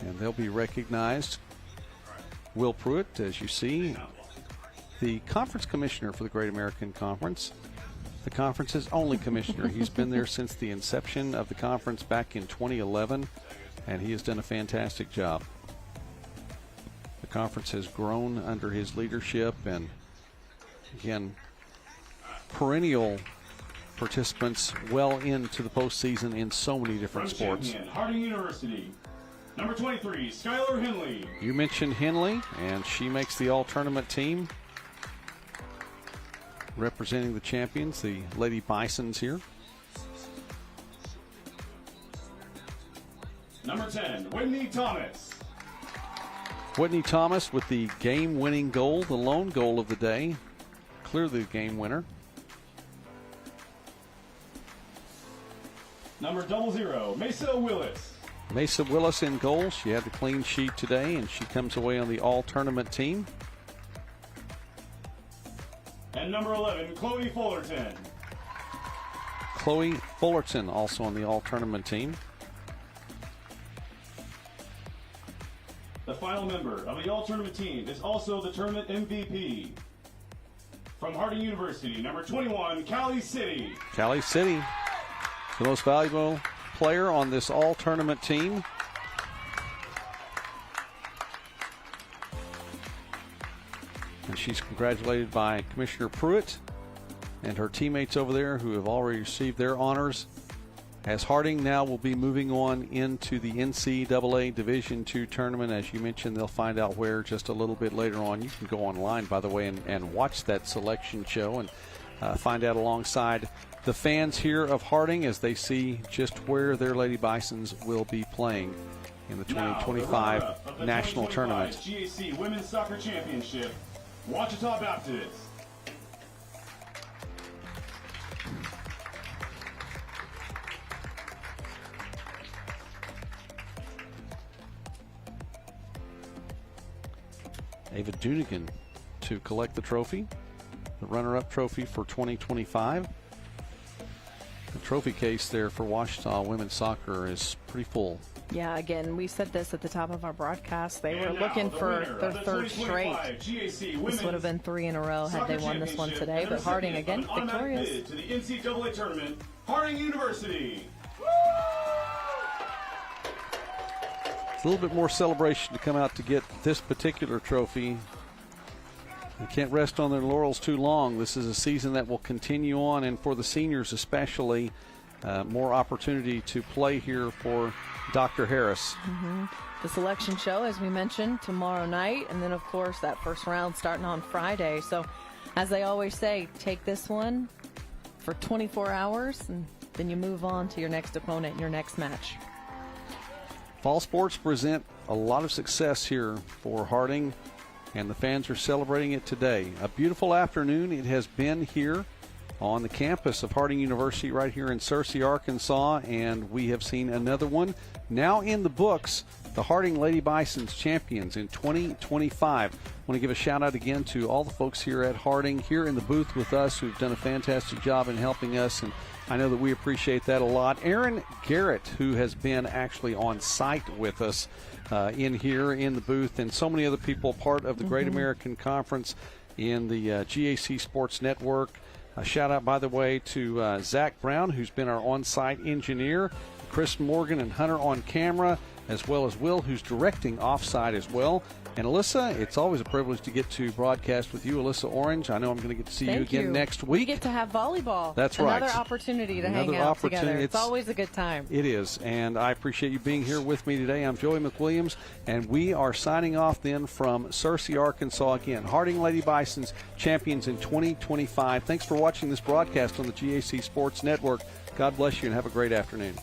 And they'll be recognized. Will Pruitt, as you see, the conference commissioner for the Great American Conference, the conference's only commissioner. He's been there since the inception of the conference back in 2011, and he has done a fantastic job. The conference has grown under his leadership, and again, perennial participants well into the postseason in so many different sports. Champion, Harding University. Number 23, Skylar Henley. You mentioned Henley, and she makes the all-tournament team. Representing the champions, the Lady Bisons here. Number 10, Whitney Thomas. Whitney Thomas with the game-winning goal, the lone goal of the day. Clearly the game winner. Number 00, Mesa Willis. Mesa Willis in goal. She had the clean sheet today, and she comes away on the all-tournament team. And number 11, Chloe Fullerton. Chloe Fullerton also on the all-tournament team. The final member of the all-tournament team is also the tournament MVP. From Harding University, number 21, Cali City. Cali City, the most valuable player on this all-tournament team. And she's congratulated by Commissioner Pruitt and her teammates over there who have already received their honors. As Harding now will be moving on into the NCAA Division II tournament. As you mentioned, they'll find out where just a little bit later on. You can go online, by the way, and watch that selection show and find out alongside the fans here of Harding as they see just where their Lady Bisons will be playing in the 2025 national tournament. GAC Women's Soccer Championship, Ouachita Baptist. Ava Dunigan to collect the trophy, the runner-up trophy for 2025. The trophy case there for Ouachita women's soccer is pretty full. Yeah, again, we said this at the top of our broadcast. They were looking for their third straight. This would have been 3 in a row had they won this one today. But Harding, again, victorious. To the NCAA tournament, Harding University. It's a little bit more celebration to come out to get this particular trophy. They can't rest on their laurels too long. This is a season that will continue on, and for the seniors especially, more opportunity to play here for Dr. Harris. The selection show, as we mentioned, tomorrow night, and then, of course, that first round starting on Friday. So, as they always say, take this one for 24 hours, and then you move on to your next opponent in your next match. Fall sports present a lot of success here for Harding, and the fans are celebrating it today. A beautiful afternoon it has been here on the campus of Harding University right here in Searcy, Arkansas, and we have seen another one now in the books. The Harding Lady Bisons champions in 2025. I want to give a shout out again to all the folks here at Harding, here in the booth with us, who've done a fantastic job in helping us, and I know that we appreciate that a lot. Aaron Garrett, who has been actually on site with us in here in the booth, and so many other people part of the Great American Conference in the GAC Sports Network. A shout out, by the way, to Zach Brown, who's been our on-site engineer, Chris Morgan and Hunter on camera, as well as Will, who's directing offside as well. And Alyssa, it's always a privilege to get to broadcast with you, Alyssa Orange. I know I'm going to get to see you again next week. We get to have volleyball. That's right. Another opportunity to hang out together. It's always a good time. It is, and I appreciate you being here with me today. I'm Joey McWilliams, and we are signing off then from Searcy, Arkansas. Again, Harding Lady Bisons champions in 2025. Thanks for watching this broadcast on the GAC Sports Network. God bless you and have a great afternoon.